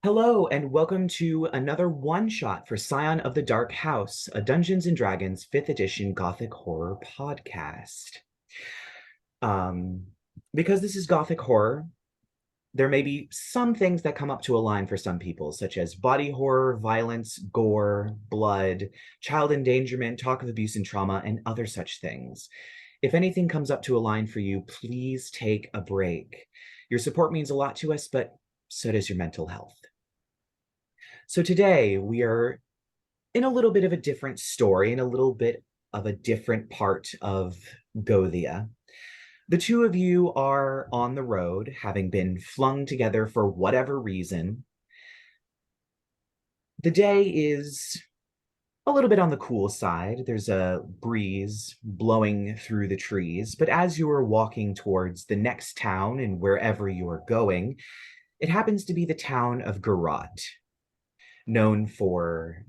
Hello, and welcome to another one-shot for Scion of the Dark House, a Dungeons & Dragons 5th edition Gothic horror podcast. Um, because this is Gothic horror, there may be some things that come up to a line for some people, such as body horror, violence, gore, blood, child endangerment, talk of abuse and trauma, and other such things. If anything comes up to a line for you, please take a break. Your support means a lot to us, but so does your mental health. So today we are in a little bit of a different story, in a little bit of a different part of Gothia. The two of you are on the road, having been flung together for whatever reason. The day is a little bit on the cool side. There's a breeze blowing through the trees, but as you are walking towards the next town and wherever you are going, it happens to be the town of Garrote, known for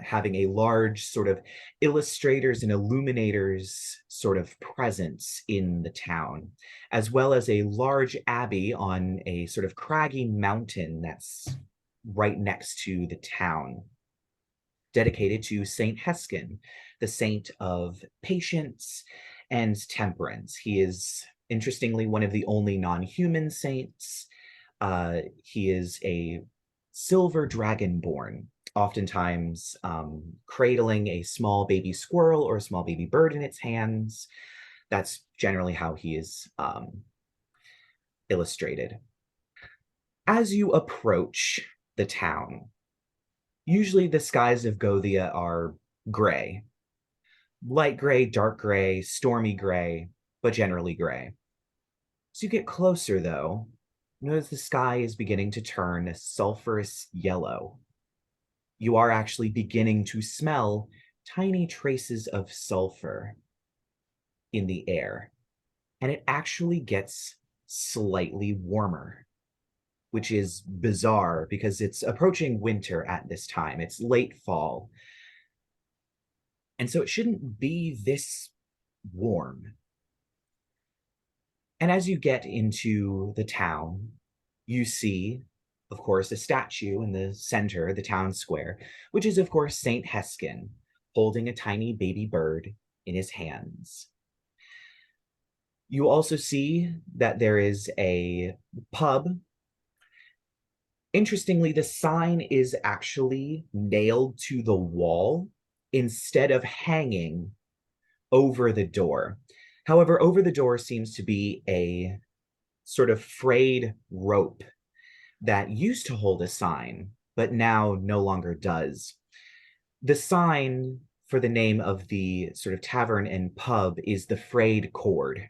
having a large sort of illustrators and illuminators sort of presence in the town, as well as a large abbey on a sort of craggy mountain that's right next to the town, dedicated to Saint Heskin, the saint of patience and temperance. He is, interestingly, one of the only non-human saints. He is a silver dragonborn, oftentimes cradling a small baby squirrel or a small baby bird in its hands. That's generally how he is illustrated. As you approach the town, usually the skies of Gothia are gray, light gray, dark gray, stormy gray, but generally gray. As you get closer, though, notice the sky is beginning to turn a sulfurous yellow. You are actually beginning to smell tiny traces of sulfur in the air, and it actually gets slightly warmer, which is bizarre because it's approaching winter at this time. It's late fall, and so it shouldn't be this warm. And as you get into the town, you see, of course, a statue in the center, the town square, which is, of course, Saint Heskin, holding a tiny baby bird in his hands. You also see that there is a pub. Interestingly, the sign is actually nailed to the wall instead of hanging over the door. However, over the door seems to be a sort of frayed rope that used to hold a sign, but now no longer does. The sign for the name of the sort of tavern and pub is the Frayed Cord.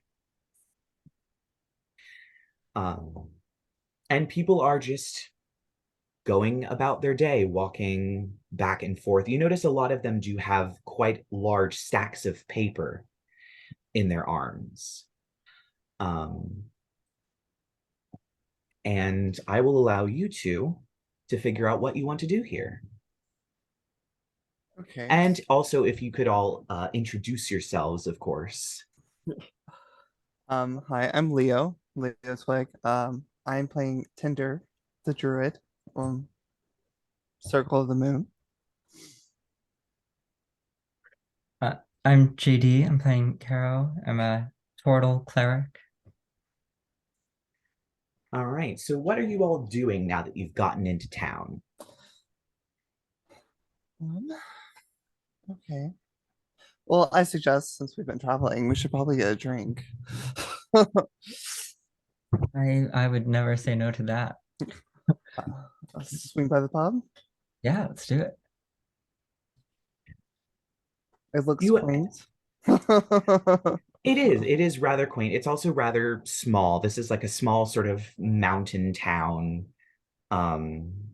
And people are just going about their day, walking back and forth. You notice a lot of them do have quite large stacks of paper in their arms. And I will allow you two to figure out what you want to do here. Okay. And also, if you could all introduce yourselves, of course. Hi, I'm Leohtweg. I'm playing Tynder, the Druid, um, Circle of the Moon. Uh, I'm JD. I'm playing Kero. I'm a Tortle Cleric. All right, so what are you all doing now that you've gotten into town? Um, okay. Well, I suggest since we've been traveling, we should probably get a drink. I would never say no to that. Let's swing by the pub. Yeah, let's do it. It looks You, quaint. it is rather quaint. It's also rather small. This is like a small sort of mountain town.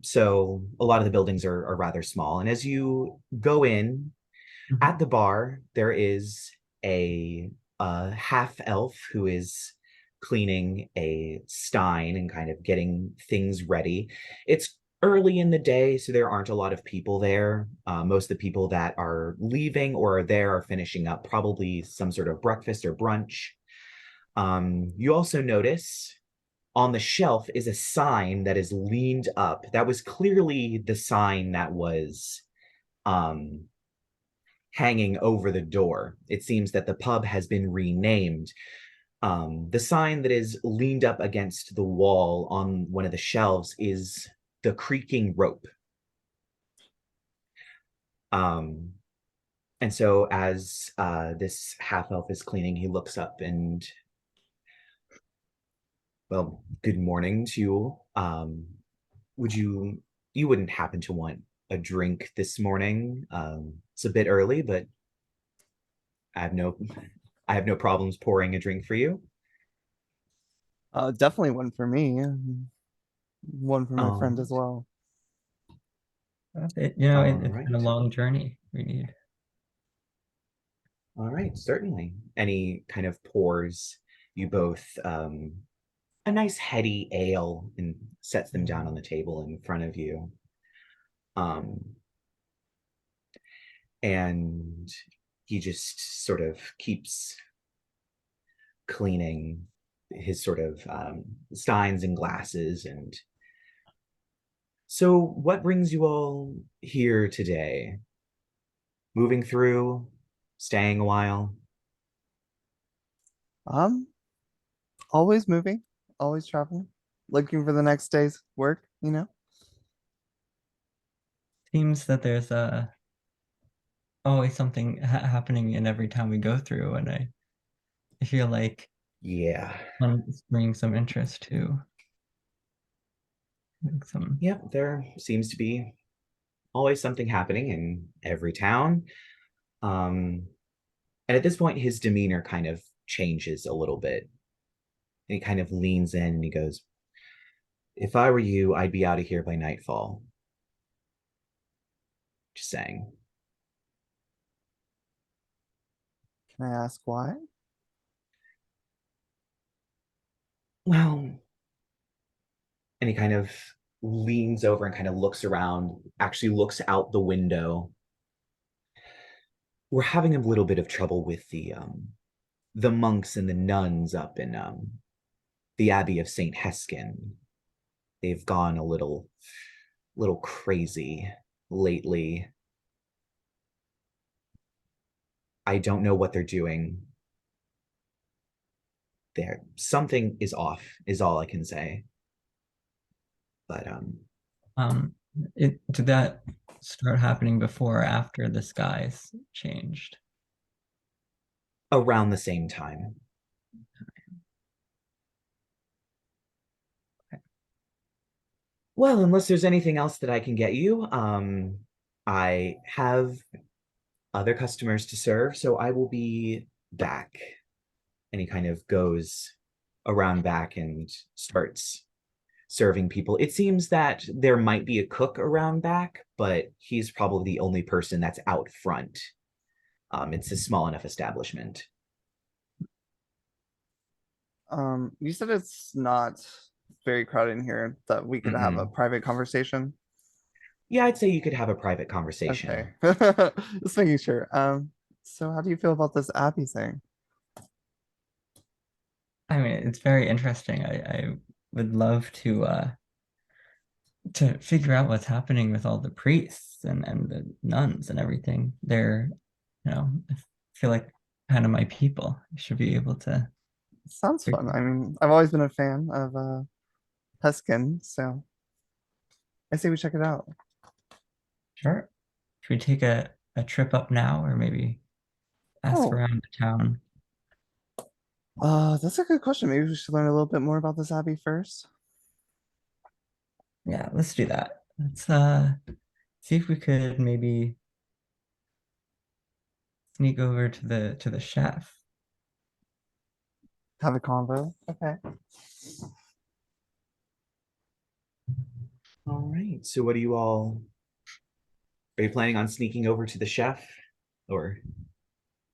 So a lot of the buildings are rather small. And as you go in, Mhm. at the bar, there is a half elf who is cleaning a stein and kind of getting things ready. It's early in the day, so there aren't a lot of people there. Most of the people that are leaving or are there are finishing up probably some sort of breakfast or brunch. You also notice on the shelf is a sign that is leaned up. That was clearly the sign that was um, hanging over the door. It seems that the pub has been renamed. The sign that is leaned up against the wall on one of the shelves is the creaking rope. Um, and so as this half elf is cleaning, he looks up and, well, good morning to you. You wouldn't happen to want a drink this morning? It's a bit early, but I have no, I have no problems pouring a drink for you. Definitely one for me, and one for my All friend as well. It's been a right, long journey. We need. all right, certainly. And he kind of pours you both a nice heady ale and sets them down on the table in front of you. Um, and he just sort of keeps cleaning his sort of steins and glasses. And so, what brings you all here today? Moving through, staying a while? Um, always moving, always traveling, looking for the next day's work, you know? Seems that there's always something happening in every town we go through, and I feel like Yeah. one's bringing some interest to like some. Yep, there seems to be always something happening in every town. Um, and at this point, his demeanor kind of changes a little bit. And he kind of leans in and he goes, if I were you, I'd be out of here by nightfall. Just saying. Can I ask why? Well, and he kind of leans over and kind of looks around, actually looks out the window. We're having a little bit of trouble with the monks and the nuns up in the Abbey of St. Heskin. They've gone a little crazy lately. I don't know what they're doing. There, something is off, is all I can say. But Um, did that start happening before or after the skies changed? around the same time. Well, unless there's anything else that I can get you, I have other customers to serve, so I will be back. And he kind of goes around back and starts serving people. It seems that there might be a cook around back, but he's probably the only person that's out front. It's a small enough establishment. You said it's not very crowded in here, that we could have a Mm-mm. private conversation. Yeah, I'd say you could have a private Okay. conversation. Just making sure. So how do you feel about this Abby thing? I mean, it's very interesting. I would love to figure out what's happening with all the priests and the nuns and everything. I feel like kind of my people. I should be able to Sounds figure. fun. I mean, I've always been a fan of Peskin, so I say we check it out. Sure. Should we take a trip up now or maybe ask Oh, around the town? that's a good question. Maybe we should learn a little bit more about this Abbey first. Yeah, let's do that. Let's see if we could maybe sneak over to the chef. Have a convo. Okay. All right. So what do you all are you planning on sneaking over to the chef? Or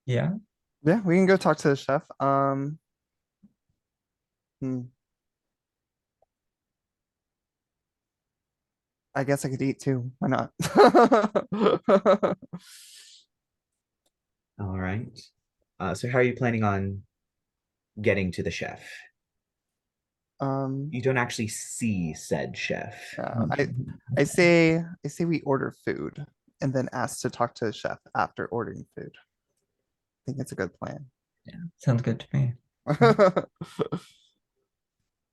Yeah. Yeah, we can go talk to the chef. Hmm, I guess I could eat too. Why not? all right. So how are you planning on getting to the chef? Um, You don't actually see said chef. I say we order food and then ask to talk to the chef after ordering food. I think it's a good plan. Yeah, sounds good to me.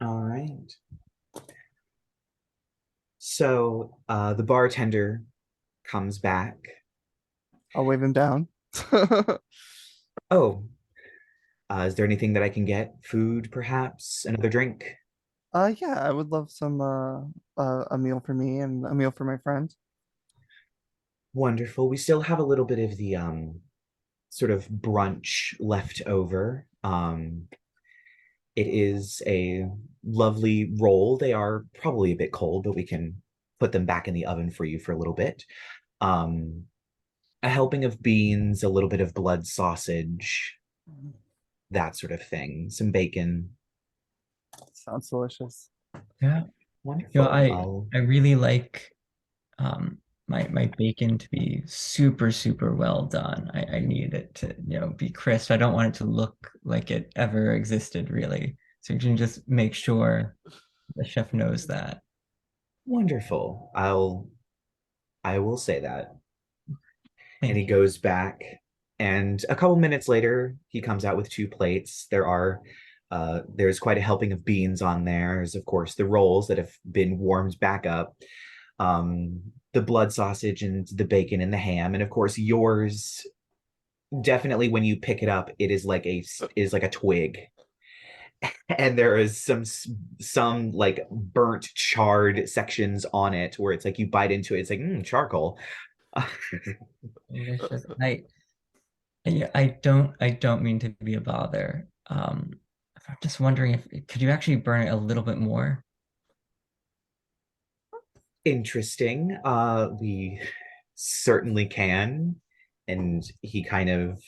All right. So the bartender comes back. I'll wave him down. Oh, is there anything that I can get? Food, perhaps? Another drink? Yeah, I would love some a meal for me and a meal for my friend. Wonderful. We still have a little bit of the sort of brunch left over. It is a lovely roll. They are probably a bit cold, but we can put them back in the oven for you for a little bit. Um, a helping of beans, a little bit of blood sausage, that sort of thing. Some bacon. Sounds delicious. Yeah. Wonderful. I really like my bacon to be super well done. I need it to, be crisp. I don't want it to look like it ever existed really. So you can just make sure the chef knows that. Wonderful. I will say that. And he Thank you. goes back, and a couple minutes later he comes out with two plates. There's quite a helping of beans on there. There's of course the rolls that have been warmed back up, the blood sausage and the bacon and the ham, and of course yours. Definitely when you pick it up, it is like a twig, and there is some like burnt charred sections on it where it's like you bite into it, it's like charcoal. Delicious. I don't mean to be a bother. I'm just wondering if could you actually burn it a little bit more? Interesting. We certainly can. And he kind of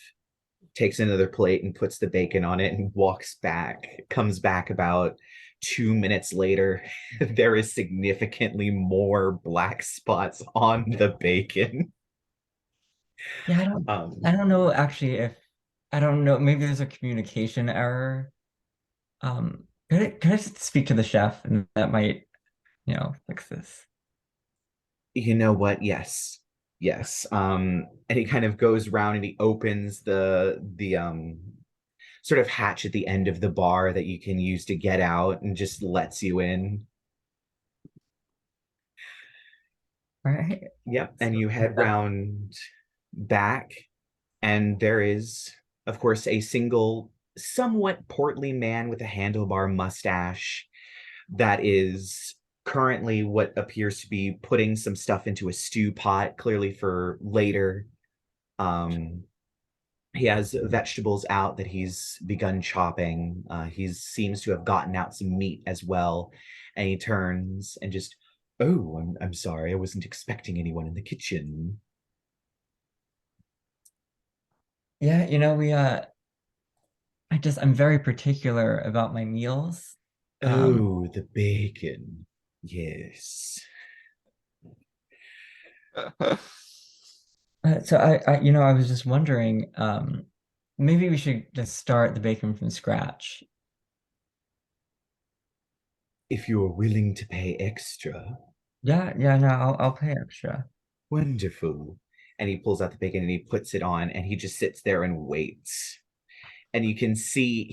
takes another plate and puts the bacon on it and walks back, comes back about 2 minutes later. There is significantly more black spots on the bacon. Yeah, I Um, don't know actually if I don't know, maybe there's a communication error. Could I just speak to the chef and that might, fix this. you know what? Yes. Yes. And he kind of goes around and he opens the sort of hatch at the end of the bar that you can use to get out and just lets you in. All right. Yep. And So you head round back, and there is, of course, a single, somewhat portly man with a handlebar mustache that is currently what appears to be putting some stuff into a stew pot, clearly for later. Um, he has vegetables out that he's begun chopping. He seems to have gotten out some meat as well. And he turns and just, oh, I'm sorry, I wasn't expecting anyone in the kitchen. yeah, I'm very particular about my meals. Oh, the bacon. Yes. So I was just wondering, maybe we should just start the bacon from scratch. If you're willing to pay extra, Yeah, no, I'll pay extra. wonderful. And he pulls out the bacon and he puts it on and he just sits there and waits. And you can see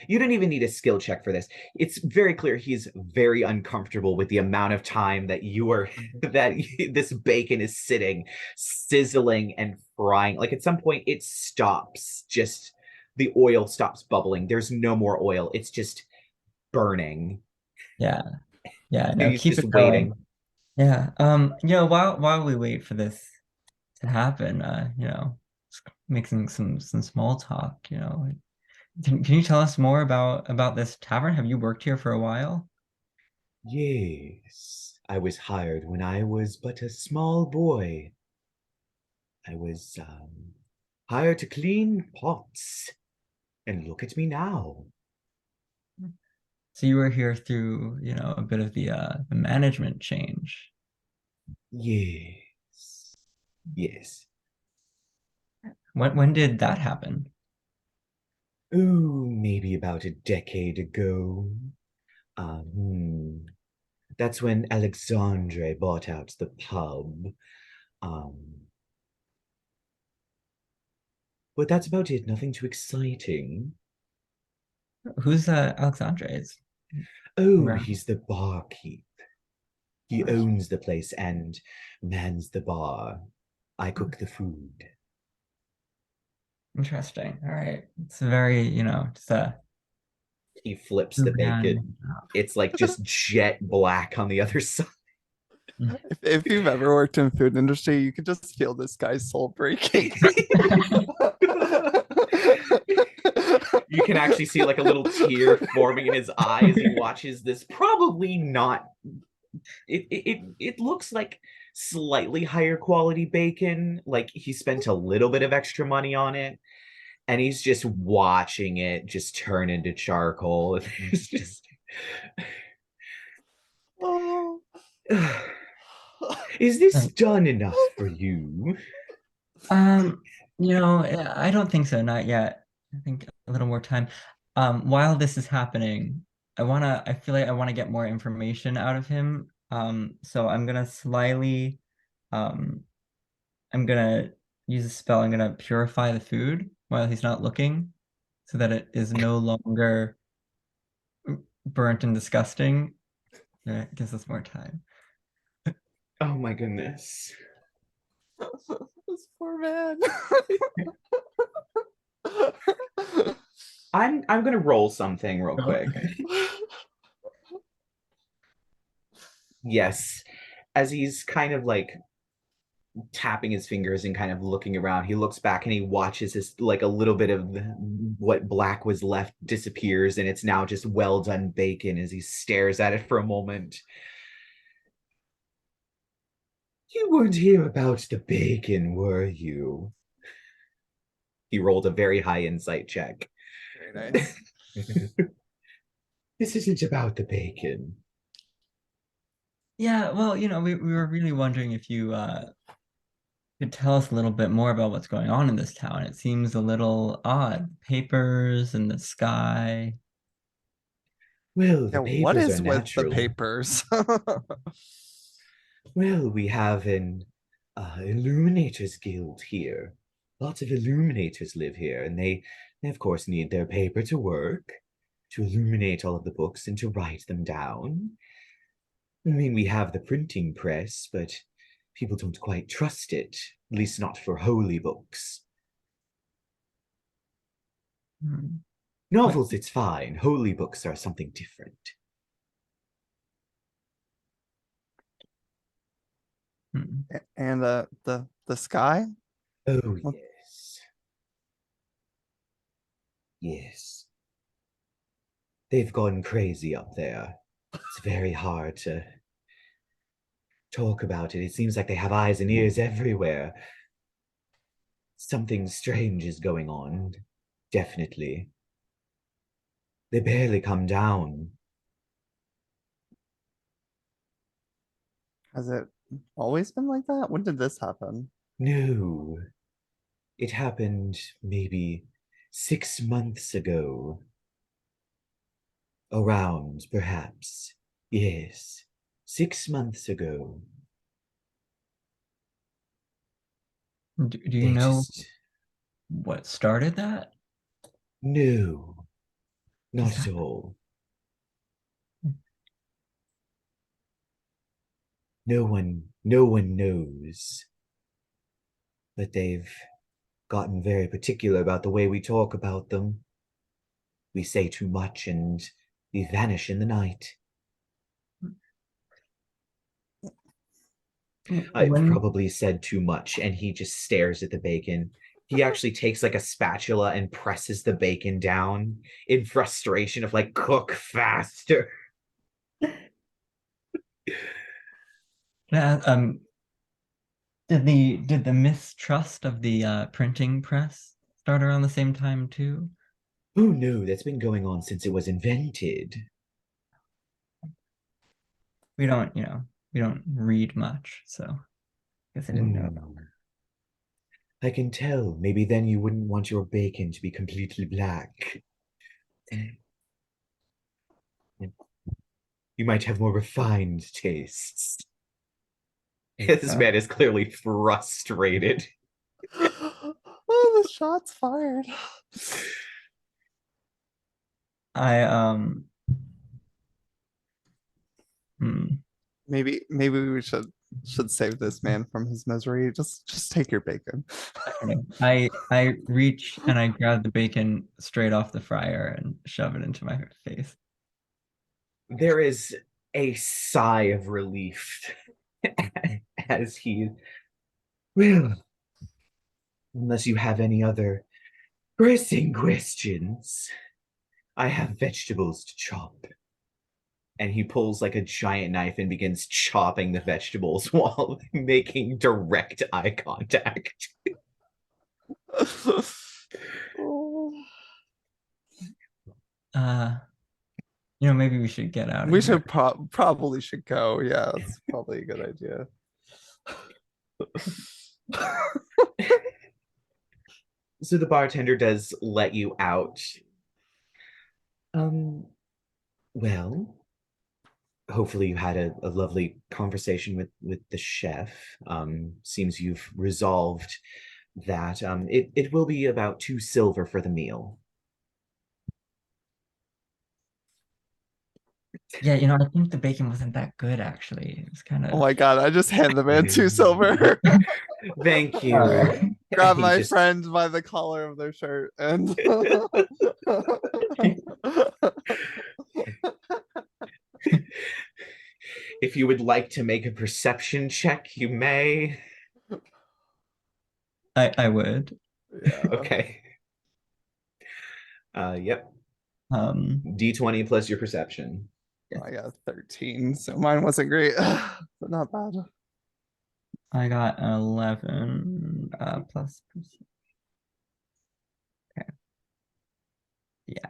you don't even need a skill check for this. It's very clear he's very uncomfortable with the amount of time that that this bacon is sitting, sizzling and frying. Like at some point it stops, just the oil stops bubbling. There's no more oil. It's just burning. Yeah, yeah, And no, he's keep just it going. waiting. Yeah. While we wait for this to happen, just making some small talk, Can you tell us more about this tavern? Have you worked here for a while? Yes, I was hired when I was but a small boy. I was hired to clean pots. And look at me now. So you were here through, a bit of the management change. Yes. Yes. When did that happen? Oh, maybe about a decade ago. Hmm. That's when Alexandre bought out the pub. Um, but that's about it. Nothing too exciting. Who's Alexandre is Oh, around? he's the barkeep. He Oh, owns the place and mans the bar. I cook the food. interesting. All right. It's very, just a He flips the two-man. bacon. It's like just jet black on the other side. If you've ever worked in food industry, you could just feel this guy's soul breaking. You can actually see like a little tear forming in his eye as he watches this. Probably not. It looks like slightly higher quality bacon. Like he spent a little bit of extra money on it, and he's just watching it just turn into charcoal. It's just. Oh. Is this done enough for you? Um, I don't think so, not yet. I think a little more time. While this is happening, I feel like I wanna get more information out of him. So um, I'm gonna use a spell. I'm gonna purify the food while he's not looking, so that it is no longer burnt and disgusting. It gives us more time. Oh my goodness. This poor man. I'm gonna roll something real Oh, quick. okay. Yes. As he's kind of like tapping his fingers and kind of looking around, he looks back and he watches his like a little bit of what black was left disappears, and it's now just well done bacon as he stares at it for a moment. You weren't here about the bacon, were you? He rolled a very high insight check. Very nice. This isn't about the bacon. Yeah, well, we were really wondering if you could tell us a little bit more about what's going on in this town. It seems a little odd. Papers in the sky. Well, Yeah, the what papers are is with the natural. papers? Well, we have an illuminators guild here. Lots of illuminators live here, and they of course need their paper to work, to illuminate all of the books and to write them down. I mean, we have the printing press, but people don't quite trust it, at least not for holy books. Hmm. What? Novels, it's fine. Holy books are something different. Hmm. And the sky? Oh, What? yes. Yes. They've gone crazy up there. It's very hard to talk about it. It seems like they have eyes and ears everywhere. Something strange is going on. Definitely. They barely come down. Has it always been like that? When did this happen? No. It happened maybe 6 months ago. Around, perhaps. Yes. 6 months ago. Do you They know just. what started that? No. Just Not at happened. all. No one knows. But they've gotten very particular about the way we talk about them. We say too much and we vanish in the night. I've When probably said too much, and he just stares at the bacon. He actually takes like a spatula and presses the bacon down in frustration of like, cook faster. uh, um did the mistrust of the printing press start around the same time too? Oh no, that's been going on since it was invented. We don't read much, so I guess I didn't know about Hmm. I can tell. Maybe then you wouldn't want your bacon to be completely black. You might have more refined tastes. This man is clearly frustrated. Oh, the shots fired. I hmm. Maybe we should save this man from his misery. Just take your bacon. I reach and I grab the bacon straight off the fryer and shove it into my face. There is a sigh of relief as he, well, unless you have any other pressing questions, I have vegetables to chop. And he pulls like a giant knife and begins chopping the vegetables while making direct eye contact. Oh. Maybe we should get out of We here. should probably should go. Yeah, that's probably a good idea. So the bartender does let you out. Well, hopefully you had a lovely conversation with the chef. Seems you've resolved that. It will be about 2 silver for the meal. Yeah, I think the bacon wasn't that good actually. It was kind Oh of my god, I just hand the man 2 silver. Thank you. Grab He my just- friend by the collar of their shirt and If you would like to make a perception check, you may. I would. yeah. Okay. Yep. Um D20 plus your perception. I got 13, so mine wasn't great, but not bad. I got an 11 plus. Okay. Yeah.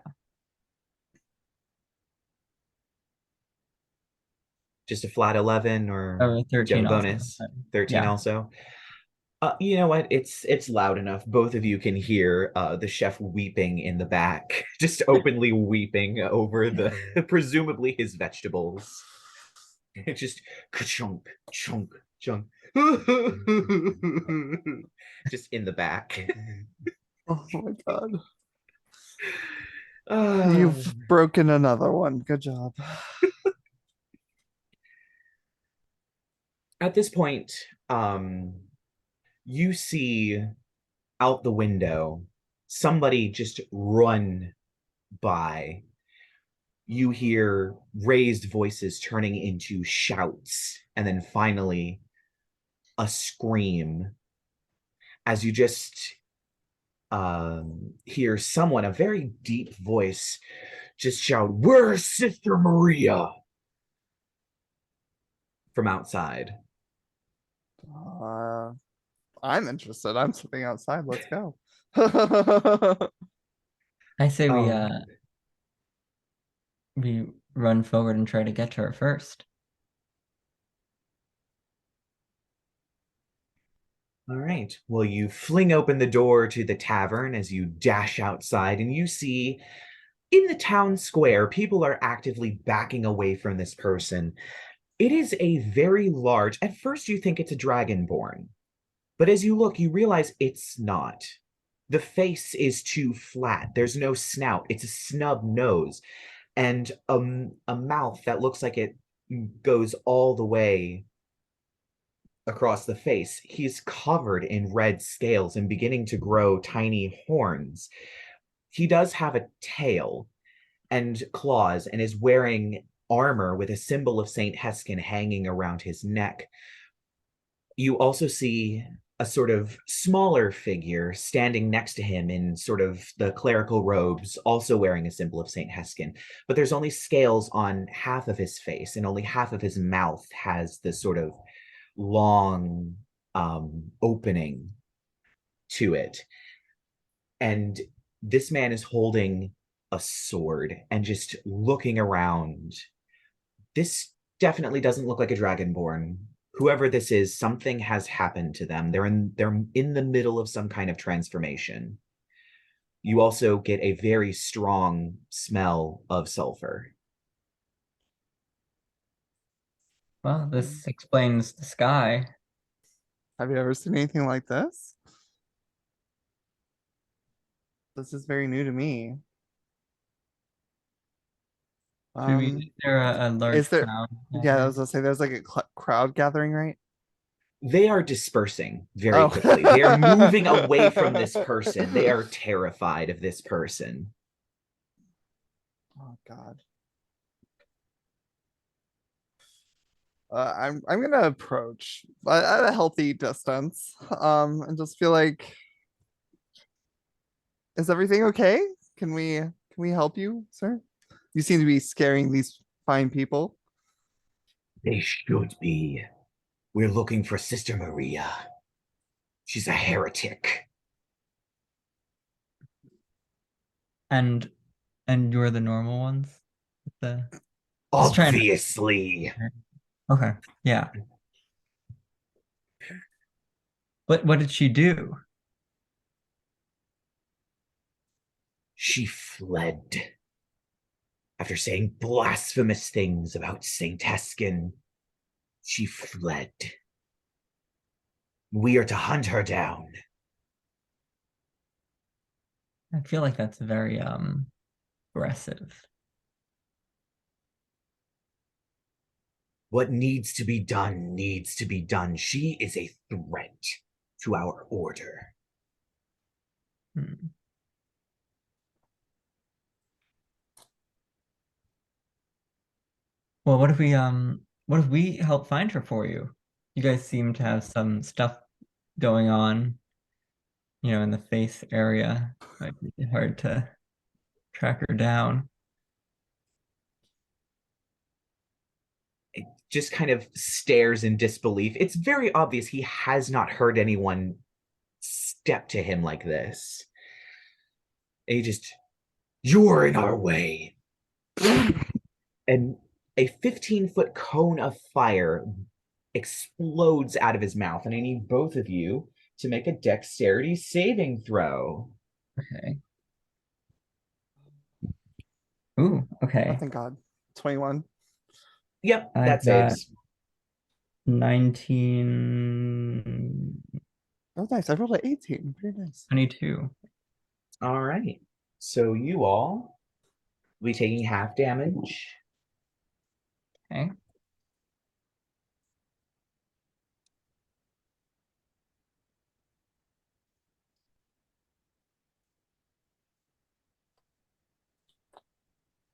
Just a flat 11, or do you 13 have a also. bonus? 13 Yeah. also. You know what? It's loud enough. Both of you can hear the chef weeping in the back, just openly weeping over the presumably his vegetables. It's just ka-chunk, chunk, chunk. Just in the back. Oh my god. Uh, You've broken another one. Good job. at this point, you see out the window somebody just run by. You hear raised voices turning into shouts, and then finally a scream as you just hear someone, a very deep voice, just shout, "Where's Sister Maria?" from outside. I'm interested. I'm sitting outside. Let's go. I say Um, we run forward and try to get to her first. All right. Well, you fling open the door to the tavern as you dash outside, and you see in the town square, people are actively backing away from this person. It is a very large, at first you think it's a dragonborn, but as you look, you realize it's not. The face is too flat. There's no snout. It's a snub nose and a mouth that looks like it goes all the way across the face. He's covered in red scales and beginning to grow tiny horns. He does have a tail and claws and is wearing armor with a symbol of Saint Heskin hanging around his neck. You also see a sort of smaller figure standing next to him in sort of the clerical robes, also wearing a symbol of Saint Heskin. But there's only scales on half of his face, and only half of his mouth has this sort of long opening to it. And this man is holding a sword and just looking around. This definitely doesn't look like a dragonborn. Whoever this is, something has happened to them. They're in the middle of some kind of transformation. You also get a very strong smell of sulfur. Well, this explains the sky. Have you ever seen anything like this? This is very new to me. Should we, is Um, there a large is there? crowd Yeah, I gathering? was gonna say there's like a crowd gathering, right? They are dispersing very Oh. quickly. They are moving away from this person. They are terrified of this person. Oh God. I'm gonna approach at a healthy distance. And just feel like, is everything okay? Can we help you, sir? You seem to be scaring these fine people. They should be. We're looking for Sister Maria. She's a heretic. And you're the normal ones? The just trying to. Obviously. Okay. Yeah. What did she do? She fled after saying blasphemous things about Saint Heskin. She fled. We are to hunt her down. I feel like that's very aggressive. What needs to be done needs to be done. She is a threat to our order. Hmm. Well, what if we help find her for you? You guys seem to have some stuff going on, in the face area. Might be hard to track her down. It just kind of stares in disbelief. It's very obvious he has not heard anyone step to him like this. And he just, you're in our way. And a 15-foot cone of fire explodes out of his mouth. And I need both of you to make a dexterity saving throw. Okay. Ooh, Oh, okay. thank God. 21. Yep, I've that got saves. 19, Oh, nice. I rolled an 18. Very nice. 22. All right. So you all will be taking half damage. Okay.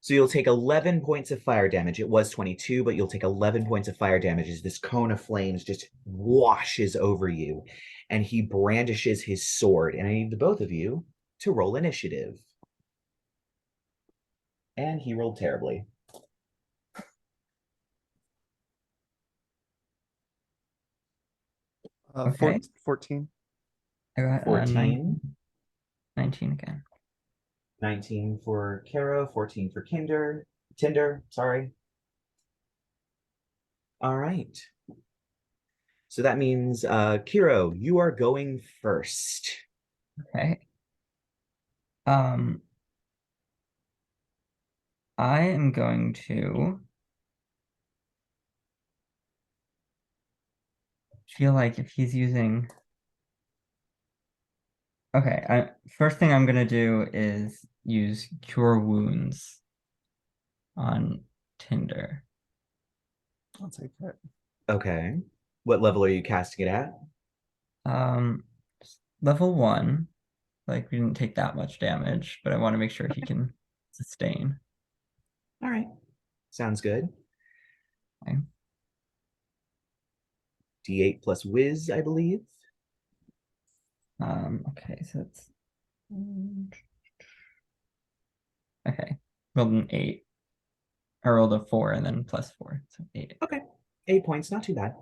So you'll take 11 points of fire damage. It was 22, but you'll take 11 points of fire damage as this cone of flames just washes over you. And he brandishes his sword. And I need the both of you to roll initiative. And he rolled terribly. Okay. 14. I got 14. 19 again. 19 for Kero, 14 for Tinder, sorry. All right. So that means, Kero, you are going first. Okay. Um, I am going to feel like if he's using. Okay, first thing I'm gonna do is use Cure Wounds on Tinder. I'll take it. Okay. What level are you casting it at? Um, level 1, like we didn't take that much damage, but I want to make sure he can sustain. All right. Sounds good. Okay. D8 plus whiz, I believe. Okay, so it's okay. Rolled an 8. I rolled a 4 and then plus 4, so 8. Okay. 8 points, not too bad.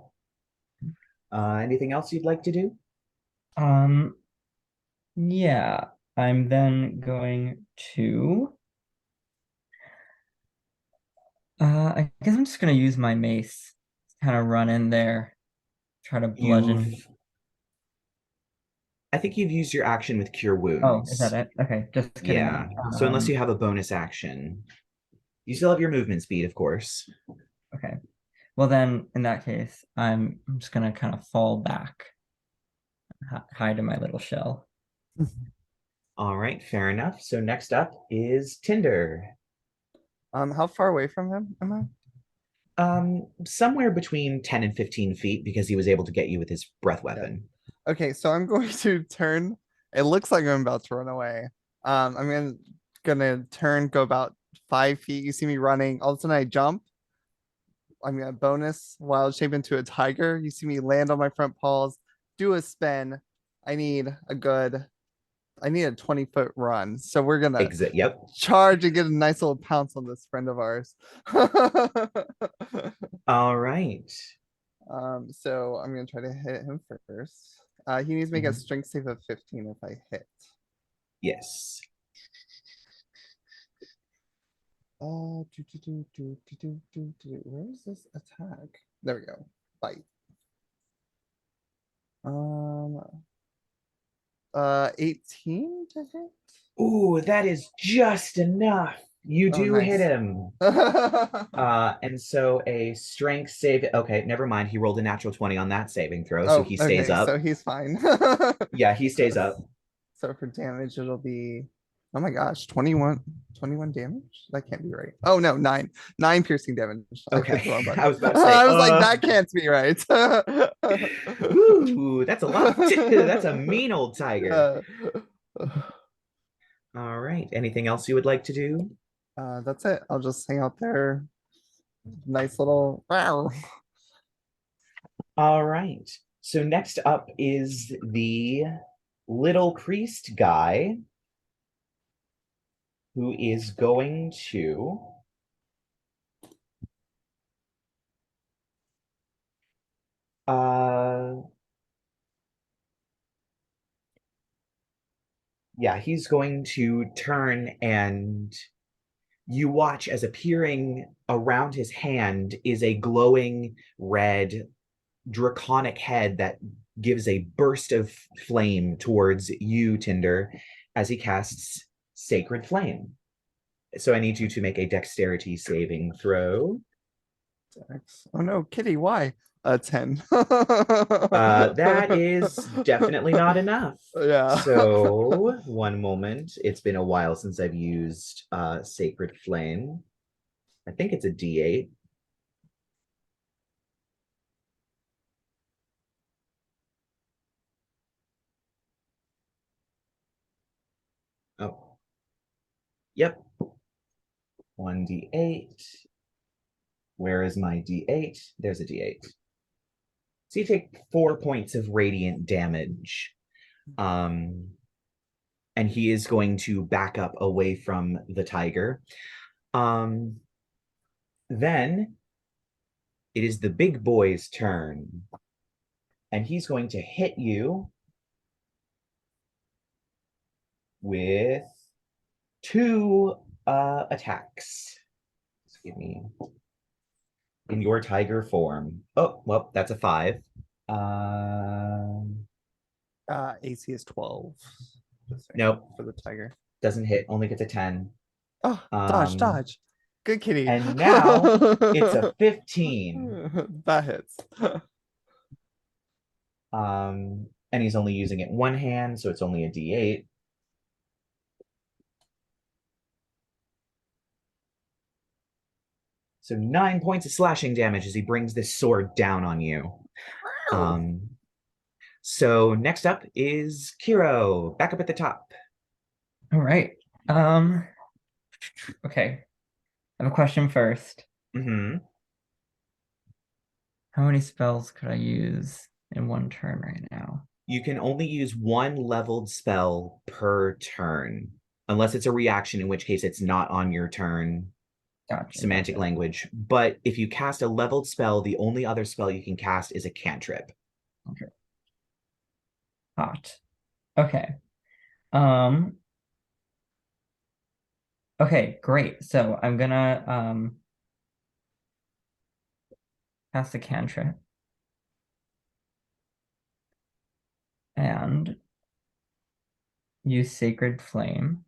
Anything else you'd like to do? Yeah, I'm then going to I guess I'm just gonna use my mace, kind of run in there, try to bludgeon. I think you've used your action with Cure Oh, is that Wounds. it? Okay, just kidding. Yeah. So unless you have a bonus action, you still have your movement speed, of course. Okay. Well, then in that case, I'm just gonna kind of fall back, hide in my little shell. All right, fair enough. So next up is Tinder. How far away from him am I? Somewhere between 10 and 15 feet because he was able to get you with his breath Okay. weapon. Okay, so I'm going to turn. It looks like I'm about to run away. I'm gonna turn, go about 5 feet. You see me running. All of a sudden I jump. I'm gonna bonus wild shape into a tiger. You see me land on my front paws, do a spin. I need a good, I need a 20-foot run. So we're gonna Exit. Yep. charge and get a nice little pounce on this friend of ours. All right. So I'm gonna try to hit him first. He needs to make a Mhm. strength save of 15 if I hit. Yes. Where is this attack? There we go. Bite. 18 to hit. Ooh, that is just enough. You Oh, do hit nice. him. And so a strength save. Okay, never mind. He rolled a natural 20 on that saving throw, so Oh, he stays okay, so up. he's fine. Yeah, he stays up. So for damage, it'll be, oh my gosh, 21 damage? That can't be right. Oh no, 9 piercing damage. I hit the Okay. wrong button. I was about to say, I was like, that can't be right. ooh, that's a lot. That's a mean old tiger. Uh, All right. Anything else you would like to do? that's it. I'll just hang out there. Nice little. Wow. All right. So next up is the little priest guy who is going to uh yeah, he's going to turn and you watch as appearing around his hand is a glowing red draconic head that gives a burst of flame towards you, Tinder, as he casts Sacred Flame. So I need you to make a dexterity saving throw. Oh no, Kitty, why? 10. That is definitely not enough. Yeah. So, one moment. It's been a while since I've used Sacred Flame. I think it's a D8. Oh, yep. 1d8. Where is my d8? There's a d8. So you take 4 points of radiant damage. And he is going to back up away from the tiger. Then it is the big boy's turn. And he's going to hit you with 2 attacks. Just give me in your tiger form. Oh, well, that's a 5. AC is 12. Nope, For the tiger. doesn't hit, only gets a 10. Oh, dodge, Um, dodge. Good kitty. and now it's a 15. That hits. And he's only using it one hand, so it's only a D8. So 9 points of slashing damage as he brings this sword down on you. So next up is Kero, back up at the top. All right. Okay. I have a question first. Mm-hmm. How many spells could I use in one turn right now? You can only use one leveled spell per turn, unless it's a reaction, in which case it's not on your turn. Gotcha. Semantic language. But if you cast a leveled spell, the only other spell you can cast is a cantrip. Okay. Hot. Okay. Um. Okay, great. So I'm gonna cast a cantrip and use Sacred Flame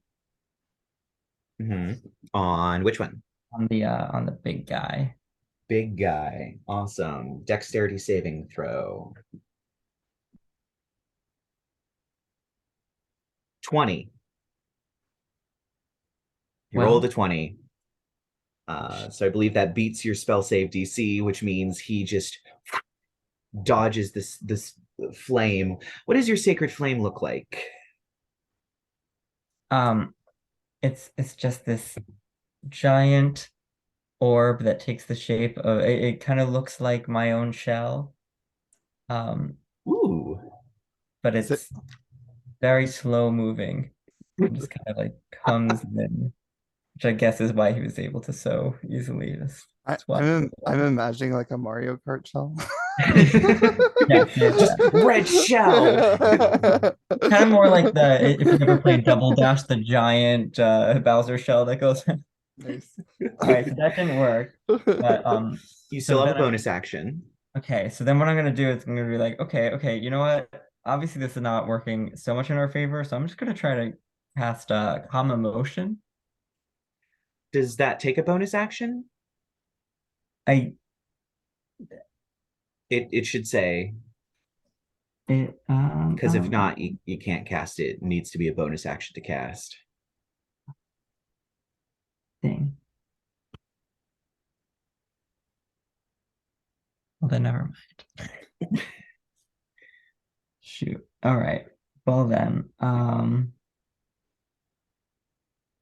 Mm-hmm. On which one? on the big guy. Big guy. Awesome. Dexterity saving throw. 20. You rolled Well, a 20. So I believe that beats your spell save DC, which means he just dodges this flame. What does your sacred flame look like? um, it's just this giant orb that takes the shape of it kind of looks like my own shell. Um, Ooh. but Is it? it's very slow moving. It just kind of like comes in, which I guess is why he was able to so easily just swap it I'm around. imagining like a Mario Kart shell. Yes, yeah, Just yeah. red shell. Kind of more like the if you ever played Double Dash, the giant Bowser shell that goes. All Nice. right, so that didn't work. But You so still have a then bonus action. okay, so then what I'm gonna do is I'm gonna be like, okay, you know what? Obviously this is not working so much in our favor, so I'm just gonna try to cast Calm Emotion. Does that take a bonus action? I It should say, it because if not, you can't cast it. It needs to be a bonus action to cast. thing. Well then never mind. Shoot. All right. Well then, I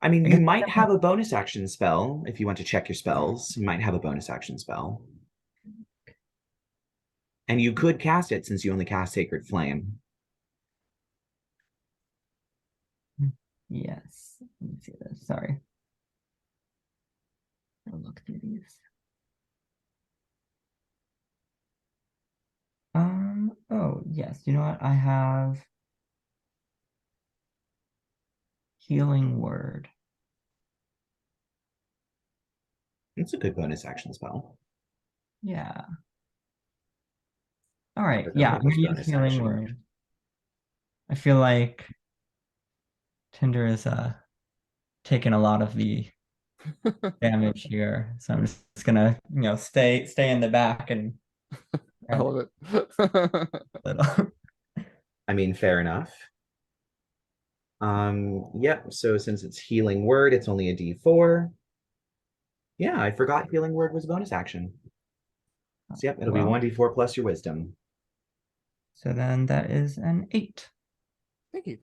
mean, I you guess might have a bonus action spell if you want to check your spells. You might have a bonus action spell. And you could cast it since you only cast Sacred Flame. yes. Let me see this. Sorry. I'll look through these. Oh yes, you know what? I have Healing Word. It's a good bonus action spell. Yeah. All right. But Yeah, not I'm a gonna much use bonus Healing action. Word. I feel like Tinder is taking a lot of the damage here. So I'm just gonna, stay in the back and I grab love it. a little. I mean, fair enough. Yep, so since it's Healing Word, it's only a D4. Yeah, I forgot Healing Word was a bonus action. So yep, it'll be Well, 1d4 plus your wisdom. so then that is an 8. Thank you.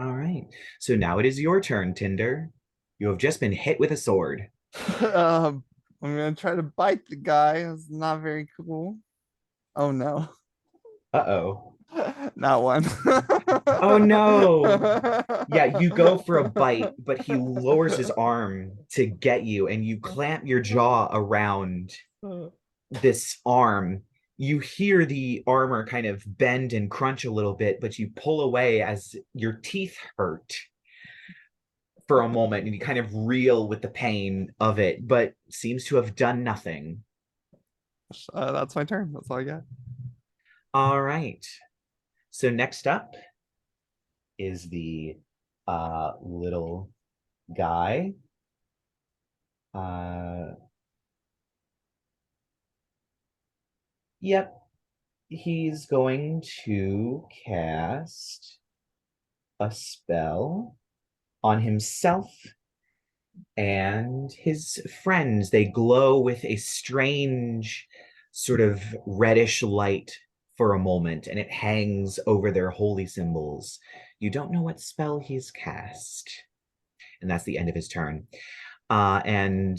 All right. So now it is your turn, Tinder. You have just been hit with a sword. I'm gonna try to bite the guy. It's not very cool. Oh no. Uh-oh. Not one. Oh no. Yeah, you go for a bite, but he lowers his arm to get you, and you clamp your jaw around this arm. You hear the armor kind of bend and crunch a little bit, but you pull away as your teeth hurt for a moment, and you kind of reel with the pain of it, but seems to have done nothing. That's my turn. That's all I got. All right. So next up is the little guy. Uh, yep, he's going to cast a spell on himself and his friends. They glow with a strange sort of reddish light for a moment, and it hangs over their holy symbols. You don't know what spell he's cast. And that's the end of his turn. And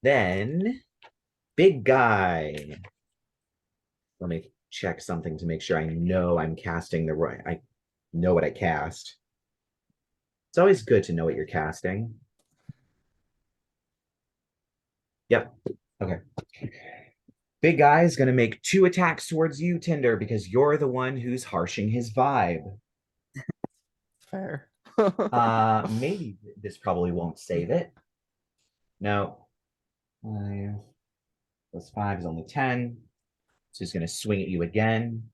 then big guy. Let me check something to make sure I know I'm casting the right. I know what I cast. It's always good to know what you're casting. Yep. Okay. Big guy is going to make 2 attacks towards you, Tinder, because you're the one who's harshing his vibe. Fair. Maybe this probably won't save it. No. 5 plus 5 is only 10. So he's going to swing at you again.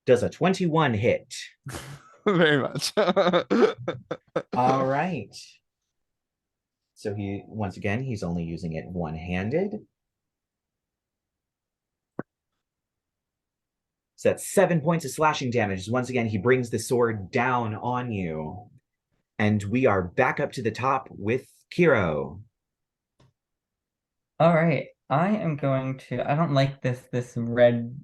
Does a 21 hit? Very much. All right. So he, once again, he's only using it one-handed. So that's 7 points of slashing damage. Once again, he brings the sword down on you. And we are back up to the top with Kero. All right. I am going to, I don't like this red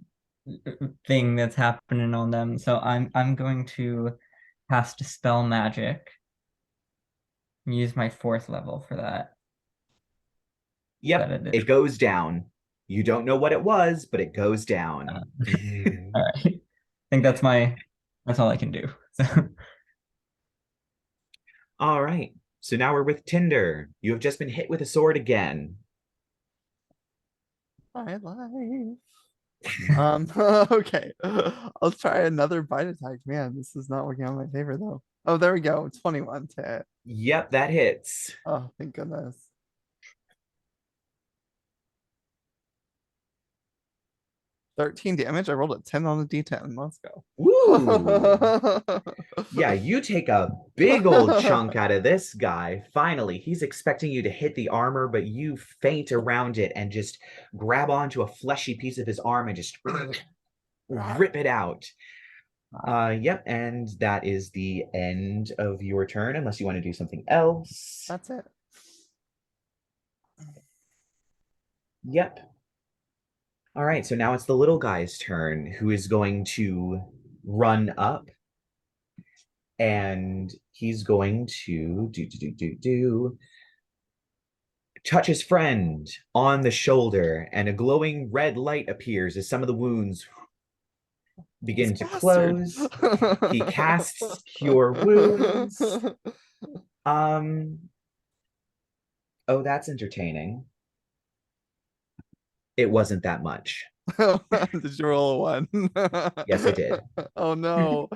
thing that's happening on them. So I'm going to cast spell magic. Use my 4th level for that. Yep, it goes down. You don't know what it was, but it goes down. All right. I think that's all I can do. So All right. So now we're with Tynder. You have just been hit with a sword again. My life. Okay. I'll try another bite attack. Man, this is not working out in my favor though. Oh, there we go. 21 to hit. Yep, that hits. Oh, thank goodness. 13 damage. I rolled a 10 on the D10. Let's go. Woo! Yeah, you take a big old chunk out of this guy. Finally, he's expecting you to hit the armor, but you feint around it and just grab onto a fleshy piece of his arm and just rip it out. Yep, and that is the end of your turn, unless you want to do something else. That's it. Yep. All right, so now it's the little guy's turn, who is going to run up, and he's going to touch his friend on the shoulder, and a glowing red light appears as some of the wounds begin to close. He casts Cure Wounds. Oh, that's entertaining. It wasn't that much. Did you roll a 1? Yes, I did. Oh no.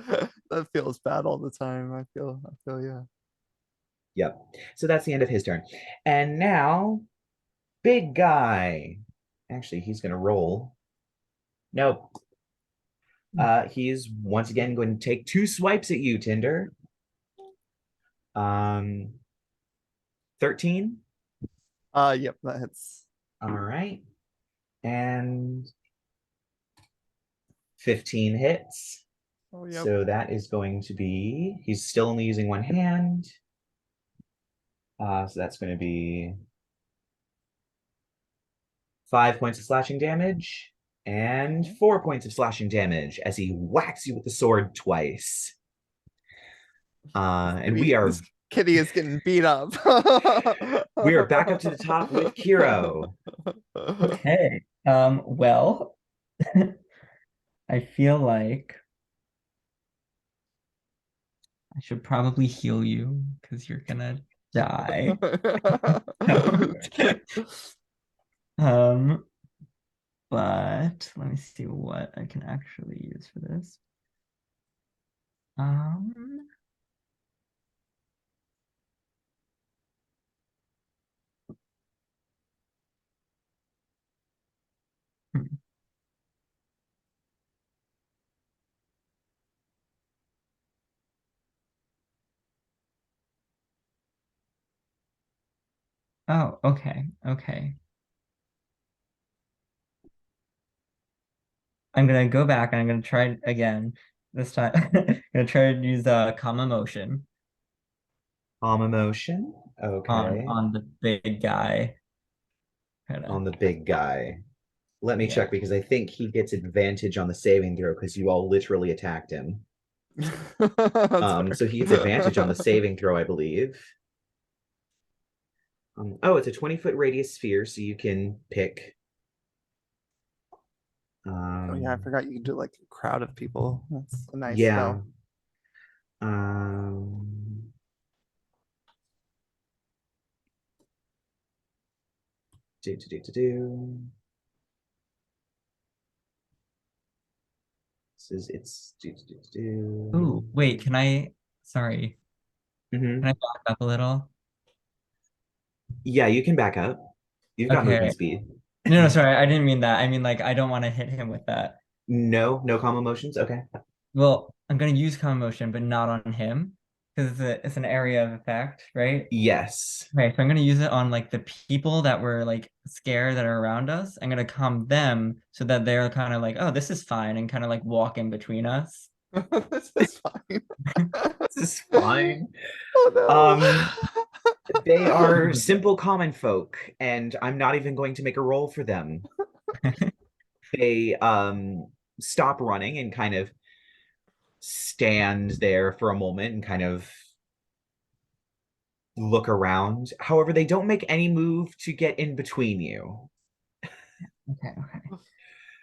That feels bad all the time. I feel yeah. Yep. So that's the end of his turn. And now, big guy. Actually, he's going to roll. Nope. He's once again going to take 2 swipes at you, Tynder. 13. Yep, that hits. All right. And 15 hits. Oh, yep. So that is going to be, he's still only using one hand. So that's going to be 5 points of slashing damage and 4 points of slashing damage as he whacks you with the sword twice. And we are... This kitty is getting beat up. We are back up to the top with Kero. okay. Well, I feel like I should probably heal you because you're gonna die. But let me see what I can actually use for this. Oh, okay, okay. I'm gonna go back and I'm gonna try it again. This time, I'm gonna try to use calm emotion Calm emotion. Okay. on the big guy. On the big guy. Let me Yeah. check because I think he gets advantage on the saving throw because you all literally attacked him. So he gets advantage on the saving throw, I believe. Oh, it's a 20-foot radius sphere, so you can pick. Oh yeah, I forgot you can do like a crowd of people. That's a nice Yeah. spell. Ooh, wait, can I? Sorry, Mhm. can I back up a little? Yeah, you can back up. You've got movement Okay. speed. No, sorry, I didn't mean that. I mean, like, I don't want to hit him with that. No calm emotions. Okay. Well, I'm gonna use common motion, but not on him because it's an area of effect, right? Yes. Okay, so I'm gonna use it on like the people that were like scared that are around us. I'm gonna calm them so that they're kind of like, oh, this is fine, and kind of like walk in between us. This is fine. This is fine. Oh They are no. simple common folk, and I'm not even going to make a roll for them. They stop running and kind of stand there for a moment and kind of look around. However, they don't make any move to get in between you. Okay, okay.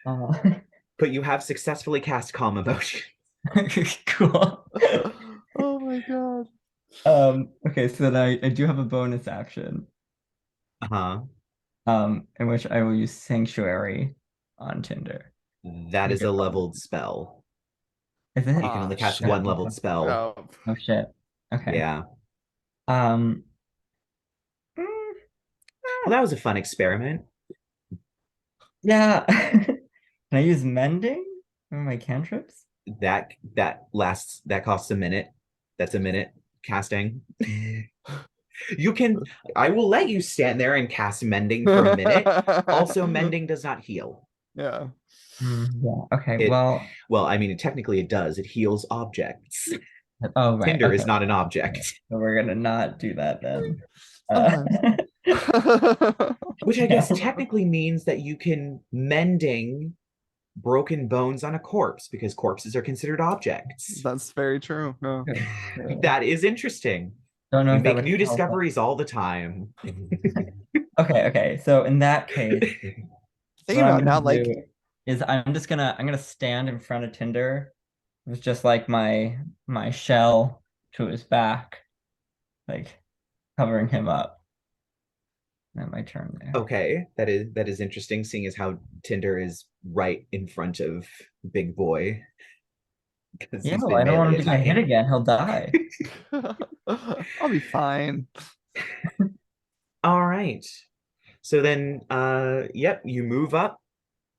Uh, But you have successfully cast Calm Emotion. cool. Oh my god. Okay, so then I do have a bonus action, Uh-huh. in which I will use Sanctuary on Tinder. That is Okay. a leveled spell. Is You it? can only cast Shit. one leveled spell. Oh. Oh shit. Okay. Yeah. Um, Well, that was a fun experiment. yeah. Can I use Mending for my cantrips? That costs a minute. That's a minute casting. You can I will let you stand there and cast mending for a minute. Also, mending does not heal. Yeah. Yeah. Okay. It Well. well, I mean, technically it does. It heals objects. Oh right. Tinder Okay. is not an Okay. object. So we're gonna not do that then. Sometimes. Which I guess No. technically means that you can mending broken bones on a corpse because corpses are considered objects. That's very true. No. That is interesting. Don't know We if that make would new help us. discoveries all the time. Okay. Okay. So in that case, Thinking what I'm about it gonna now, like do is I'm gonna stand in front of Tinder with just like my shell to his back, like covering him up. That my turn there. Okay, that is interesting, seeing as how Tinder is right in front of Big Boy because Yeah, he's well, been I don't want melee him to get hit attacking. again. He'll die. I'll be fine. All right. So then yep, you move up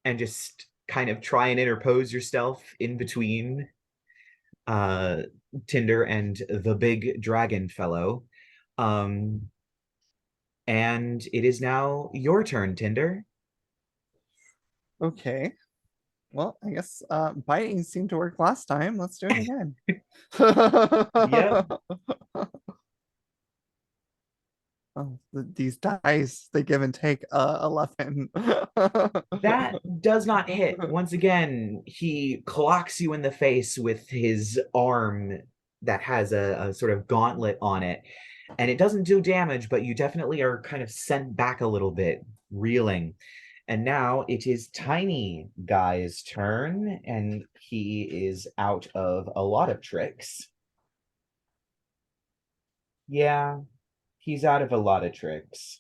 and just kind of try and interpose yourself in between uh Tinder and the big dragon fellow. Um and it is now your turn, Tinder. Okay. Well, I guess biting seemed to work last time. Let's do it again. Yep. Oh, these dice, they give and take 11. That does not hit. Once again, he clocks you in the face with his arm that has a sort of gauntlet on it. And it doesn't do damage, but you definitely are kind of sent back a little bit, reeling. And now it is Tiny Guy's turn, and he is out of a lot of tricks. Yeah, he's out of a lot of tricks.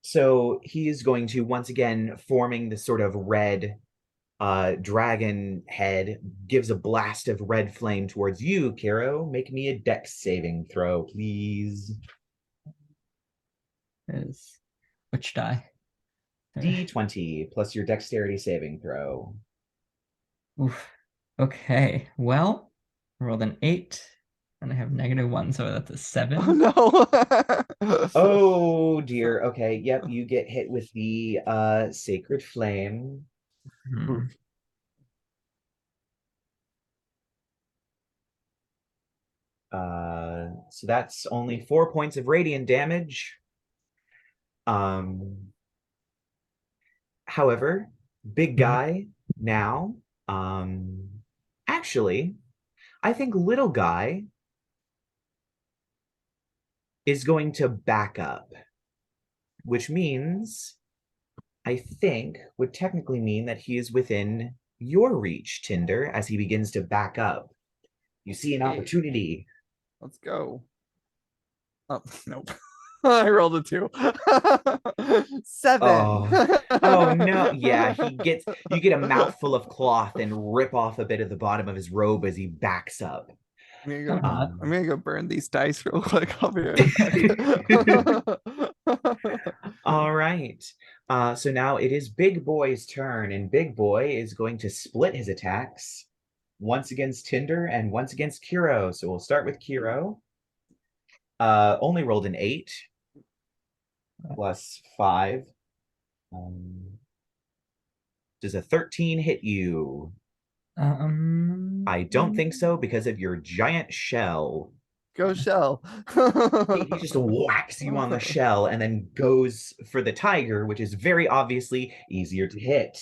So he is going to once again forming the sort of red dragon head, gives a blast of red flame towards you, Kero. Make me a dex saving throw, please. Is which die? D20 plus your dexterity saving throw. Oof. Okay. Well, I rolled an 8 and I have -1, so that's a 7. Oh no. Oh dear. Okay. Yep. You get hit with the sacred flame. Hmm. So that's only 4 points of radiant damage. However, big guy now. Actually, I think little guy is going to back up, which means I think would technically mean that he is within your reach, Tinder, as he begins to back up. You see an Hey. opportunity. Let's go. Oh, nope. I rolled a 2. 7. Oh no. Yeah, you get a mouthful of cloth and rip off a bit of the bottom of his robe as he backs up. I'm gonna go burn these dice real quick. I'll be right back. All right. So now it is Big Boy's turn, and Big Boy is going to split his attacks once against Tynder and once against Kero. So we'll start with Kero. Only rolled an 8 plus 5. Does a 13 hit you? I don't think so because of your giant shell. Go shell. He just whacks you on the shell and then goes for the tiger, which is very obviously easier to hit.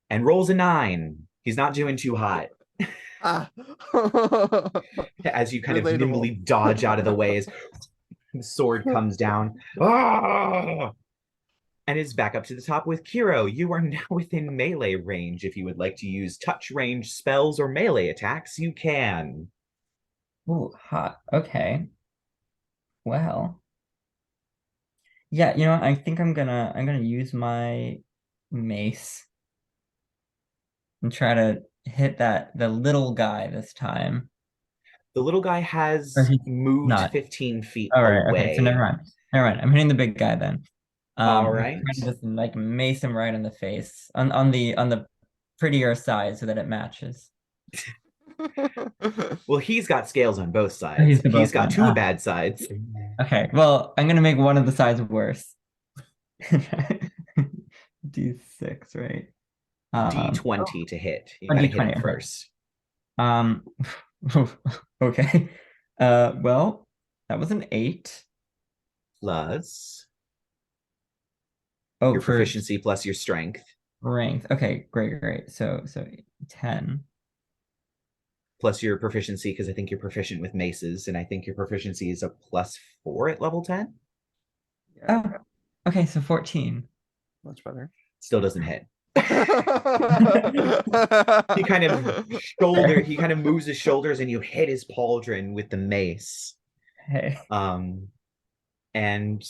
And rolls a 9. He's not doing too hot. Ah. As you kind of Relatable. nimbly dodge out of the way as the sword comes down. Ah! And is back up to the top with Kero. You are now within melee range. If you would like to use touch range spells or melee attacks, you can. Ooh, hot. Okay. Well. Yeah, you know, I think I'm gonna use my mace and try to hit the little guy this time. The little guy Or has he's moved not. 15 feet All right, okay, so never away. mind. Never mind. I'm hitting the big guy then. All I'm right. trying to just like mace him right in the face on the prettier side so that it matches. Well, he's got scales on both Oh, sides. he's the He's both got one. two bad sides. Okay, well, I'm gonna make one of the sides worse. D6, right? D20 to hit. You A gotta hit D20, him okay. first. Um, okay. Well, that was an 8. Plus Oh, your for proficiency plus your strength. strength. Okay, great. So 10. Plus your proficiency, because I think you're proficient with maces, and I think your proficiency is a +4 at level 10. Oh, okay, so 14. Much better. Still doesn't hit. He kind of moves his shoulders, and you hit his pauldron with the mace. Hey. And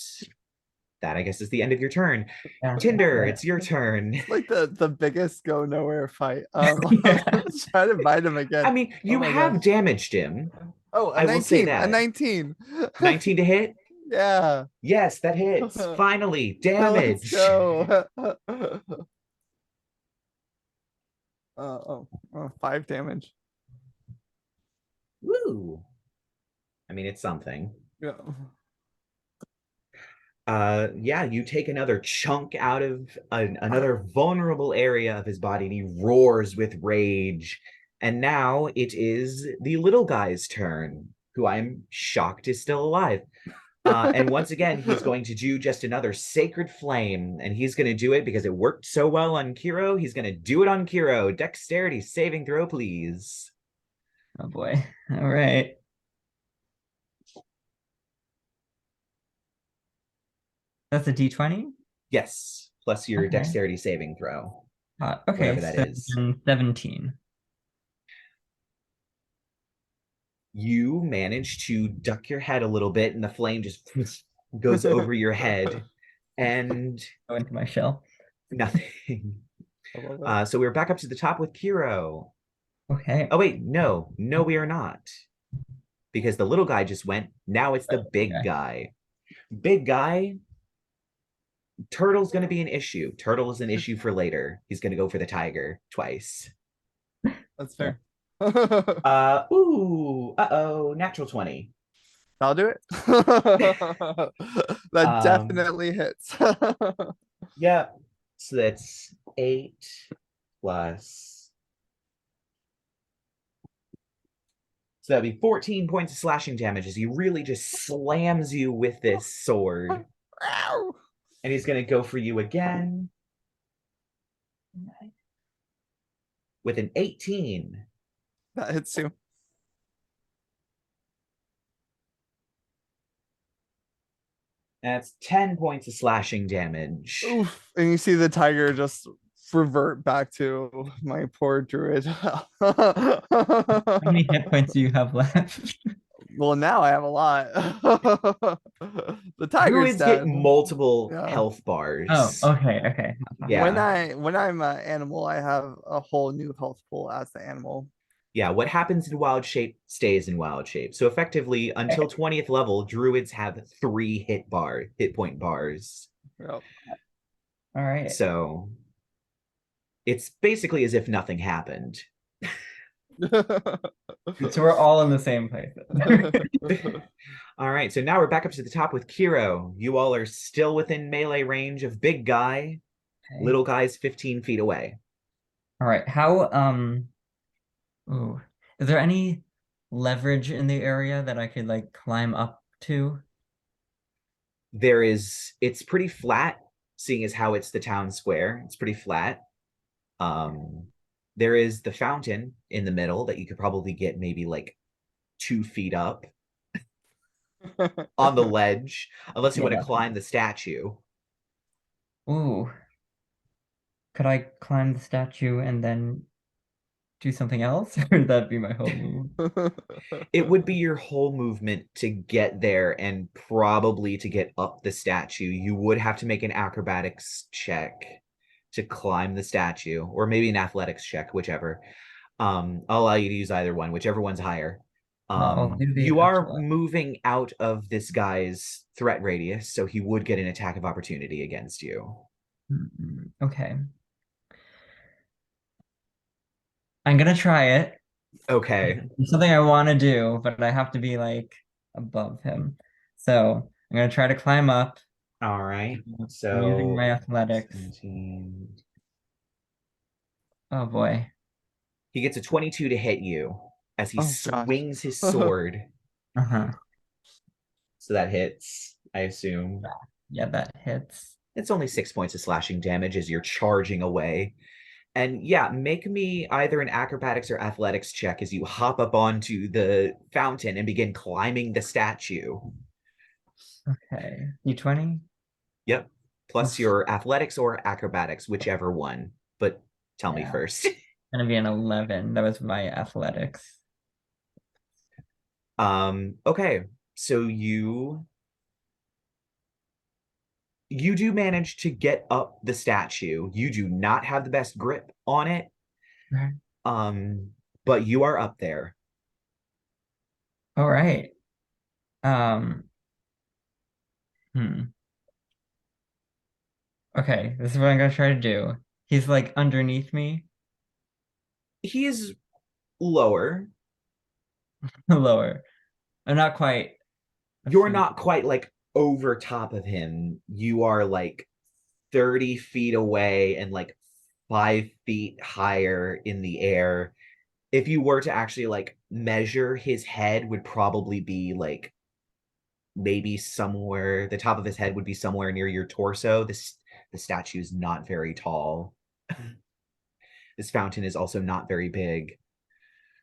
that I guess is the end of your turn. Yeah. Tynder, it's your turn. It's like the biggest go nowhere fight. Let's try to bite him again. I mean, you my have gosh. damaged him. Oh, a I will say 19. that. A 19. 19 to hit? Yeah. Yes, that hits. Finally, Let's damage. go. 5 damage. Woo. I mean, it's something. Yeah. Yeah, you take another chunk out of another vulnerable area of his body, and he roars with rage. And now it is the little guy's turn, who I'm shocked is still alive. And once again, he's going to do just another sacred flame, and he's going to do it because it worked so well on Kero. He's going to do it on Kero. Dexterity saving throw, please. Oh boy. All right. That's a D20? Yes, plus your Okay. dexterity saving throw. Okay, Whatever that so is. 17. You manage to duck your head a little bit, and the flame just goes over your head, and Go into my shell. nothing. I love it. So we're back up to the top with Kero. Okay. Oh wait, no, we are not, because the little guy just went. Now it's the big Okay. guy. Big guy. Turtle's going to be an issue. Turtle is an issue for later. He's going to go for the tiger twice. That's fair. Natural 20. I'll do it. That definitely hits. Yeah. So that's 8 plus. So that'd be 14 points of slashing damage as he really just slams you with this sword. And he's going to go for you again with an 18. That hits too. That's 10 points of slashing damage. Oof. And you see the tiger just revert back to my poor druid. How many hit points do you have left? Well, now I have a lot. The tiger's Druids dead. get multiple Yeah. health bars. Oh, okay. Yeah. When I'm an animal, I have a whole new health pool as the animal. Yeah, what happens in wild shape stays in wild shape. So effectively, until 20th level, druids have 3 hit point bars. Yep. All right. So it's basically as if nothing happened. So we're all in the same place. All right, so now we're back up to the top with Kero. You all are still within melee range of big guy. Okay. Little guy's 15 feet away. All right. How ooh, is there any leverage in the area that I could like climb up to? It's pretty flat, seeing as how it's the town square. It's pretty flat. Um, there is the fountain in the middle that you could probably get maybe like 2 feet up on the ledge, unless you Yeah, want to that's climb the statue. ooh. Could I climb the statue and then do something else? Or would that be my whole move? It would be your whole movement to get there and probably to get up the statue. You would have to make an acrobatics check to climb the statue, or maybe an athletics check, whichever. I'll allow you to use either one, whichever one's higher. I'll do the You are athletics. moving out of this guy's threat radius, so he would get an attack of opportunity against you. Okay. I'm gonna try it. Okay. It's something I want to do, but I have to be like above him. So I'm gonna try to climb up. All right. I'm using So my athletics. 17. Oh boy. He gets a 22 to hit you as he Oh gosh. swings his sword. Uh-huh. So that hits, I assume. Yeah, that hits. It's only 6 points of slashing damage as you're charging away. And yeah, make me either an acrobatics or athletics check as you hop up onto the fountain and begin climbing the statue. Okay. D20? Yep. Plus Oof. your athletics or acrobatics, whichever one. But tell me Yeah. first. Gonna be an 11. That was my athletics. Okay. So you do manage to get up the statue. You do not have the best grip on it. Okay. Um, but you are up there. All right. Um, hmm. Okay, this is what I'm gonna try to do. He's like underneath me, He is lower. lower. I'm not quite a You're feet. not quite like over top of him. You are like 30 feet away and like 5 feet higher in the air. If you were to actually like measure, his head would probably be like maybe somewhere, the top of his head would be somewhere near your torso. The statue is not very tall. This fountain is also not very big.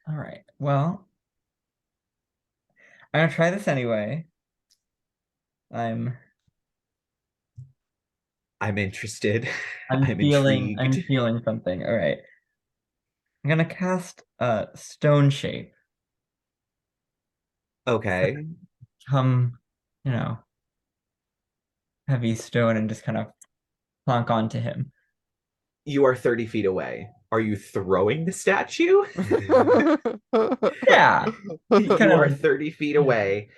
All right. Well, I'm gonna try this anyway. I'm I'm interested. I'm I'm feeling I'm intrigued. feeling something. All right. I'm gonna cast a stone shape. So Okay. come, you know, heavy stone and just kind of plonk onto him. You are 30 feet away. Are you throwing the statue? Yeah. Kind You of are like 30 feet away.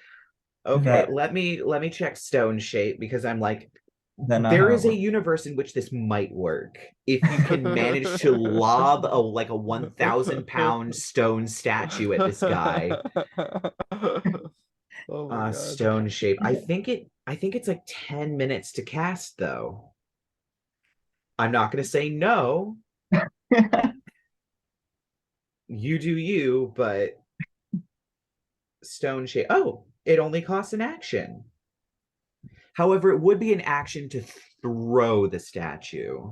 Okay, that. let me check stone shape because I'm like, Is that not there how it is a works? universe in which this might work. If you can manage to lob a 1,000 pound stone statue at this guy. Oh my God. Stone shape. I think it's like 10 minutes to cast though. I'm not gonna say no. You do you, but stone shape. Oh, it only costs an action. However, it would be an action to throw the statue.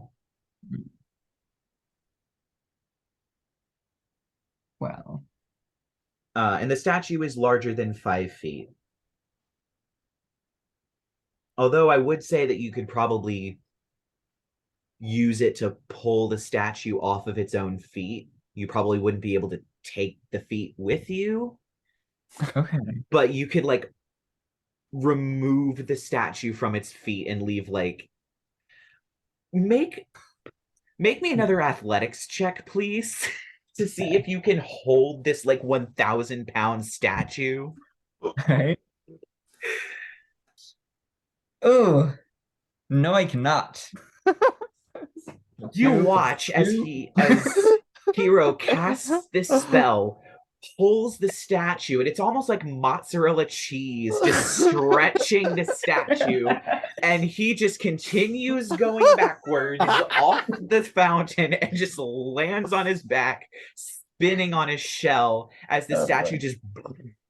Well, And the statue is larger than 5 feet. Although I would say that you could probably use it to pull the statue off of its own feet. You probably wouldn't be able to take the feet with you, okay. but you could like remove the statue from its feet and leave like make make me another athletics check, please. to see if you can hold this like 1,000-pound statue. All right. Oh, no, I cannot. You Two plus watch as two. Kero casts this spell, pulls the statue, and it's almost like mozzarella cheese, just stretching the statue, and he just continues going backwards off the fountain and just lands on his back, spinning on his shell as the statue just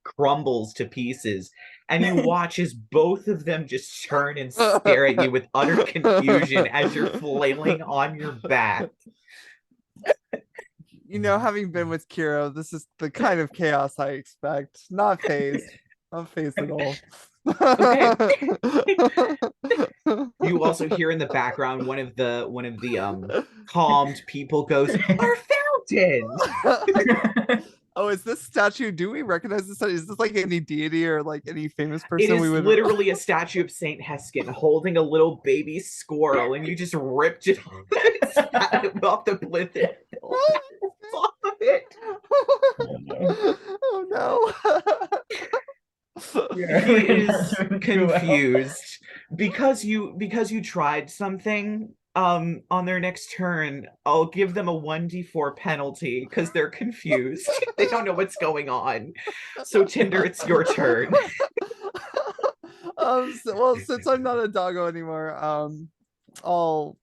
crumbles to pieces. And you watch as both of them just turn and stare at you with utter confusion as you're flailing on your back. You know, having been with Kero, this is the kind of chaos I expect. Not phased. Not phased at all. Okay. You also hear in the background one of the calmed people goes, "Our fountain!" Oh, is this statue? Do we recognize this statue? Is this like any deity or like any famous It person is we would literally a statue of Saint Heskin holding a little baby squirrel, and you just ripped it off the plinth off of it. Oh no. He is confused because you tried something on their next turn. I'll give them a 1d4 penalty because they're confused. They don't know what's going on. So Tynder, it's your turn. Well, since I'm not a doggo anymore, I'll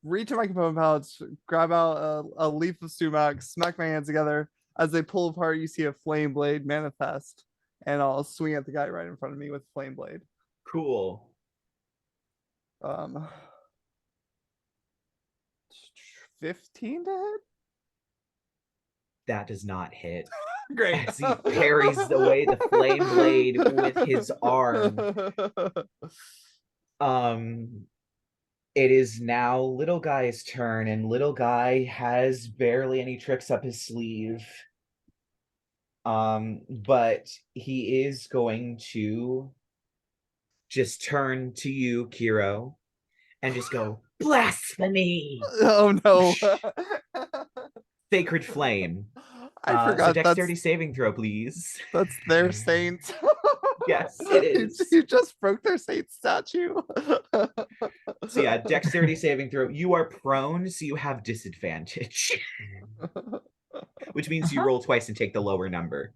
reach in my component palettes, grab out a leaf of sumac, smack my hands together. As they pull apart, you see a flame blade manifest, and I'll swing at the guy right in front of me with flame blade. Cool. 15 to hit? That does not hit. Great. As he parries away the flame blade with his arm. It is now Little Guy's turn, and Little Guy has barely any tricks up his sleeve. But he is going to just turn to you, Kero, and just go, "Blasphemy!" Oh no. Sacred Flame. I So forgot dexterity saving throw, please. that's their saint. Yes, it is. You just broke their saint statue. So yeah, dexterity saving throw. You are prone, so you have disadvantage. Which means you roll twice and take the lower number.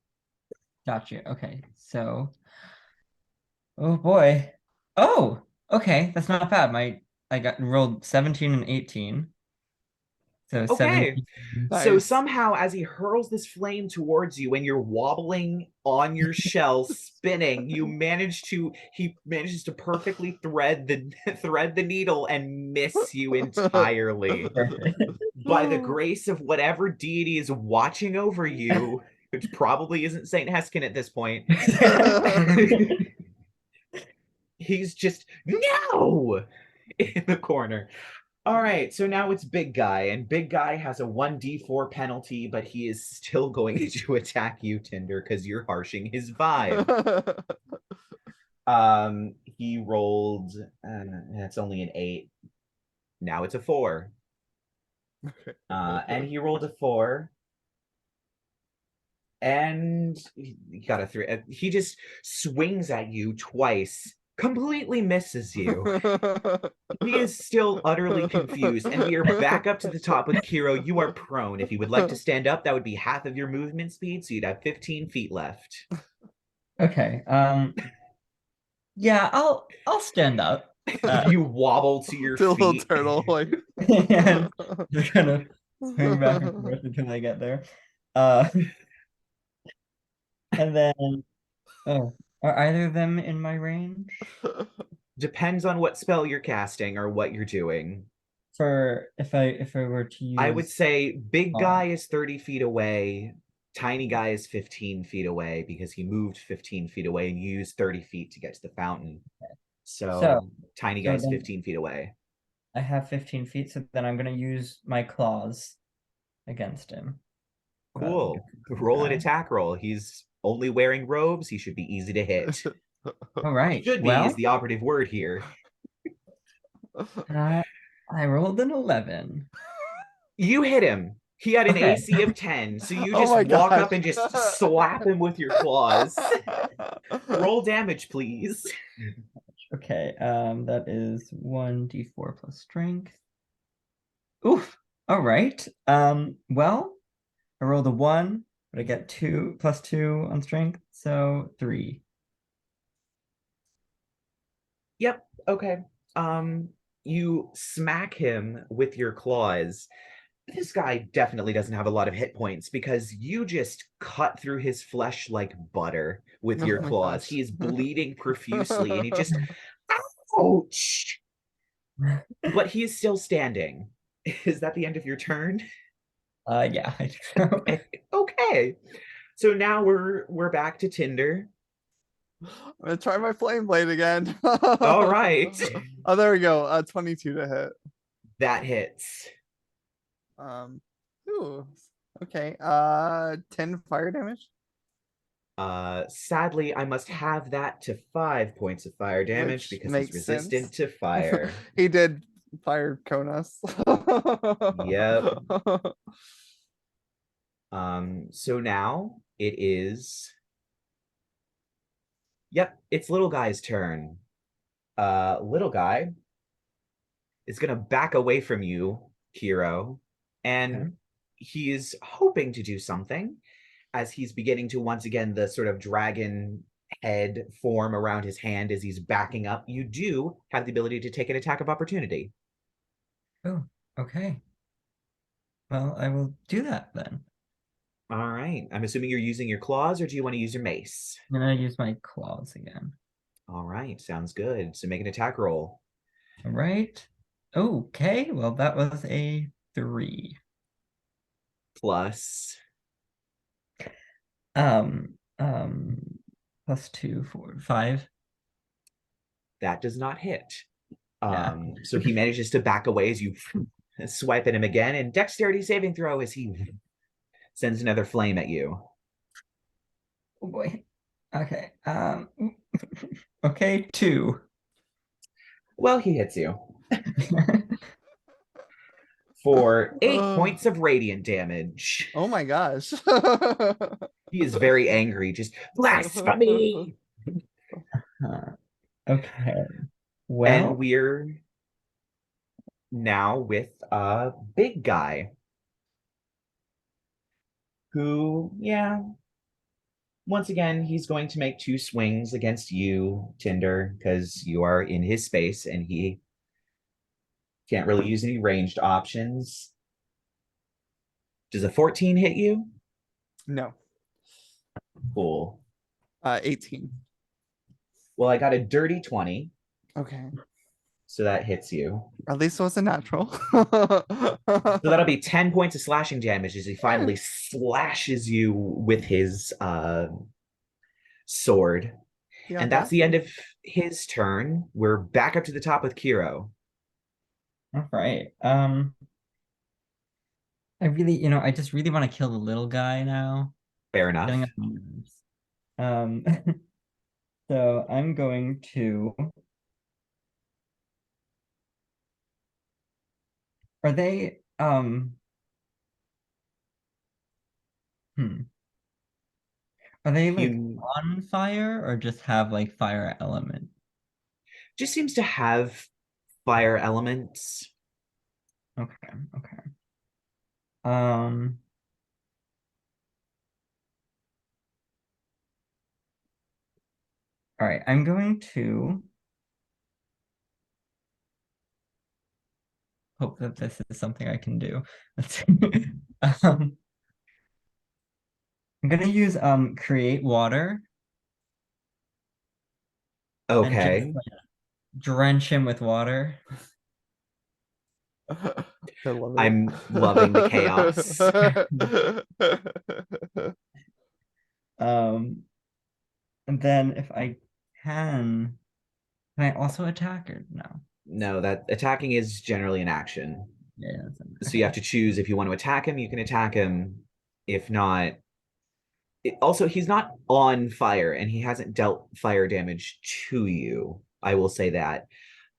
Gotcha. Okay. So, oh boy. Oh, okay. That's not bad. I got rolled 17 and 18. So Okay. 17. So Nice. somehow, as he hurls this flame towards you, and you're wobbling on your shell, spinning, he manages to perfectly thread the needle and miss you entirely. By the grace of whatever deity is watching over you, which probably isn't Saint Heskin at this point. He's just no in the corner. All right, so now it's Big Guy, and Big Guy has a 1d4 penalty, but he is still going to attack you, Tynder, because you're harshing his vibe. He rolled, that's only an 8. Now it's a 4. And he rolled a 4. And he got a 3. He just swings at you twice, completely misses you. He is still utterly confused, and we are back up to the top with Kero. You are prone. If you would like to stand up, that would be half of your movement speed, so you'd have 15 feet left. Okay. Yeah, I'll stand up. You wobble to your To a little feet. turtle, like And just kind of swing back and forth until I get there. And then, oh, are either of them in my range? Depends on what spell you're casting or what you're doing. For if I were to use, I would say Big Guy is 30 feet away. Tiny Guy is 15 feet away because he moved 15 feet away and used 30 feet to get to the fountain. So Tiny Guy's 15 feet away. I have 15 feet, so then I'm going to use my claws against him. Cool. Roll an attack roll. He's only wearing robes. He should be easy to hit. All right. Should be is the operative word here. I rolled an 11. You hit him. He had an Okay. AC of 10, so you Oh just my walk gosh. up and just slap him with your claws. Roll damage, please. Okay, that is 1d4 plus strength. Oof. All right. Well, I rolled a 1, but I get 2 plus 2 on strength, so 3. Yep, okay. You smack him with your claws. This guy definitely doesn't have a lot of hit points because you just cut through his flesh like butter with Oh your my claws. gosh. He is bleeding profusely and he just, ouch! But he is still standing. Is that the end of your turn? Yeah, I think so. Okay. So now we're back to Tinder. I'm gonna try my flame blade again. All right. Oh, there we go. 22 to hit. That hits. Um, ooh, okay. 10 fire damage, Sadly, I must have that to 5 points of fire damage which because he's makes resistant sense. to fire. He did fire cone us. Yep. So now it is, yep, it's little guy's turn. Little guy is gonna back away from you, Kero, Okay. and he is hoping to do something as he's beginning to once again the sort of dragon head form around his hand as he's backing up. You do have the ability to take an attack of opportunity. Oh, okay. Well, I will do that then. All right. I'm assuming you're using your claws, or do you want to use your mace? I'm gonna use my claws again. All right. Sounds good. So make an attack roll. All right. Okay, well, that was a 3. Plus, Um, um, plus 2, 4, 5. that does not hit. Yeah. So he manages to back away as you swipe at him again, and dexterity saving throw as he sends another flame at you. Oh boy. Okay. Okay, 2. Well, he hits you for 8 points of radiant damage. Oh my gosh. He is very angry, just blasphemy. Okay. And Well, we're now with a big guy who, yeah, once again, he's going to make 2 swings against you, Tinder, because you are in his space and he can't really use any ranged options. Does a 14 hit you? No. Cool. 18. Well, I got a dirty 20, Okay. so that hits you. At least it was a natural. So that'll be 10 points of slashing damage as he finally slashes you with his sword. The And that's the end audacity. of his turn. We're back up to the top with Kero. all right. I really, I just really want to kill the little guy now. Fair Getting enough. up my nerves. Um, so I'm going to. Are they hmm. Are they like You on fire or just have like fire element? just seems to have fire elements. Okay, okay. Um, all right, I'm going to hope that this is something I can do. Let's see. Um, I'm gonna use create water and just Okay. like drench him with water. I love it. I'm loving the chaos. Um, and then if I can I also attack or no? No, that attacking is generally an action. Yeah, So you have okay. to choose if you want to attack him, you can attack him. If not, also he's not on fire and he hasn't dealt fire damage to you. I will say that.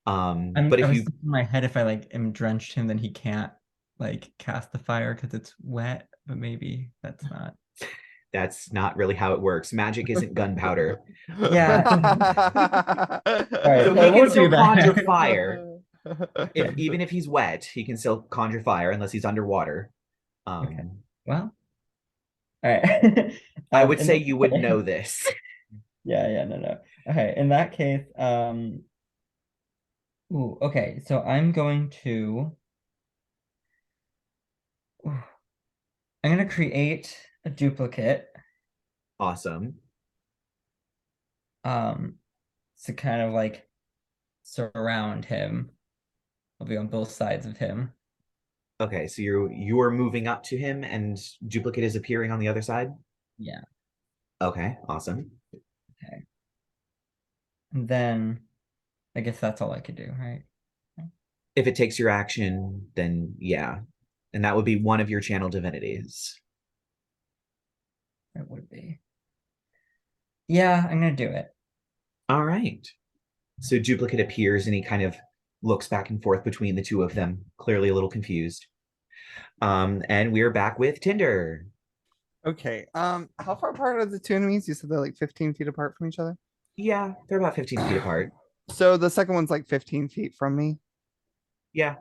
But I if was you thinking in my head if I like am drenched him, then he can't. like cast the fire because it's wet, but maybe that's not. That's not really how it works. Magic isn't gunpowder. Yeah. All right, So so I he can won't still do conjure that. fire. If Okay. even if he's wet, he can still conjure fire unless he's underwater. Okay. Um, Well, all right. I would In say that you would case, know this. yeah, no, no. Okay, in that case, ooh, okay, so I'm going to, I'm gonna create a duplicate, Awesome. um, to kind of like surround him. I'll be on both sides of him. Okay, so you're moving up to him and duplicate is appearing on the other side? Yeah. Okay, awesome. Okay. And then I guess that's all I could do, right? If it takes your action, then yeah. And that would be one of your channel divinities. It would be. Yeah, I'm gonna do it. All right. So duplicate appears and he kind of looks back and forth between the two of them, clearly a little confused. And we're back with Tinder. Okay. How far apart are the two enemies? You said they're like 15 feet apart from each other. Yeah, they're about 15 feet apart. So the second one's like 15 feet from me. Yeah.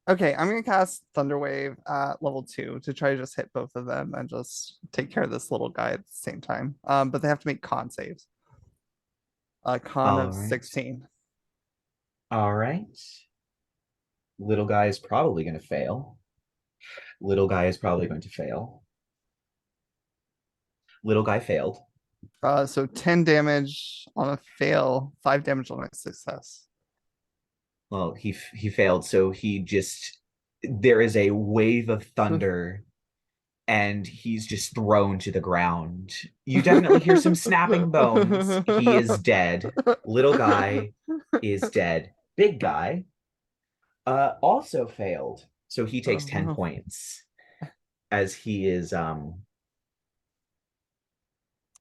Okay, I'm gonna cast Thunder Wave at level 2 to try to just hit both of them and just take care of this little guy at the same time. But they have to make con saves. A con All of right. 16. All right. Little guy is probably going to fail. Little guy is probably going to fail. Little guy failed. So 10 damage on a fail, 5 damage on a success. Well, he failed, so he just there is a wave of thunder and he's just thrown to the ground. You definitely hear some snapping bones. He is dead. Little guy is dead. Big guy also failed. So he takes 10 Oh. points as he is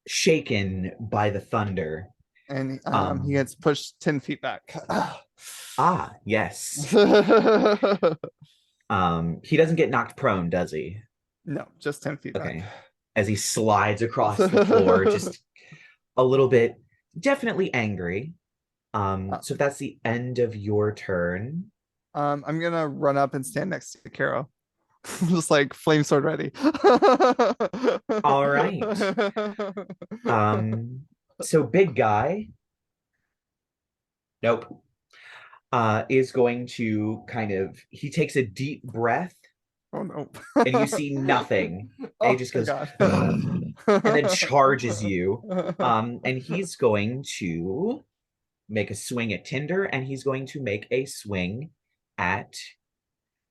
shaken by the thunder. And he Um gets pushed 10 feet back. yes. He doesn't get knocked prone, does he? No, just 10 feet back. Okay. As he slides across the floor, just a little bit definitely angry. So if that's the end of your turn. I'm gonna run up and stand next to Kero. Just like flame sword ready. All right. Um, so big guy, nope, is going to kind of he takes a deep breath Oh no. and you see nothing. And he Oh, just thank goes God. and then charges you. And he's going to make a swing at Tinder, and he's going to make a swing at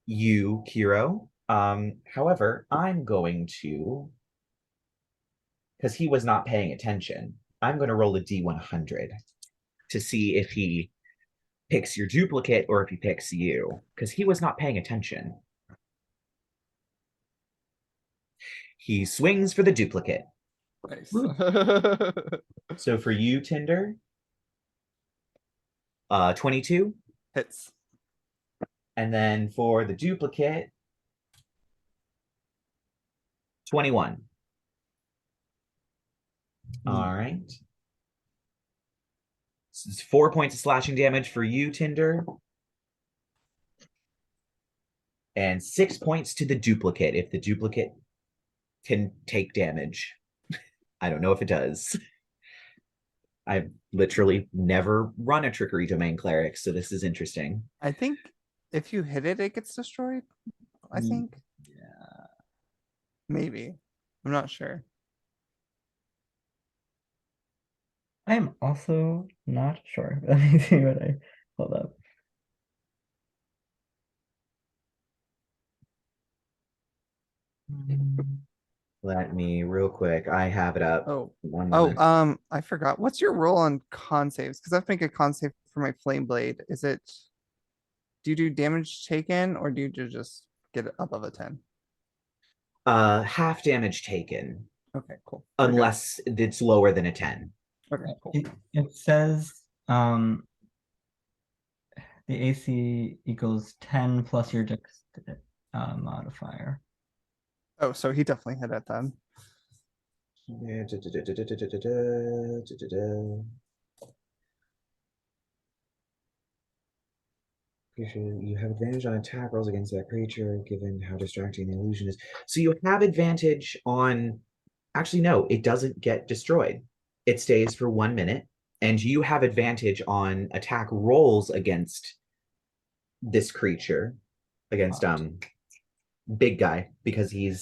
you, Kero. However, I'm going to, because he was not paying attention, I'm going to roll a D100 to see if he picks your duplicate or if he picks you, because he was not paying attention. He swings for the duplicate. Nice. So for you, Tinder, 22. Hits. And then for the duplicate, 21. All right. So it's 4 points of slashing damage for you, Tinder. And 6 points to the duplicate if the duplicate can take damage. I don't know if it does. I've literally never run a trickery domain cleric, so this is interesting. I think if you hit it, it gets destroyed. I think. Yeah. Maybe. I'm not sure. I am also not sure. Let me see what I hold up. Let me real quick. I have it up. Oh. One Oh, moment. I forgot. What's your roll on con saves? Because I have to make a con save for my flame blade. Is it do you do damage taken or do you just get it above a 10? Half damage taken, Okay, cool. We're good. unless it's lower than a 10. Okay, cool. It says the AC equals 10 plus your dex modifier. Oh, so he definitely hit it then. You have advantage on attack rolls against that creature, given how distracting the illusion is. So you have advantage on. Actually, no, it doesn't get destroyed. It stays for 1 minute, and you have advantage on attack rolls against this creature, against big guy, because he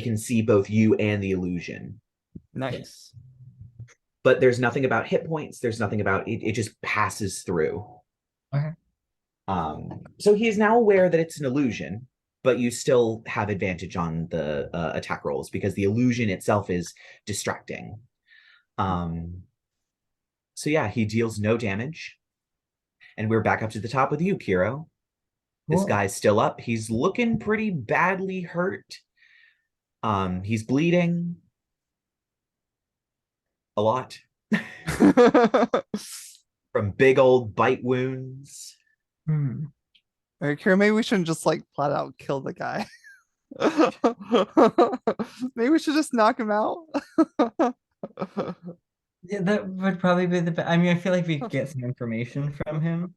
can see both you and the illusion. Nice. But there's nothing about hit points. There's nothing about it. It just passes through. Okay. So he is now aware that it's an illusion, but you still have advantage on the attack rolls because the illusion itself is distracting. So yeah, he deals no damage. And we're back up to the top with you, Kero. This Cool. guy's still up. He's looking pretty badly hurt. He's bleeding a lot from big old bite wounds. Hmm. Alright, Kira, maybe we shouldn't just like flat out kill the guy. Maybe we should just knock him out. Yeah, that would probably be the best. I mean, I feel like we could get some information from him.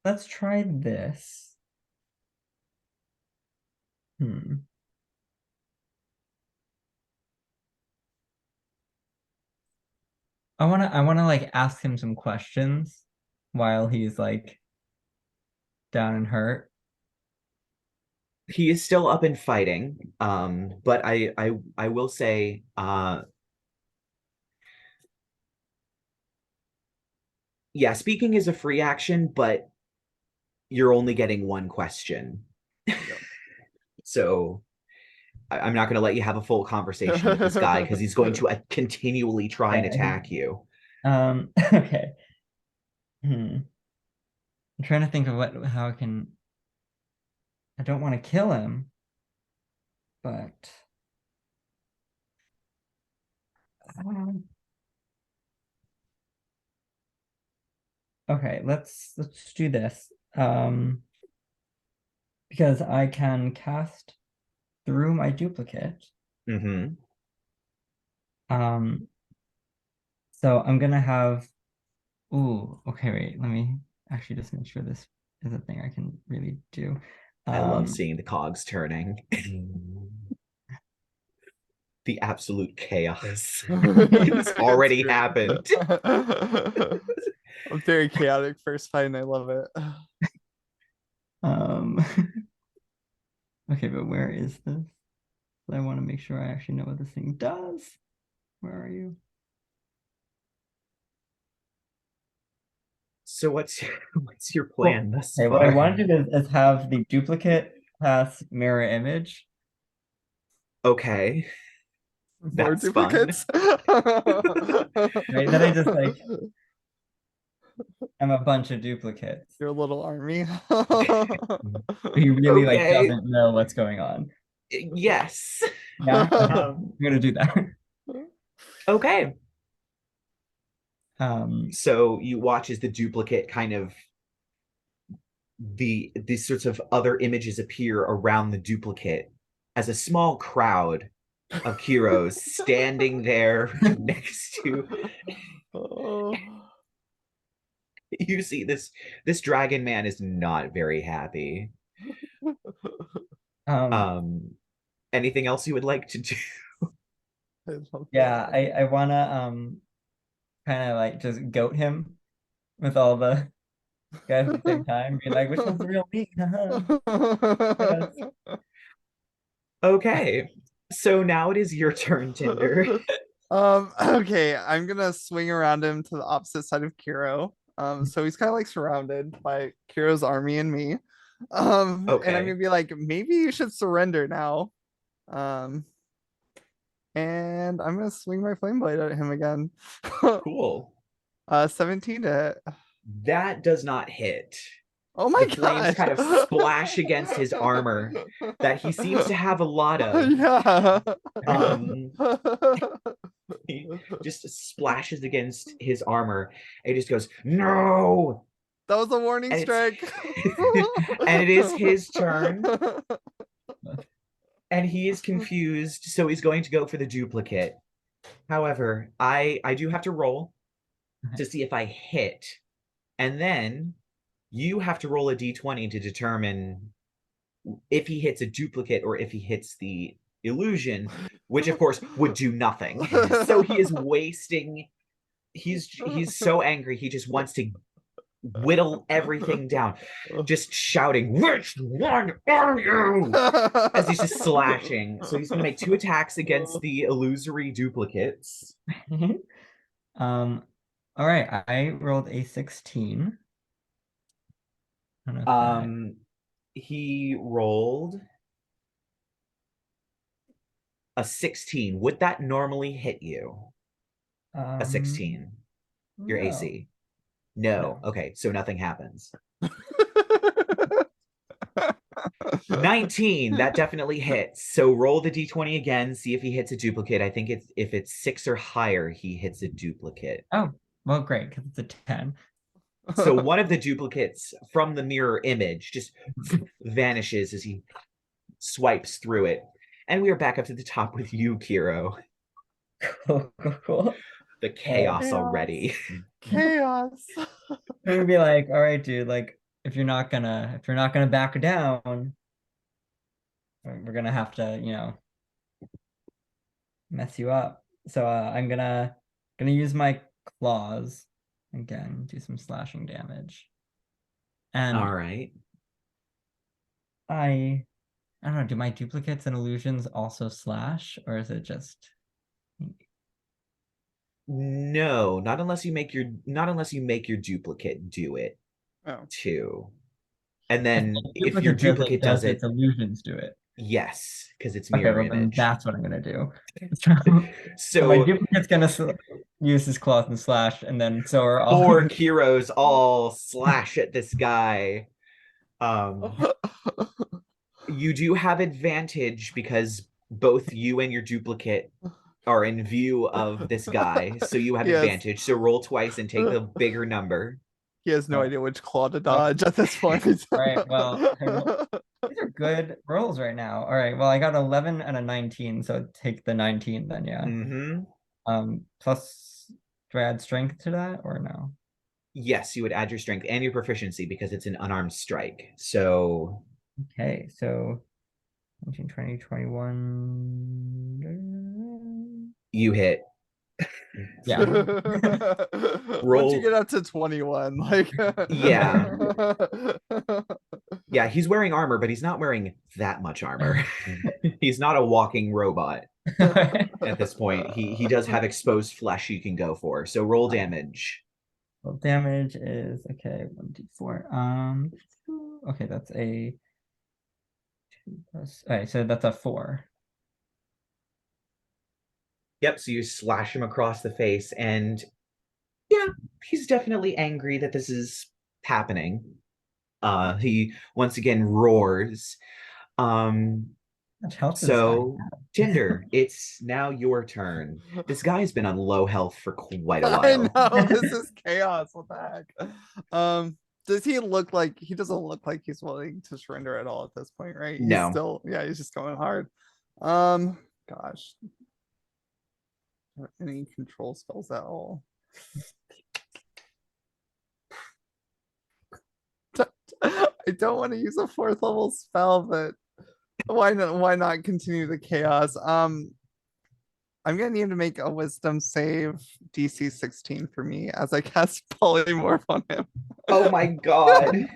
Let's try this. I wanna like ask him some questions while he's like down and hurt. He is still up and fighting. But I will say, yeah, speaking is a free action, but you're only getting one question. So I'm not going to let you have a full conversation with this guy because he's going to continually try and attack you. Okay. I'm trying to think of how I can. I don't want to kill him, but okay, let's do this. Because I can cast through my duplicate. Mm-hmm. So I'm gonna have. Ooh, okay, wait. Let me actually just make sure this is a thing I can really do. I love seeing the cogs turning. The absolute chaos. It's already happened. I'm very chaotic first fight and I love it. Okay, but where is this? I want to make sure I actually know what this thing does. Where are you? So what's your plan Cool. thus Okay, far? what I want to do is have the duplicate pass mirror image. Okay. More That's fun. duplicates. Right, then I just like I'm a bunch of duplicates. Your little army. He really like Okay. doesn't know what's going on. Yes. Yeah, I'm gonna do that. Okay. Um, So you watch as the duplicate kind of these sorts of other images appear around the duplicate as a small crowd of heroes standing there next to you see this dragon man is not very happy. Anything else you would like to do? yeah, I wanna kind of like just goat him with all the guys at the same time, be like, which one's the real me? Yes. Okay. So now it is your turn, Tynder. Okay, I'm gonna swing around him to the opposite side of Kero. So he's kind of like surrounded by Kero's army and me. And I'm Okay. gonna be like, maybe you should surrender now. And I'm gonna swing my flame blade at him again. Cool. 17 to hit. That does not hit. Oh my The flames god. kind of splash against his armor that he seems to have a lot of. Yeah. He just splashes against his armor. It just goes, no. That was a warning And strike. and it is his turn. And he is confused, so he's going to go for the duplicate. However, I do have to roll to see if I hit. And then you have to roll a d20 to determine if he hits a duplicate or if he hits the illusion, which of course would do nothing. So he is wasting. He's so angry. He just wants to whittle everything down, just shouting, "Which one are you?" as he's just slashing. So he's going to make 2 attacks against the illusory duplicates. All right, I rolled a 16. I don't know if He rolled a 16. Would that normally hit you? that, A 16, your no. AC? No. No. Okay, so nothing happens. 19, that definitely hits. So roll the d20 again, see if he hits a duplicate. I think if it's 6 or higher, he hits a duplicate. Oh, well, great, because it's a 10. So one of the duplicates from the mirror image just vanishes as he swipes through it. And we are back up to the top with you, Kero. Cool. The chaos already. Chaos. It would be like, all right, dude, like if you're not gonna back down, we're gonna have to, mess you up. So I'm gonna use my claws again, do some slashing damage. And All right. I don't know, do my duplicates and illusions also slash, or is it just No, not unless you make your duplicate do it too. And then if your duplicate does it, illusions do it? yes, because it's Okay, mirror well then image. that's what I'm gonna do. So my So duplicate's gonna use his claws and slash, and then so are all 4 Keros all slash at this guy. You do have advantage because both you and your duplicate are in view of this guy, so you have advantage. So roll twice and take the bigger number. He has no idea which claw to dodge at this point. All right, well, these are good rolls right now. All right, well, I got 11 and a 19, so take the 19 then, yeah. Plus, do I add strength to that or no? Yes, you would add your strength and your proficiency because it's an unarmed strike. So okay, so 19, 20, 21. You hit. Yeah. Once you get up to 21, like yeah. Yeah, he's wearing armor, but he's not wearing that much armor. He's not a walking robot at this point. He does have exposed flesh you can go for. So roll damage. Well, damage is okay, 1d4. Okay, that's a 2 plus. All right, so that's a 4. Yep, so you slash him across the face, and yeah, he's definitely angry that this is happening. He once again roars. So Tynder, it's now your turn. This guy's been on low health for quite a while. I know, this is chaos. What the heck? Does he look like he doesn't look like he's willing to surrender at all at this point, right? No. He's still, yeah, he's just going hard. Gosh. Any control spells at all? I don't want to use a 4th level spell, but why not continue the chaos? I'm gonna need to make a wisdom save DC 16 for me as I cast polymorph on him. Oh my god.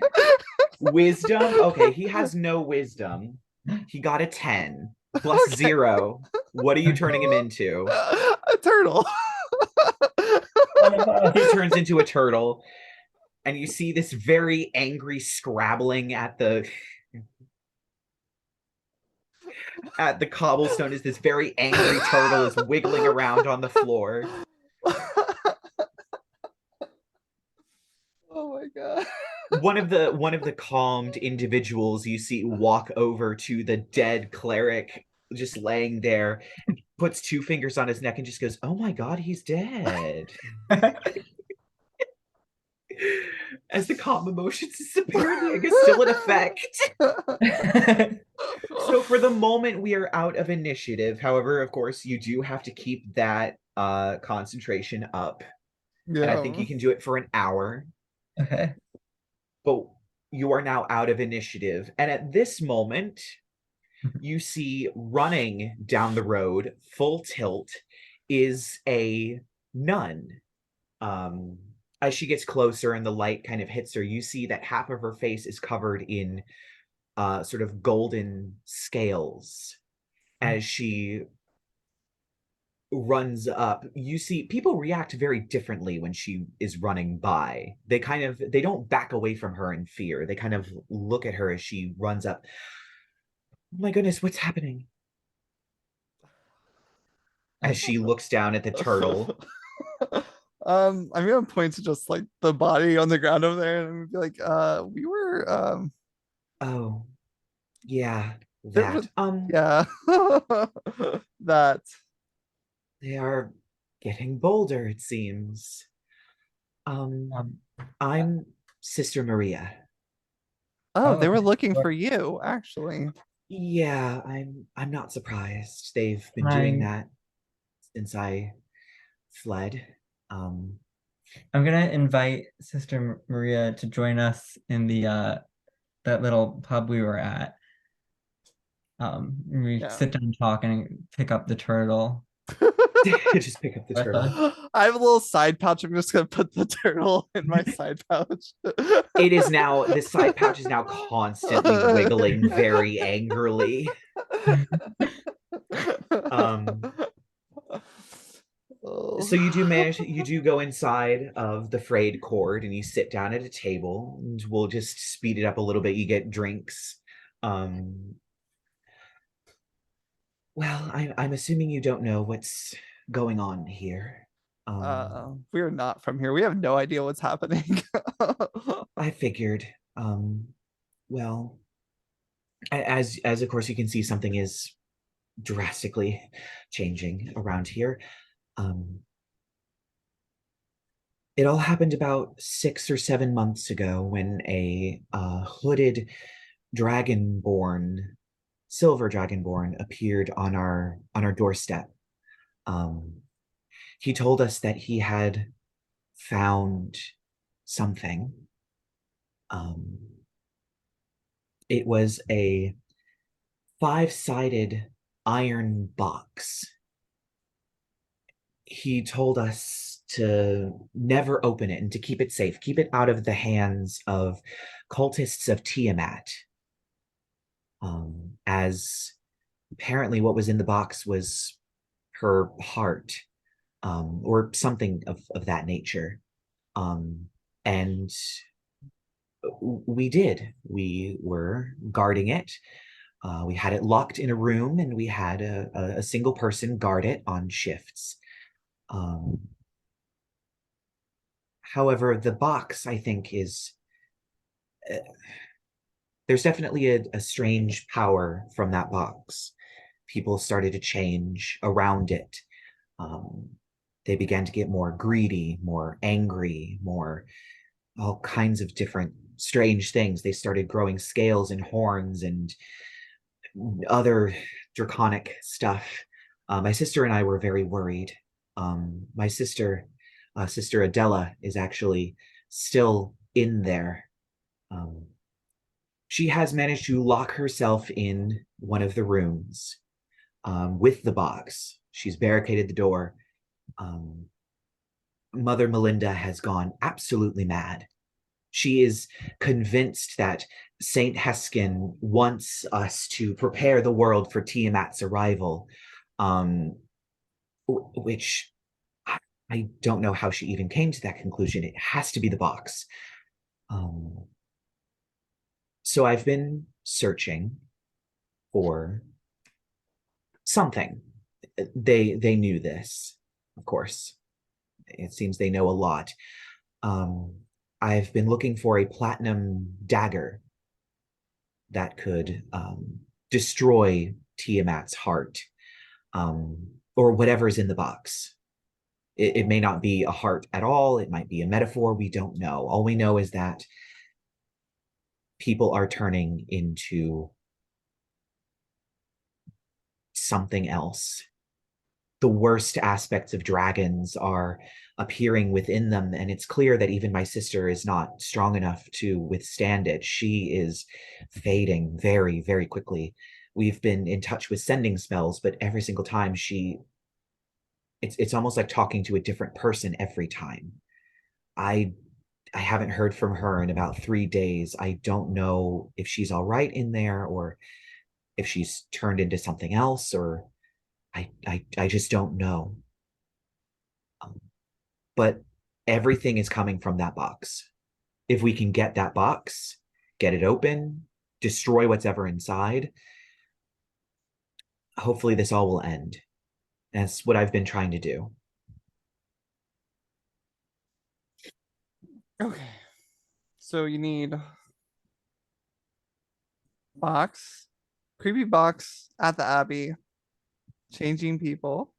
Wisdom? Okay, he has no wisdom. He got a 10 plus 0. What are you turning him into? A turtle. He turns into a turtle, and you see this very angry scrabbling at the cobblestone as this very angry turtle is wiggling around on the floor. Oh my god. One of the calmed individuals you see walk over to the dead cleric just laying there, puts 2 fingers on his neck and just goes, "Oh my god, he's dead." as the calm emotions apparently, I guess, still in effect. So for the moment, we are out of initiative. However, of course, you do have to keep that concentration up. And I think Yeah. you can do it for an hour. Okay. But you are now out of initiative. And at this moment, you see running down the road, full tilt, is a nun. Um, as she gets closer and the light kind of hits her, you see that half of her face is covered in sort of golden scales. As she runs up, you see people react very differently when she is running by. They don't back away from her in fear. They kind of look at her as she runs up. Oh my goodness, what's happening? As she looks down at the turtle. I'm gonna point to just like the body on the ground over there and be like, we were Oh, yeah, there was that. yeah. That They are getting bolder, it seems. Um, Um, uh, I'm Sister Maria. oh, oh, they okay. were looking Well, for you, actually. Yeah, I'm not surprised. They've been doing I'm that since I fled. Um, I'm gonna invite Sister Maria to join us in the that little pub we were at. We Yeah. sit down and talk and pick up the turtle just pick up the with turtle. us. I have a little side pouch. I'm just gonna put the turtle in my side pouch. It is now, the side pouch is now constantly wiggling very angrily. Um, so Oh. you do go inside of the frayed cord and you sit down at a table, and we'll just speed it up a little bit. You get drinks. Um, well, I'm assuming you don't know what's going on here. We are not from here. We have no idea what's happening. I figured. Um, well, as of course you can see, something is drastically changing around here. Um, it all happened about 6 or 7 months ago when a hooded dragonborn, silver dragonborn, appeared on our doorstep. Um, he told us that he had found something. Um, it was a five-sided iron box. He told us to never open it and to keep it safe, keep it out of the hands of cultists of Tiamat. As apparently what was in the box was her heart, or something of that nature. Um, and we did. We were guarding it. We had it locked in a room, and we had a single person guard it on shifts. Um, However, the box, I think, is uh, there's definitely a strange power from that box. People started to change around it. Um, they began to get more greedy, more angry, more all kinds of different strange things. They started growing scales and horns and other draconic stuff. My sister and I were very worried. My sister, Sister Adela, is actually still in there. Um, she has managed to lock herself in one of the rooms with the box. She's barricaded the door. Um, Mother Melinda has gone absolutely mad. She is convinced that Saint Heskin wants us to prepare the world for Tiamat's arrival, um, which I don't know how she even came to that conclusion. It has to be the box. Um, so I've been searching for something. They knew this, of course. It seems they know a lot. Um, I've been looking for a platinum dagger that could destroy Tiamat's heart, or whatever's in the box. It may not be a heart at all. It might be a metaphor. We don't know. All we know is that people are turning into something else. The worst aspects of dragons are appearing within them, and it's clear that even my sister is not strong enough to withstand it. She is fading very, very quickly. We've been in touch with sending spells, but every single time it's almost like talking to a different person every time. I I haven't heard from her in about 3 days. I don't know if she's all right in there or if she's turned into something else, or I just don't know. Um, but everything is coming from that box. If we can get that box, get it open, destroy what's ever inside, hopefully this all will end. That's what I've been trying to do. Okay. So you need box, creepy box at the Abbey, changing people,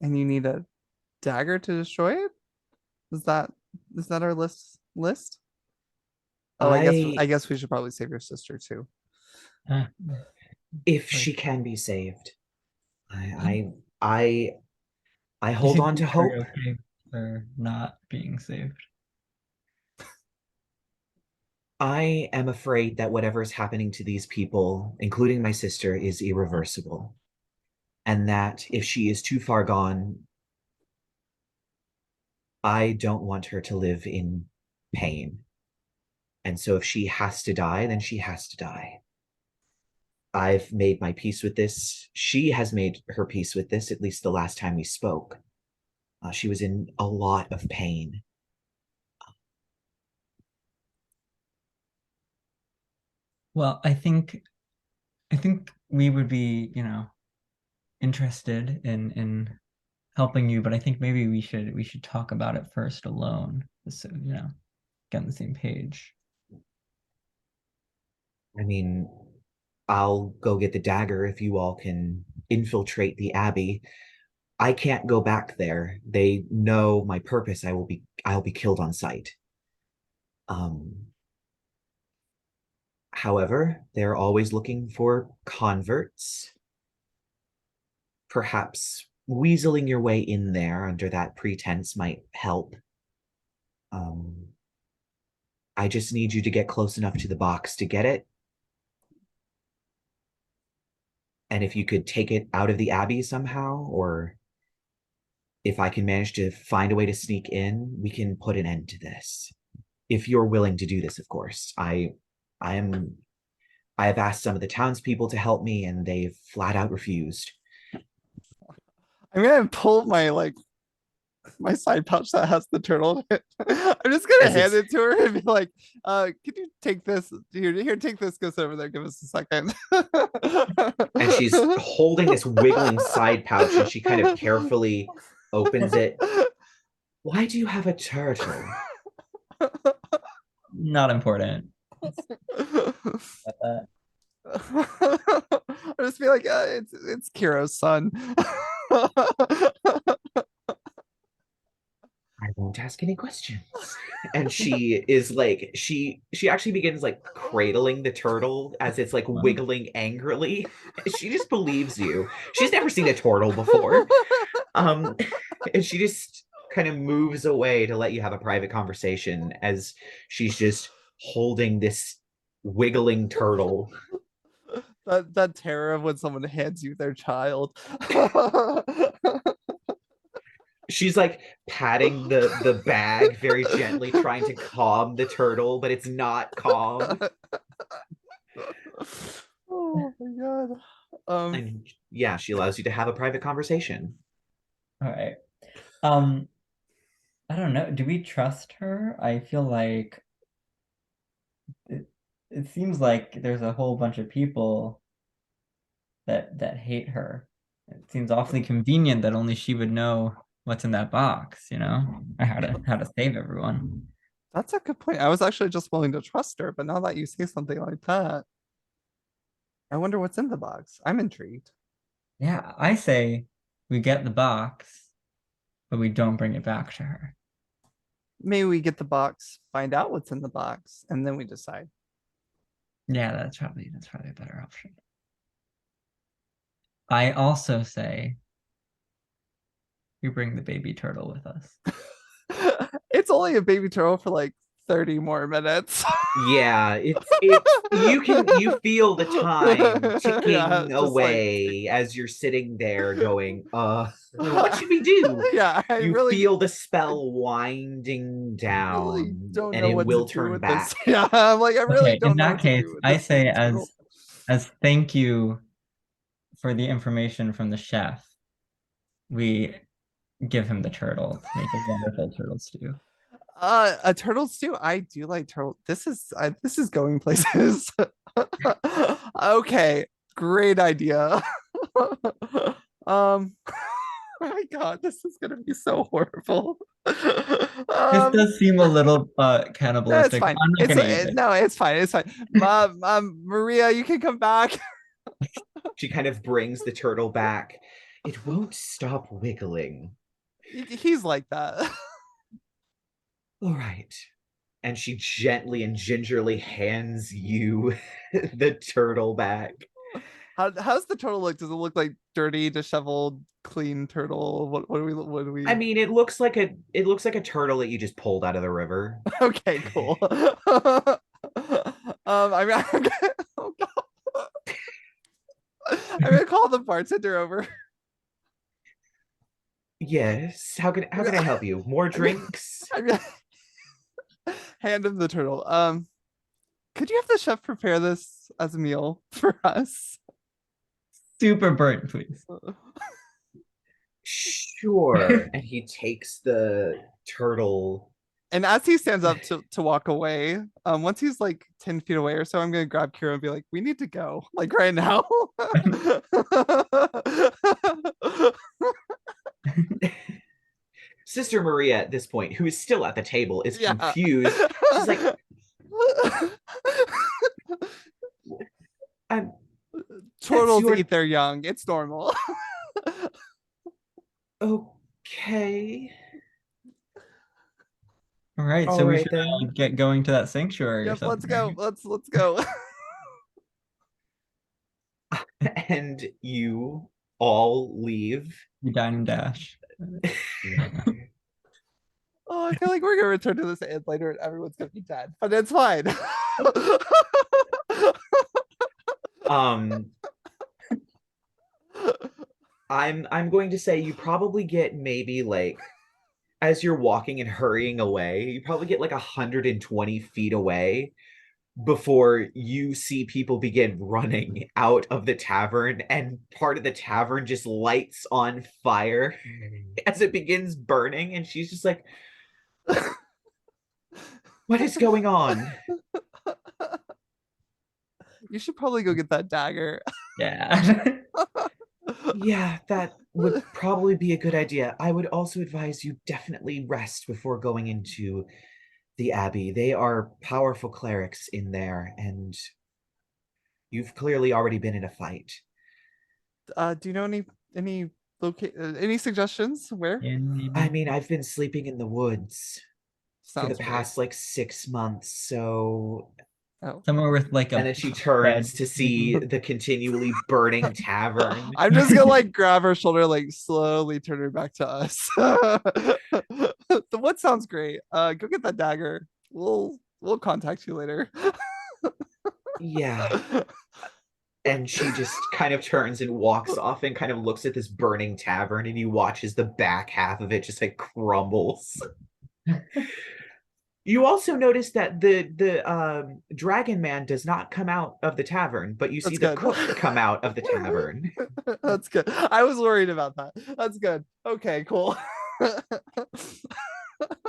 and you need a dagger to destroy it. Is that is that our list? Oh, I I guess we should probably save your sister too. Uh, If like, she can be saved. I I you hold seem on to very hope. okay for not being saved. I am afraid that whatever is happening to these people, including my sister, is irreversible. And that if she is too far gone, I don't want her to live in pain. And so if she has to die, then she has to die. I've made my peace with this. She has made her peace with this, at least the last time we spoke. She was in a lot of pain. Well, I think we would be, you know, interested in helping you, but I think maybe we should talk about it first alone, just so, you know, get on the same page. I mean, I'll go get the dagger if you all can infiltrate the abbey. I can't go back there. They know my purpose. I'll be killed on sight. Um, However, they're always looking for converts. Perhaps weaseling your way in there under that pretense might help. Um, I just need you to get close enough to the box to get it. And if you could take it out of the abbey somehow, or if I can manage to find a way to sneak in, we can put an end to this. If you're willing to do this, of course. I am I have asked some of the townspeople to help me, and they've flat out refused. I'm gonna pull my side pouch that has the turtle in it. I'm just gonna As hand it's it to her and be like, could you take this? Here, take this, go sit over there, give us a second. and she's holding this wiggling side pouch, and she kind of carefully opens it. Why do you have a turtle? Not important. Uh, I just feel like it's Kero's son. I won't ask any questions. And she is like, she actually begins like cradling the turtle as it's like wiggling angrily. She just believes you. She's never seen a turtle before. Um, and she just kind of moves away to let you have a private conversation as she's just holding this wiggling turtle. That terror of when someone hands you their child. She's like patting the bag very gently, trying to calm the turtle, but it's not calm. Oh my god. And yeah, she allows you to have a private conversation. all right. Um, I don't know. Do we trust her? I feel like it, it seems like there's a whole bunch of people that hate her. It seems awfully convenient that only she would know what's in that box, you know, or how to save everyone. That's a good point. I was actually just willing to trust her, but now that you say something like that, I wonder what's in the box. I'm intrigued. Yeah, I say we get the box, but we don't bring it back to her. Maybe we get the box, find out what's in the box, and then we decide. Yeah, that's probably a better option. I also say we bring the baby turtle with us. It's only a baby turtle for like 30 more minutes. Yeah, you feel the time Yeah, ticking just like away as you're sitting there going, what should we do? yeah, I You really feel the spell winding really down, don't and know it what to will do turn with this. back. Yeah, I'm like, I really Okay, in don't know that what to case, do with I this say baby turtle. as thank you for the information from the chef, we give him the turtle to make a wonderful turtle stew. A turtle stew. I do like turtle. This is going places. Okay, great idea. um, oh my god, this is gonna be so horrible. This Um, does seem a little no, it's cannibalistic. fine. I'm not gonna eat it. No, it's fine. It's fine. Maria, you can come back. She kind of brings the turtle back. It won't stop wiggling. He's like that. All right. And she gently and gingerly hands you the turtle back. How's the turtle look? Does it look like dirty, disheveled, clean turtle? What do I we? mean, it looks like a turtle that you just pulled out of the river. Okay, cool. I mean, oh God. I'm gonna call the bartender over. Yes. How can I help you? More I'm gonna, drinks? I'm gonna hand him the turtle. Could you have the chef prepare this as a meal for us? Super burnt, please. Sure. And he takes the turtle. And as he stands up to walk away, once he's like 10 feet away or so, I'm gonna grab Kero and be like, we need to go, like right now. Sister Maria at this point, who is still at the table, is Yeah. confused. She's like, I'm Turtles your eat their young. It's normal. okay. All right, All so we right should then. get going to that sanctuary or Yep, let's something, go. right? Let's go. And you all leave. We dine and dash. Oh, I feel like we're gonna return to this inn later and everyone's gonna be dead, but it's fine. Um, I'm going to say you probably get maybe like as you're walking and hurrying away, you probably get like 120 feet away before you see people begin running out of the tavern, and part of the tavern just lights on fire as it begins burning, and she's just like, what is going on? You should probably go get that dagger. Yeah. Yeah, that would probably be a good idea. I would also advise you definitely rest before going into the Abbey. They are powerful clerics in there, and you've clearly already been in a fight. Do you know any suggestions where? I mean, I've been sleeping in the woods for the Sounds great. past like 6 months, so. Oh. Somewhere with like And a then she bed. turns to see the continually burning tavern. I'm just gonna like grab her shoulder, like slowly turn her back to us. What sounds great. Go get that dagger. We'll contact you later. Yeah. And she just kind of turns and walks off and kind of looks at this burning tavern, and you watch as the back half of it just like crumbles. You also notice that the dragon man does not come out of the tavern, but you see That's the good. cook come out of the tavern. That's good. I was worried about that. That's good. Okay, cool.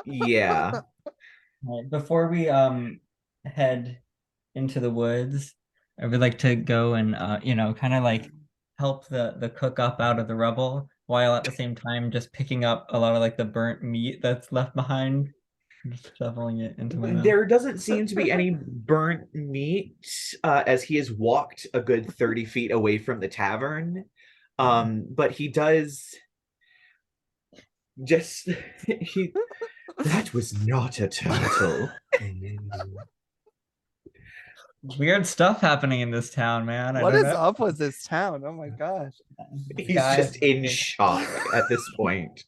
Yeah. Right, before we head into the woods, I would like to go and kind of like help the cook up out of the rubble while at the same time just picking up a lot of like the burnt meat that's left behind, just shoveling it into my mouth. There doesn't seem to be any burnt meat as he has walked a good 30 feet away from the tavern. But he does Just that was not a turtle. Weird stuff happening in this town, man. I What don't is know. up with this town? Oh my gosh. This He's guy. just in shock at this point.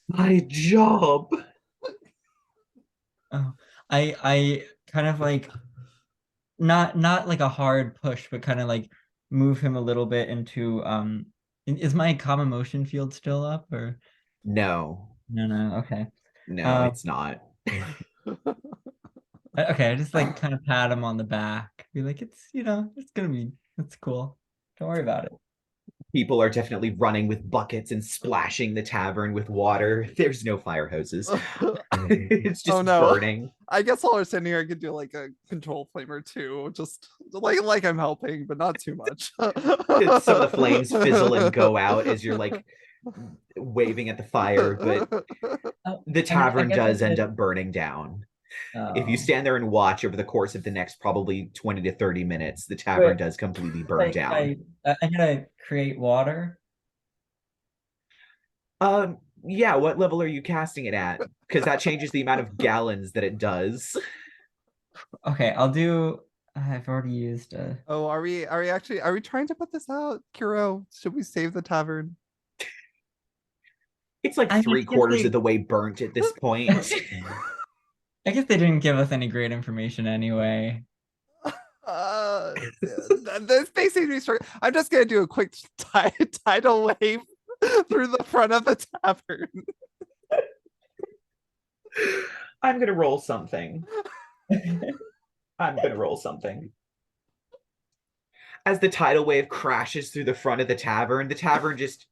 My job. Oh, I kind of like not like a hard push, but kind of like move him a little bit into is my common motion field still up or No, no, okay. no, Um it's not. okay, I just like kind of pat him on the back. Be like, it's it's cool. Don't worry about it. People are definitely running with buckets and splashing the tavern with water. There's no fire hoses. It's Oh just no. burning. I guess while we're sitting here, I could do like a control flame or two, just like I'm helping, but not too much. Some of the flames fizzle and go out as you're like waving at the fire, but Oh, the I tavern guess I does end could. up burning down. If you Oh, stand there and watch over the course of the next probably 20 to 30 minutes, the tavern wait. does completely burn Like down. I'm gonna create water. Yeah, what level are you casting it at? Because that changes the amount of gallons that it does. Okay, I'll do. I've already used a. Oh, are we trying to put this out, Kero? Should we save the tavern? It's like I mean, three quarters of the way burnt at this point. I guess they didn't give us any great information anyway. Uh, this space seems to be strong. I'm just gonna do a quick tidal wave through the front of the tavern. I'm gonna roll something. I'm gonna roll something. As the tidal wave crashes through the front of the tavern just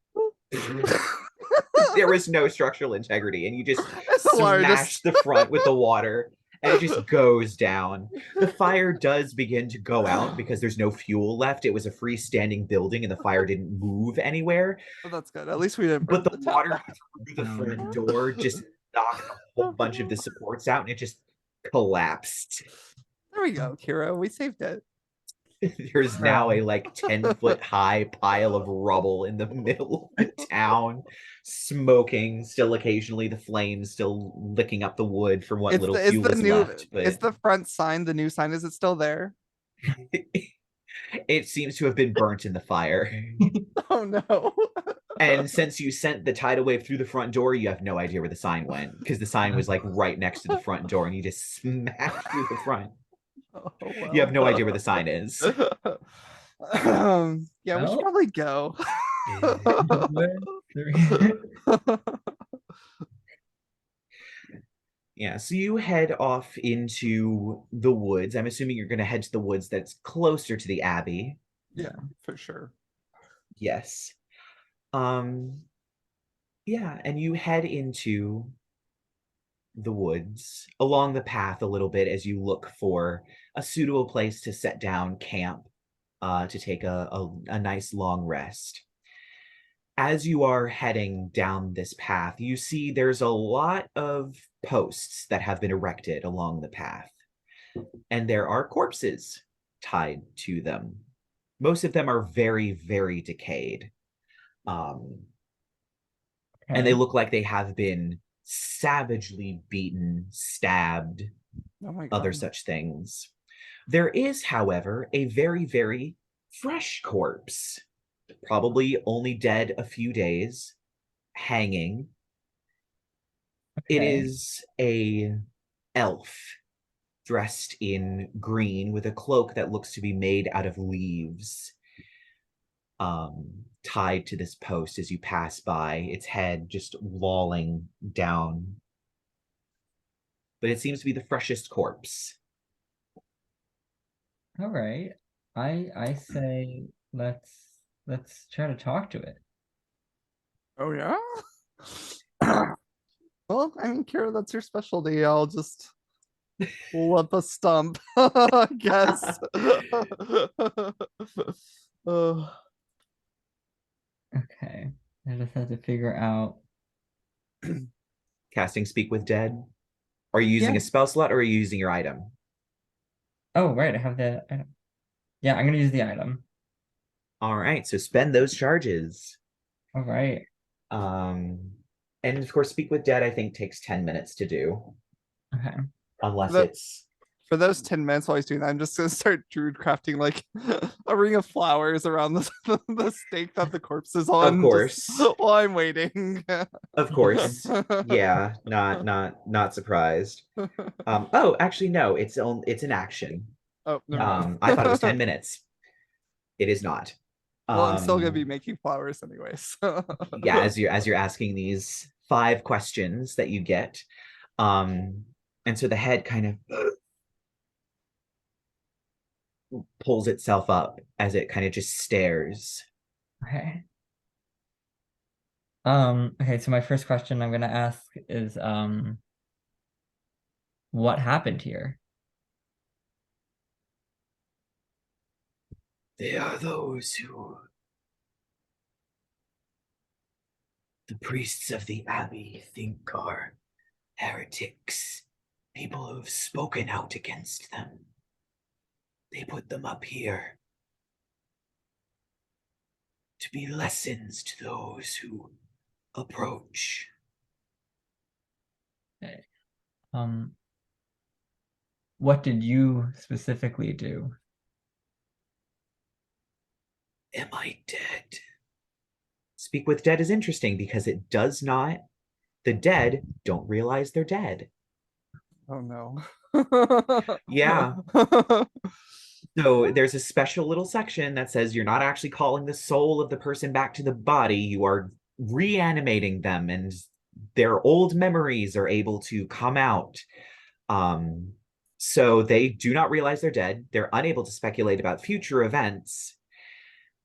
there was no structural integrity, and you just It's the smash largest. the front with the water, and it just goes down. The fire does begin to go out because there's no fuel left. It was a freestanding building, and the fire didn't move anywhere. Oh, that's good. At least we didn't burn But the the town water down. through the No. front door just knocked a whole bunch of the supports out, and it just collapsed. There we go, Kiro. We saved it. There's now a like 10-foot high pile of rubble in the middle of the town, smoking, still occasionally the flames still licking up the wood from what It's little the it's fuel the is new left. it's But the front sign, the new sign. Is it still there? it seems to have been burnt in the fire. Oh no. And since you sent the tidal wave through the front door, you have no idea where the sign went because the sign was like right next to the front door and you just smashed through the front. Oh You have no idea where well. the sign is. Yeah, we should Well, probably go. 3. Yeah, so you head off into the woods. I'm assuming you're going to head to the woods that's closer to the Abbey. Yeah, for sure. Yes. Um, yeah, and you head into the woods along the path a little bit as you look for a suitable place to set down camp to take a nice long rest. As you are heading down this path, you see there's a lot of posts that have been erected along the path, and there are corpses tied to them. Most of them are very, very decayed. And they Okay. look like they have been savagely beaten, stabbed, Oh my other god. such things. There is, however, a very, very fresh corpse, probably only dead a few days, hanging. It Okay. is a elf dressed in green with a cloak that looks to be made out of leaves, tied to this post as you pass by, its head just lolling down. But it seems to be the freshest corpse. All right. I say let's try to talk to it. Oh yeah. Well, I mean, Kira, that's your specialty. I'll just pull up a stump, I guess. Oh, Okay. I just have to figure out. Casting Speak with Dead. Are you Yeah. using a spell slot or are you using your item? Oh, right. I have the item. Yeah, I'm gonna use the item. All right, so spend those charges. All right. And of course, Speak with Dead, I think, takes 10 minutes to do, Okay. unless The- it's For those 10 minutes while he's doing that, I'm just gonna start druid crafting like a ring of flowers around the stake that the corpse is of on, just course, while I'm waiting. of course. Yeah, not surprised. Oh, actually, no, it's an action. Oh, never mind. I thought it was 10 minutes. It is not. Well, I'm still gonna be Um, making flowers anyways. yeah, as you're asking these 5 questions that you get, and so the head kind of pulls itself up as it kind of just stares. Okay. Okay, so my first question I'm gonna ask is what happened here? They are those who the priests of the Abbey think are heretics, people who have spoken out against them. They put them up here to be lessons to those who approach. Okay. What did you specifically do? Am I dead? Speak with Dead is interesting because it does not, the dead don't realize they're dead. Oh no. Yeah. So there's a special little section that says you're not actually calling the soul of the person back to the body, you are reanimating them, and their old memories are able to come out. Um, so they do not realize they're dead. They're unable to speculate about future events,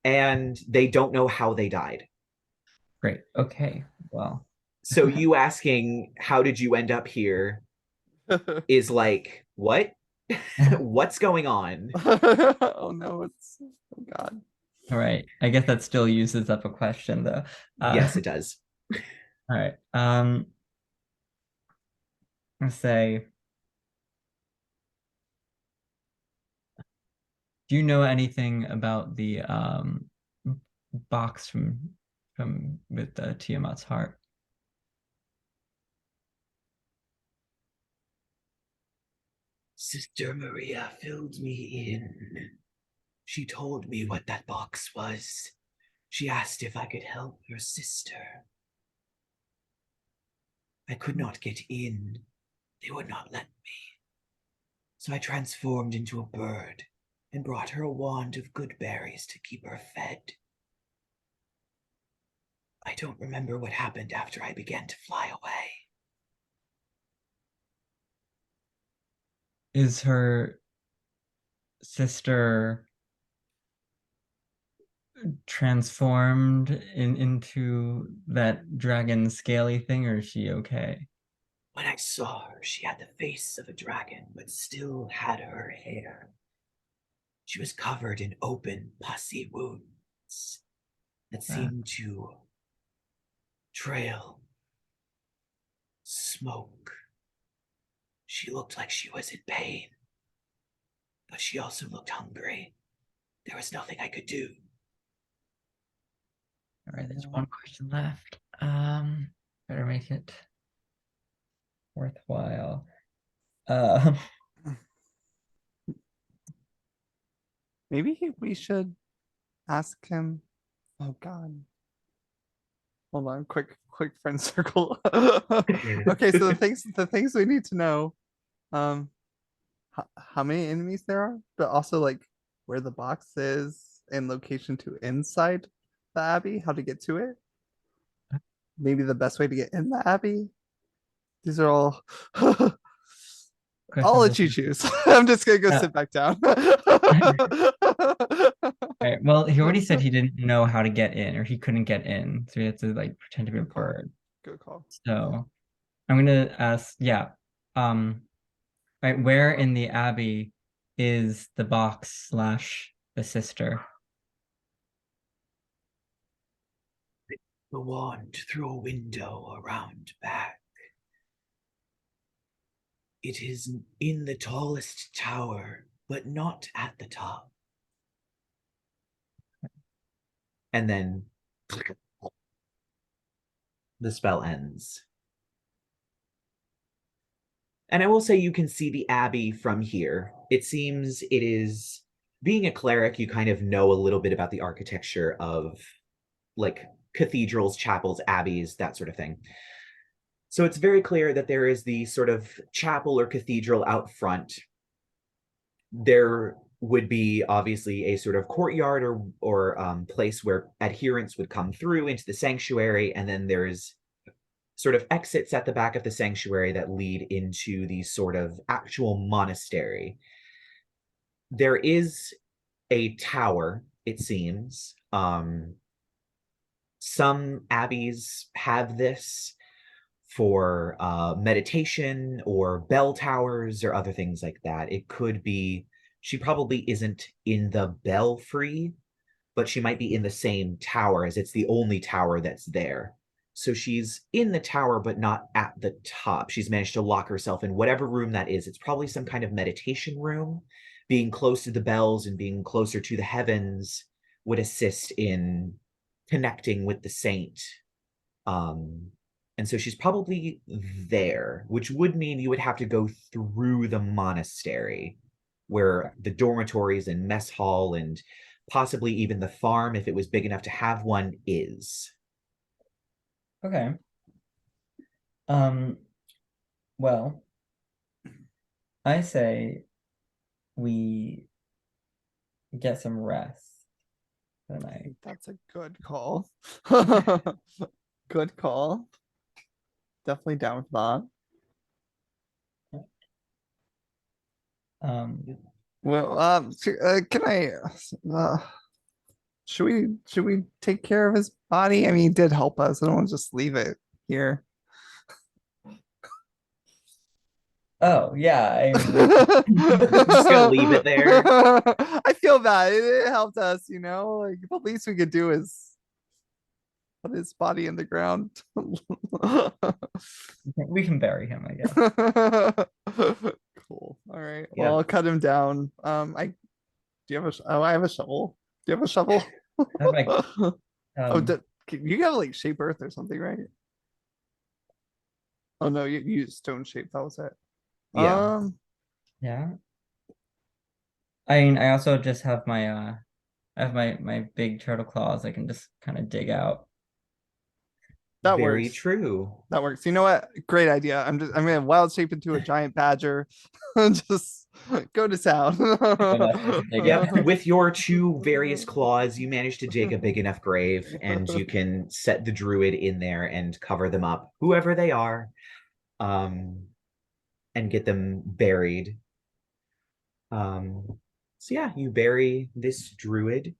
and they don't know how they died. Great. Okay. Well, So you asking, how did you end up here, is like, what? What's going on? Oh no, it's oh god. all right. I guess that still uses up a question though. Yes, it does. All right. Let's say, do you know anything about the box from with the Tiamat's heart? Sister Maria filled me in. She told me what that box was. She asked if I could help her sister. I could not get in. They would not let me. So I transformed into a bird and brought her a wand of good berries to keep her fed. I don't remember what happened after I began to fly away. Is her sister transformed into that dragon scaly thing, or is she okay? When I saw her, she had the face of a dragon, but still had her hair. She was covered in open, pussy wounds that Uh, seemed to trail smoke. She looked like she was in pain, but she also looked hungry. There was nothing I could do. all right, there's one question left. Better make it worthwhile. Um, Maybe we should ask him. Oh god. Hold on, quick friend circle. Okay, so the things we need to know. Um, how many enemies there are, but also like where the box is and location to inside the abbey, how to get to it. Maybe the best way to get in the abbey. These are all. I'll questions. let you choose. I'm just gonna go Uh, sit back down. all right, well, he already said he didn't know how to get in, or he couldn't get in, so he had to like pretend to be a Good call. bird. Good call. So I'm gonna ask, yeah. Right, where in the abbey is the box slash the sister? The wand through a window around back. It is in the tallest tower, but not at the top. And then the spell ends. And I will say you can see the abbey from here. It seems it is, being a cleric, you kind of know a little bit about the architecture of like cathedrals, chapels, abbeys, that sort of thing. So it's very clear that there is the sort of chapel or cathedral out front. There would be obviously a sort of courtyard or place where adherents would come through into the sanctuary, and then there's sort of exits at the back of the sanctuary that lead into the sort of actual monastery. There is a tower, it seems. Some abbeys have this for meditation or bell towers or other things like that. It could be she probably isn't in the belfry, but she might be in the same tower as it's the only tower that's there. So she's in the tower, but not at the top. She's managed to lock herself in whatever room that is. It's probably some kind of meditation room. Being close to the bells and being closer to the heavens would assist in connecting with the saint. Um, and so she's probably there, which would mean you would have to go through the monastery, where the dormitories and mess hall and possibly even the farm, if it was big enough to have one, is. Okay. Well, I say we get some rest I tonight. think that's a good call. Good call. Definitely down with that. Well, can I? Uh, should we take care of his body? I mean, he did help us. I don't want to just leave it here. Oh yeah, Just gonna leave it there. I feel bad. It helped us, Like the least we could do is put his body in the ground. we can bury him, I guess. Cool. All right. Yeah. Well, I'll cut him down. Do you have I have a shovel. Do you have a shovel? How about, Oh, um, you have like shape earth or something, right? Oh no, you used stone shape. That was it. Yeah. yeah. I mean, I also just have I have my big turtle claws I can just kind of dig out. That Very works. true. That works. You know what? Great idea. I'm gonna wild shape into a giant badger and just go to town. Enough to dig Yep. out. With your two various claws, you manage to dig a big enough grave, and you can set the druid in there and cover them up, whoever they are, and get them buried. So yeah, you bury this druid.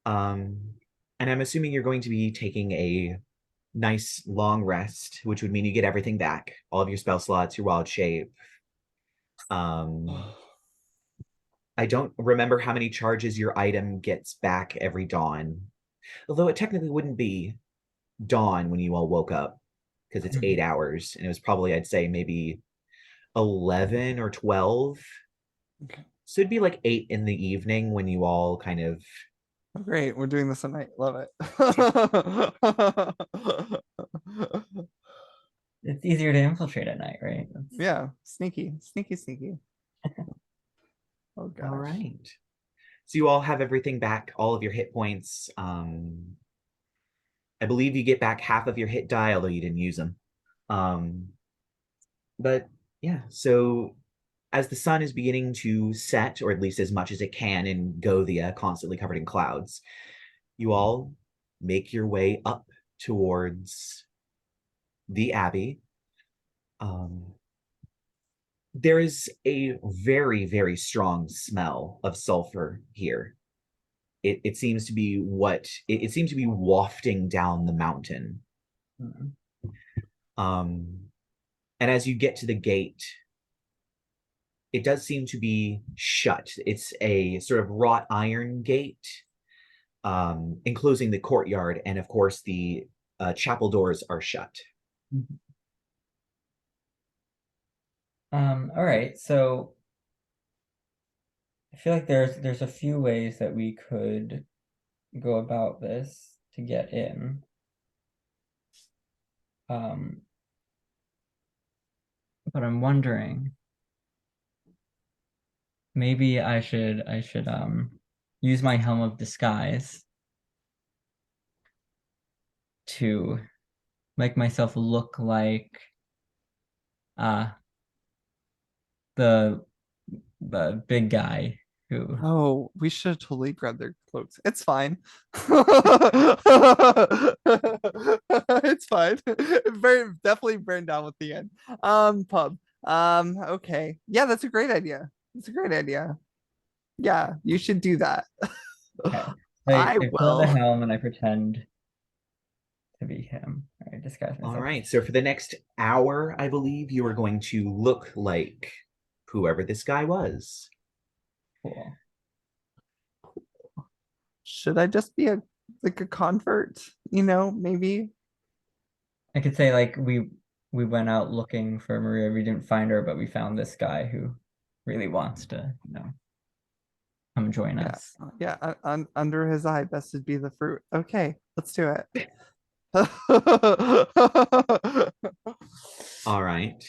Um, and I'm assuming you're going to be taking a nice long rest, which would mean you get everything back, all of your spell slots, your wild shape. I don't remember how many charges your item gets back every dawn, although it technically wouldn't be dawn when you all woke up because it's 8 hours, and it was probably, I'd say, maybe 11 or 12. Okay. So it'd be like 8 in the evening when you all kind of. Oh, great. We're doing this at night. Love it. It's easier to infiltrate at night, right? Yeah. Sneaky, sneaky, sneaky. Oh All gosh. right. So you all have everything back, all of your hit points. I believe you get back half of your hit die, although you didn't use them. But yeah, so as the sun is beginning to set, or at least as much as it can in Gothia, constantly covered in clouds, you all make your way up towards the abbey. There is a very, very strong smell of sulfur here. It seems to be it seems to be wafting down the mountain. And as you get to the gate, it does seem to be shut. It's a sort of wrought iron gate, enclosing the courtyard, and of course the chapel doors are shut. All right, so I feel like there's a few ways that we could go about this to get in. Um, but I'm wondering, maybe I should use my helm of disguise to make myself look like uh the the big guy who Oh, we should have totally grabbed their cloaks. It's fine. It's fine. Very definitely burned down with the end. Pub. Okay. Yeah, that's a great idea. That's a great idea. Yeah, you should do that. okay. I I pull the will. helm and I pretend to be him. I disguise All myself. right. So for the next hour, I believe you are going to look like whoever this guy was. Cool. Should I just be a like a convert? You know, maybe. I could say like we went out looking for Maria. We didn't find her, but we found this guy who really wants to, come join Yeah, us. yeah. Under his eye, best to be the fruit. Okay, let's do it. All right.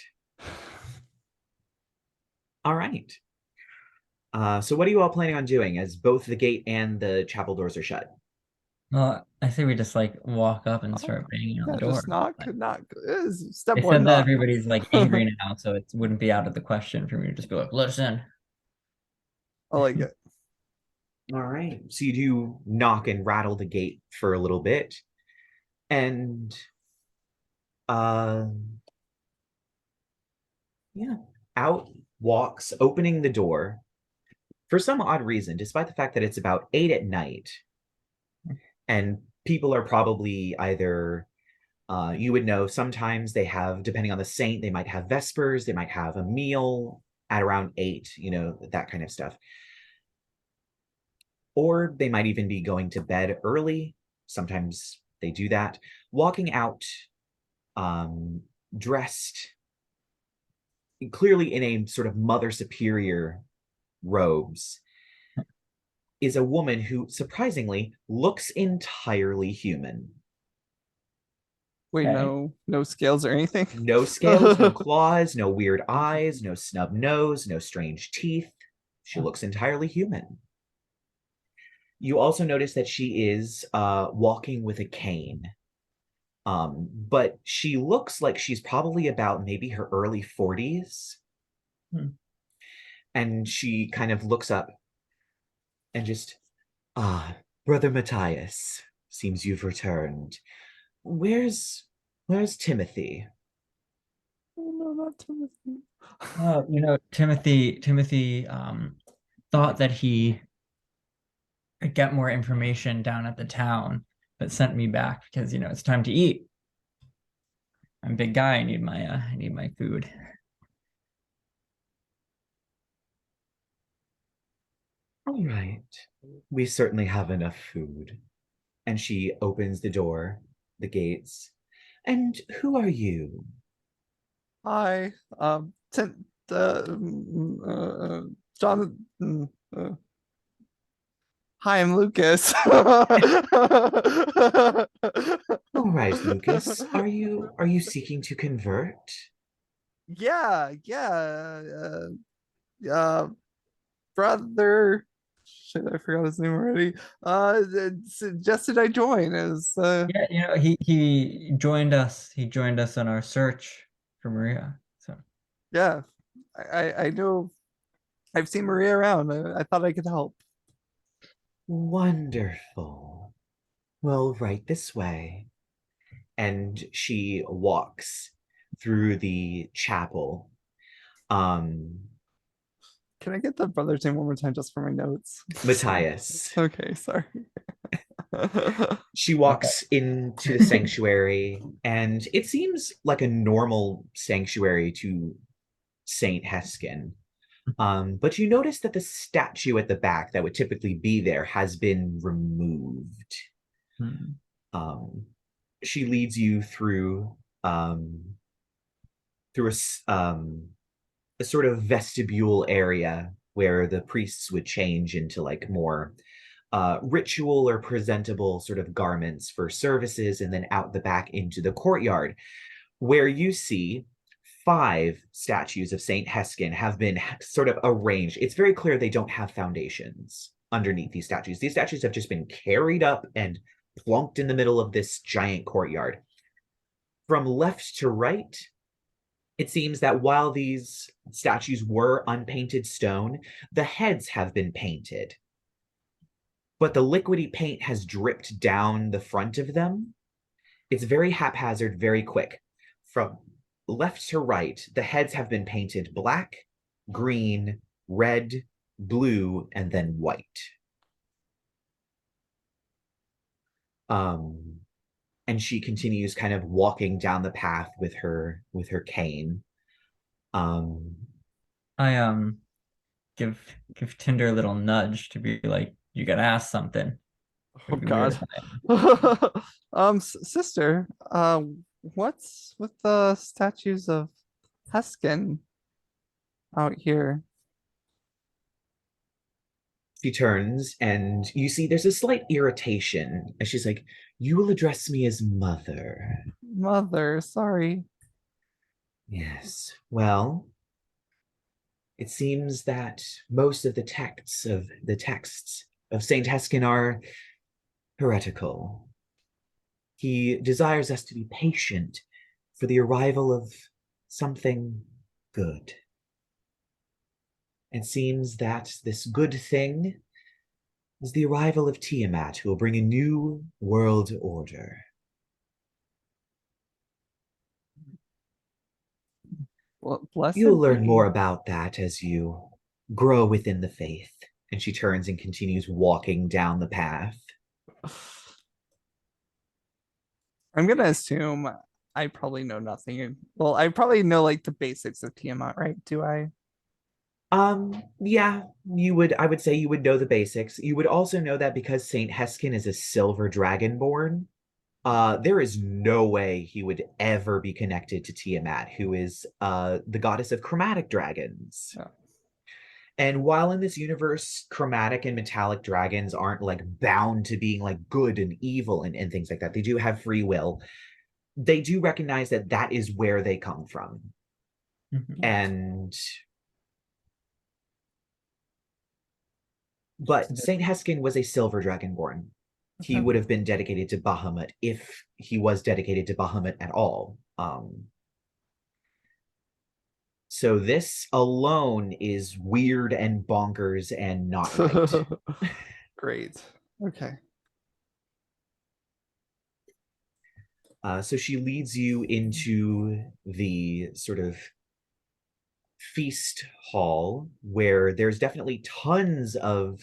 All right. So what are you all planning on doing as both the gate and the chapel doors are shut? Well, I say we just like walk up and Oh, start banging on yeah, the door. just knock, Like, knock. Step they one, said that knock. everybody's like angry now, so it wouldn't be out of the question for me to just be like, "Let us in." I like it. All right. So you do knock and rattle the gate for a little bit. And uh yeah, out walks, opening the door for some odd reason, despite the fact that it's about 8 at night, and people are probably either you would know sometimes they have, depending on the saint, they might have vespers, they might have a meal at around 8, that kind of stuff. Or they might even be going to bed early. Sometimes they do that. Walking out um, dressed clearly in a sort of mother superior robes is a woman who surprisingly looks entirely human. Wait, Okay. no scales or anything. No scales, no claws, no weird eyes, no snub nose, no strange teeth. She looks entirely human. You also notice that she is walking with a cane. But she looks like she's probably about maybe her early 40s. Hmm. And she kind of looks up and just, Brother Matthias, seems you've returned. Where's Timothy? Oh, no, not Timothy. Oh, Timothy thought that he could get more information down at the town, but sent me back because it's time to eat. I'm a big guy. I need my food. All right. We certainly have enough food. And she opens the door, the gates. And who are you? Hi, John. Hi, I'm Lucas. All right, Lucas. Are you seeking to convert? Yeah, brother. Shit, I forgot his name already. Suggested I join as Yeah, he joined us. He joined us on our search for Maria. So yeah. I know I've seen Maria around. I thought I could help. Wonderful. Well, right this way. And she walks through the chapel. Um, Can I get the brother's name one more time just for my notes? Matthias. Okay, sorry. She okay. walks into the sanctuary, and it seems like a normal sanctuary to Saint Heskin. But you notice that the statue at the back that would typically be there has been removed. Hmm. Um, she leads you um, through a sort of vestibule area where the priests would change into like more ritual or presentable sort of garments for services, and then out the back into the courtyard where you see 5 statues of Saint Heskin have been sort of arranged. It's very clear they don't have foundations underneath these statues. These statues have just been carried up and plunked in the middle of this giant courtyard. From left to right, it seems that while these statues were unpainted stone, the heads have been painted. But the liquidy paint has dripped down the front of them. It's very haphazard, very quick. From left to right, the heads have been painted black, green, red, blue, and then white. And she continues kind of walking down the path with her cane. I give Tinder a little nudge to be like, you gotta ask something. Oh It'd be weird God. if Sister, what's with the statues of Heskin out here? She turns and you see there's a slight irritation as she's like, "You will address me as mother." Mother, sorry. Yes. Well, it seems that most of the texts of Saint Heskin are heretical. He desires us to be patient for the arrival of something good. It seems that this good thing is the arrival of Tiamat, who will bring a new world order. Well, blessed You'll learn more be. about that as you grow within the faith. And she turns and continues walking down the path. I'm gonna assume I probably know nothing. Well, I probably know like the basics of Tiamat, right? Do I? Yeah, I would say you would know the basics. You would also know that because Saint Heskin is a silver dragonborn, there is no way he would ever be connected to Tiamat, who is the goddess of chromatic dragons. Yeah. And while in this universe, chromatic and metallic dragons aren't like bound to being like good and evil and things like that, they do have free will. They do recognize that that is where they come from. And but Saint Heskin was a silver dragonborn. He would have been dedicated to Bahamut if he was dedicated to Bahamut at all. So this alone is weird and bonkers and not right. Great. Okay. So she leads you into the sort of feast hall where there's definitely tons of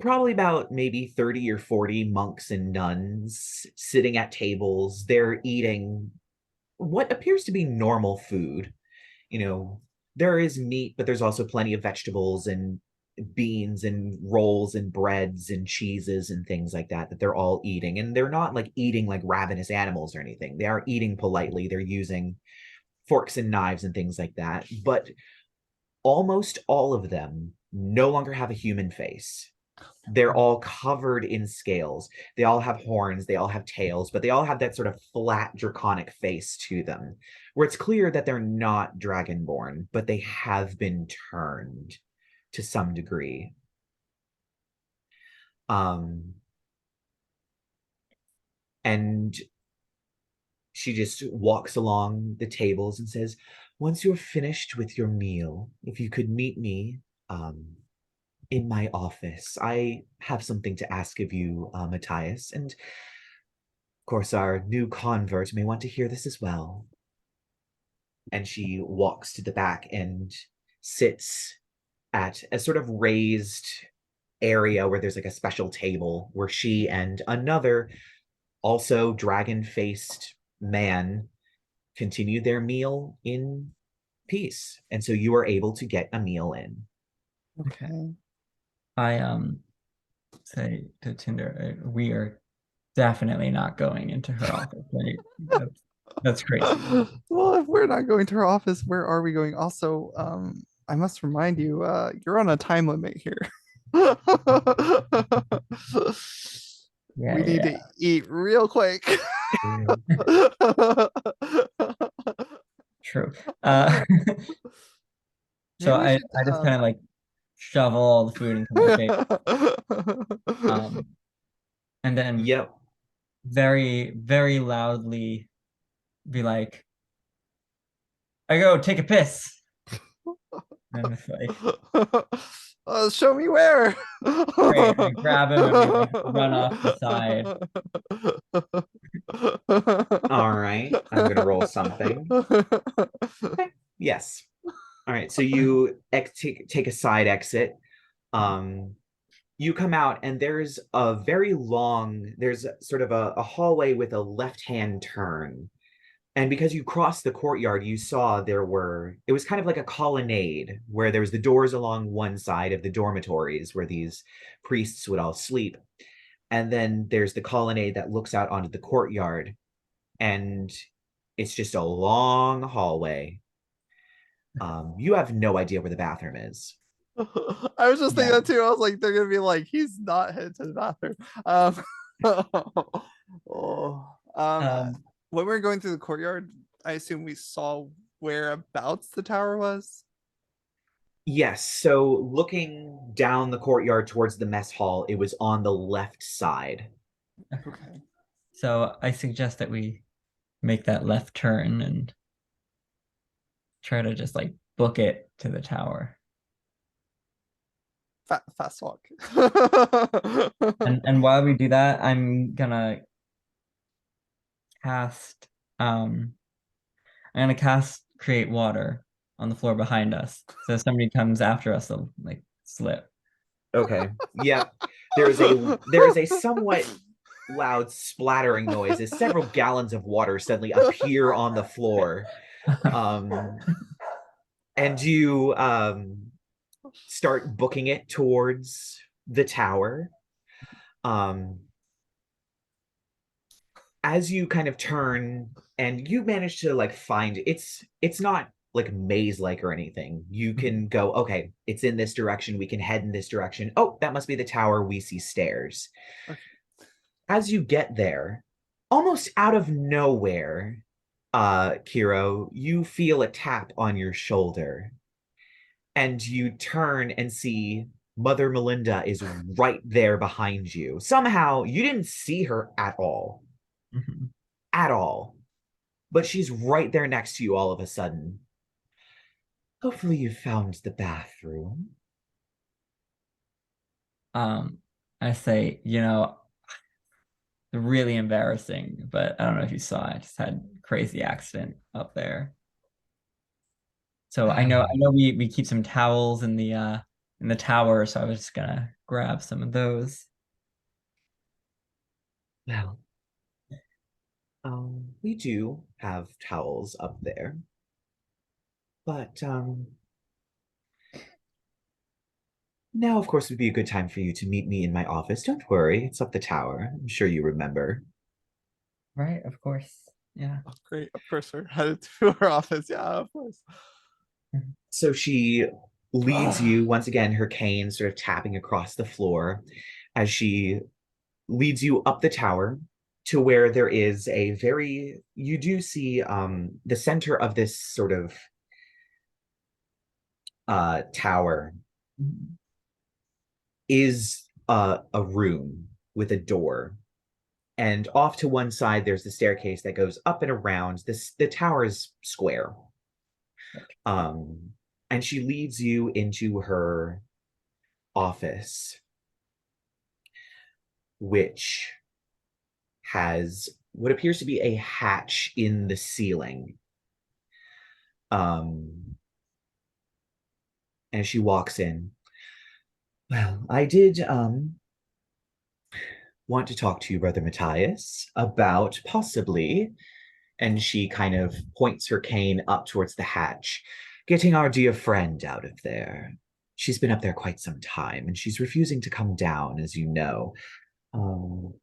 probably about maybe 30 or 40 monks and nuns sitting at tables. They're eating what appears to be normal food. You know, there is meat, but there's also plenty of vegetables and beans and rolls and breads and cheeses and things like that that they're all eating. And they're not like eating like ravenous animals or anything. They are eating politely. They're using forks and knives and things like that. But almost all of them no longer have a human face. They're all covered in scales. They all have horns, they all have tails, but they all have that sort of flat draconic face to them, where it's clear that they're not dragonborn, but they have been turned to some degree. And she just walks along the tables and says, "Once you're finished with your meal, if you could meet me in my office. I have something to ask of you, Matthias, and of course our new convert may want to hear this as well." And she walks to the back and sits at a sort of raised area where there's like a special table where she and another also dragon-faced man continue their meal in peace. And so you are able to get a meal in. Okay. I say to Tinder, we are definitely not going into her office. Right? That's crazy. Well, if we're not going to her office, where are we going? Also, I must remind you, you're on a time limit here. Yeah, We need to eat real quick. true. Uh, Maybe so we should I just kind of like shovel all the food into my face. Um, and then Yep. very, very loudly be like, I go take a piss. And it's like, show me where. great. I grab him and we like run off the side. All right. I'm gonna roll something. Okay. Yes. All right. So you take a side exit. Um, you come out and there's a very long, there's sort of a hallway with a left-hand turn. And because you crossed the courtyard, you saw it was kind of like a colonnade where there was the doors along one side of the dormitories where these priests would all sleep. And then there's the colonnade that looks out onto the courtyard. And it's just a long hallway. You have no idea where the bathroom is. I was just thinking Yeah. that too. I was like, they're gonna be like, he's not headed to the bathroom. Um, oh, Um, when we were going through the courtyard, I assume we saw whereabouts the tower was. Yes, so looking down the courtyard towards the mess hall, it was on the left side. Okay. so I suggest that we make that left turn and try to just like book it to the tower. Fast walk. And while we do that, I'm gonna cast um I'm gonna cast create water on the floor behind us. So if somebody comes after us, they'll like slip. Okay. Yep. There is a somewhat loud splattering noise as several gallons of water suddenly appear on the floor. Um, and you start booking it towards the tower. Um, as you kind of turn and you manage to like find it's not like maze like or anything. You can go, okay, it's in this direction, we can head in this direction. Oh, that must be the tower. We see stairs. Okay. As you get there, almost out of nowhere, Kero, you feel a tap on your shoulder and you turn and see Mother Melinda is right there behind you. Somehow you didn't see her Mhm. at all, but she's right there next to you all of a sudden. Hopefully you found the bathroom. Um, I say, really embarrassing, but I don't know if you saw, I just had a crazy accident up there. So I know we keep some towels in the tower, so I was just gonna grab some of those. Well, we do have towels up there, but now, of course, would be a good time for you to meet me in my office. Don't worry, it's up the tower. I'm sure you remember. Right, of course. Yeah. Oh, great. Of course, we're headed to our office. Yeah, of course. So she leads you, once again, her cane sort of tapping across the floor as she leads you up the tower to where there is you do see the center of this sort of tower Mhm. is a room with a door. And off to one side, there's the staircase that goes up and around. The tower is square. Um, and she leads you into her office, which has what appears to be a hatch in the ceiling. And she walks in. Well, I did want to talk to you, Brother Matthias, about possibly, and she kind of points her cane up towards the hatch, getting our dear friend out of there. She's been up there quite some time, and she's refusing to come down, as you know. Um,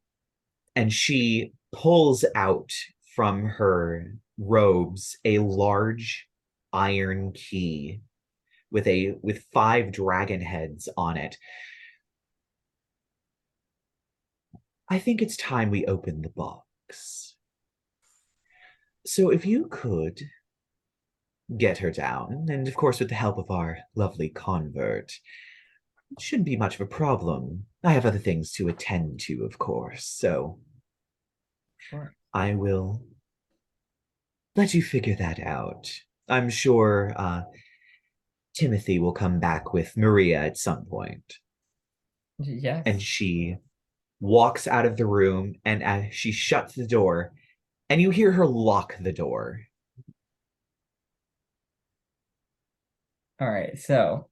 and she pulls out from her robes a large iron key with 5 dragon heads on it. I think it's time we open the box. So if you could get her down, and of course, with the help of our lovely convert, it shouldn't be much of a problem. I have other things to attend to, of course, so Sure. I will let you figure that out. I'm sure Timothy will come back with Maria at some point. And Yes. she walks out of the room, and as she shuts the door, and you hear her lock the door. All right. So,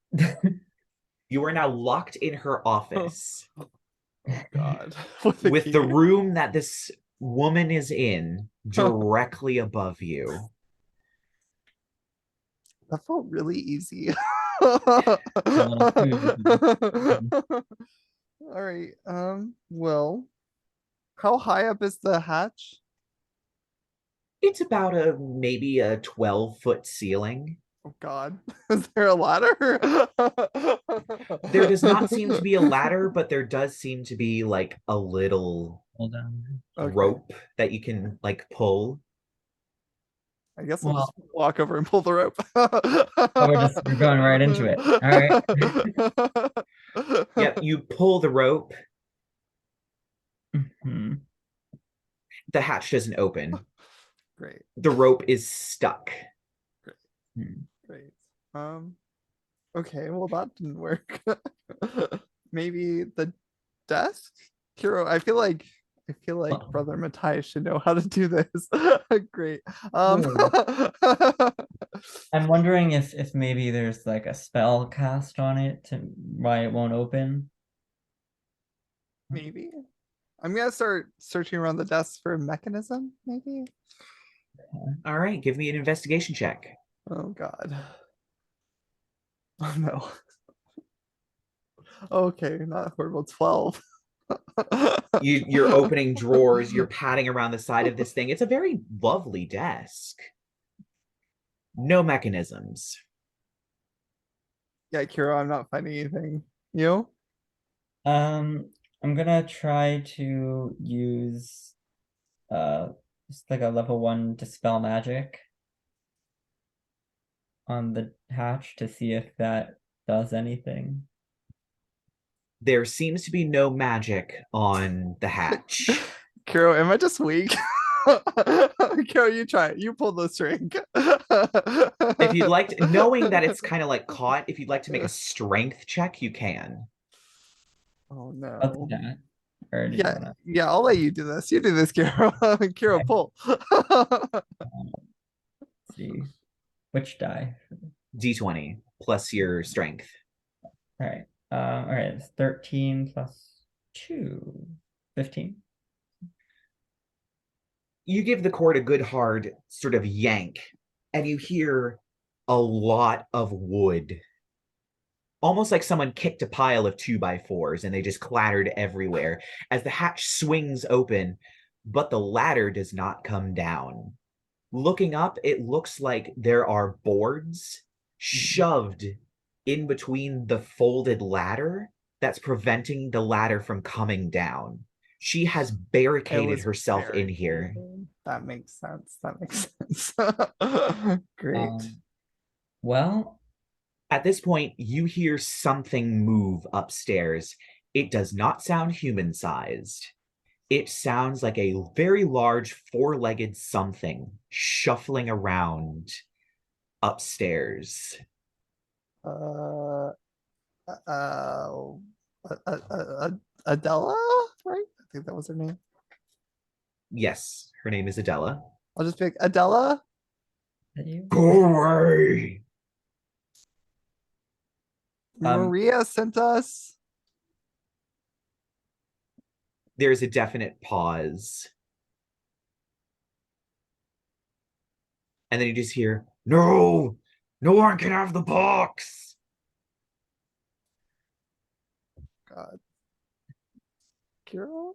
You are now locked in her office Oh God. With a with the key. room that this woman is in directly above you. That felt really easy. a little too easy. All right. Well, how high up is the hatch? It's about a maybe a 12-foot ceiling. Oh God. Is there a ladder? There does not seem to be a ladder, but there does seem to be like a little Hold on. Okay. rope that you can like pull. I guess I'll just Well, walk over and pull the rope. we're going right into it. All right. Yep, you pull the rope, Mhm. the hatch doesn't open. Great, The rope is stuck. Hmm. great. Okay, well that didn't work. Maybe the desk? Kero, I feel like Well, Brother Matthias should know how to do this. Great. ooh. I'm wondering if maybe there's like a spell cast on it to why it won't open. Maybe. I'm gonna start searching around the desk for a mechanism, maybe. All right, give me an investigation check. Oh God. Oh no. Okay, not horrible. 12. You're opening drawers, you're patting around the side of this thing. It's a very lovely desk. No mechanisms. Yeah, Kiro, I'm not finding anything. You? Um, I'm gonna try to use uh just like a level 1 dispel magic on the hatch to see if that does anything. There seems to be no magic on the hatch. Kiro, am I just weak? Kiro, you try it. You pull the string. If you'd like to, knowing that it's kind of like caught, if you'd like to make a strength check, you can. Oh I'll do no. that. Or do you Yeah, wanna yeah, I'll let you do this. You do this, Kiro. Kiro, pull. see which die? D20 plus your strength. All right, it's 13 plus 2, 15. You give the cord a good hard sort of yank, and you hear a lot of wood. Almost like someone kicked a pile of 2x4s and they just clattered everywhere as the hatch swings open, but the ladder does not come down. Looking up, it looks like there are boards shoved in between the folded ladder that's preventing the ladder from coming down. She has It barricaded was herself in here. barricaded. That makes sense. That makes sense. Great. Um, well, At this point, you hear something move upstairs. It does not sound human sized. It sounds like a very large four-legged something shuffling around upstairs. Uh, uh, Adela, right? I think that was her name. Yes, her name is Adela. I'll just pick Adela. that you? Go away! Um, Maria sent us. there's a definite pause. And then you just hear, no, no one can have the box. God, Kiro.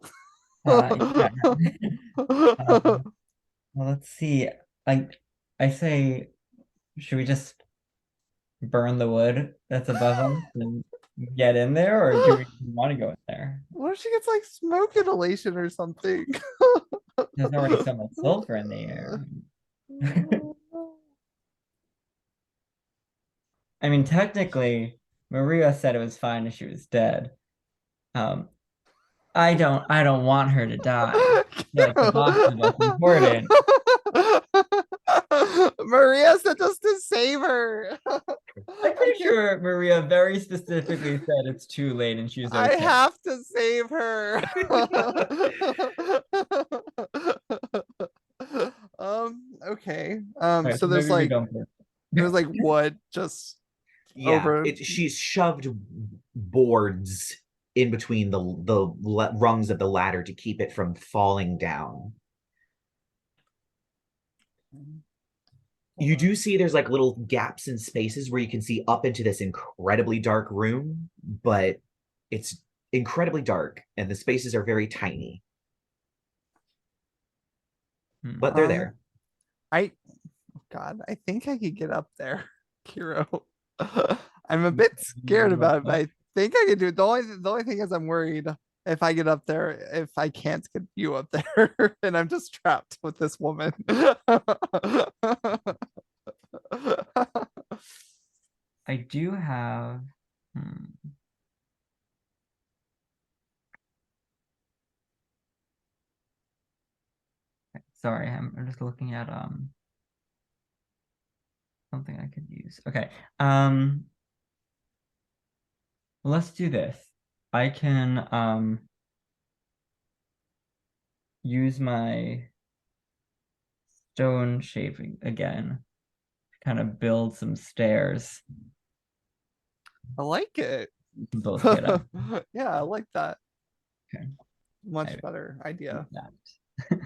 Yeah. Well, let's see. I I say, should we just burn the wood that's above us and get in there, or do we want to go in there? What if she gets like smoke inhalation or something? There's already so much sulfur in the air. I mean, technically, Maria said it was fine if she was dead. Um, I don't want her to die. Like the box is what's important. Maria said just to save her. I'm pretty sure Maria very specifically said it's too late and she's I okay. have to save her. Okay. All right, So so there's maybe we like don't. wood just Yeah, over. she's shoved boards in between the rungs of the ladder to keep it from falling down. You do see there's like little gaps and spaces where you can see up into this incredibly dark room, but it's incredibly dark and the spaces are very tiny. But they're there. I God, I think I could get up there, Kero. I'm a bit scared about it, but I think I can do it. The only thing is I'm worried if I get up there, if I can't get you up there, and I'm just trapped with this woman. I do have. Sorry, I'm just looking at something I could use. Okay. Let's do this. I can use my stone shaping again to kind of build some stairs. I like it. Both get up. Yeah, I like that. Okay. Much better idea. That.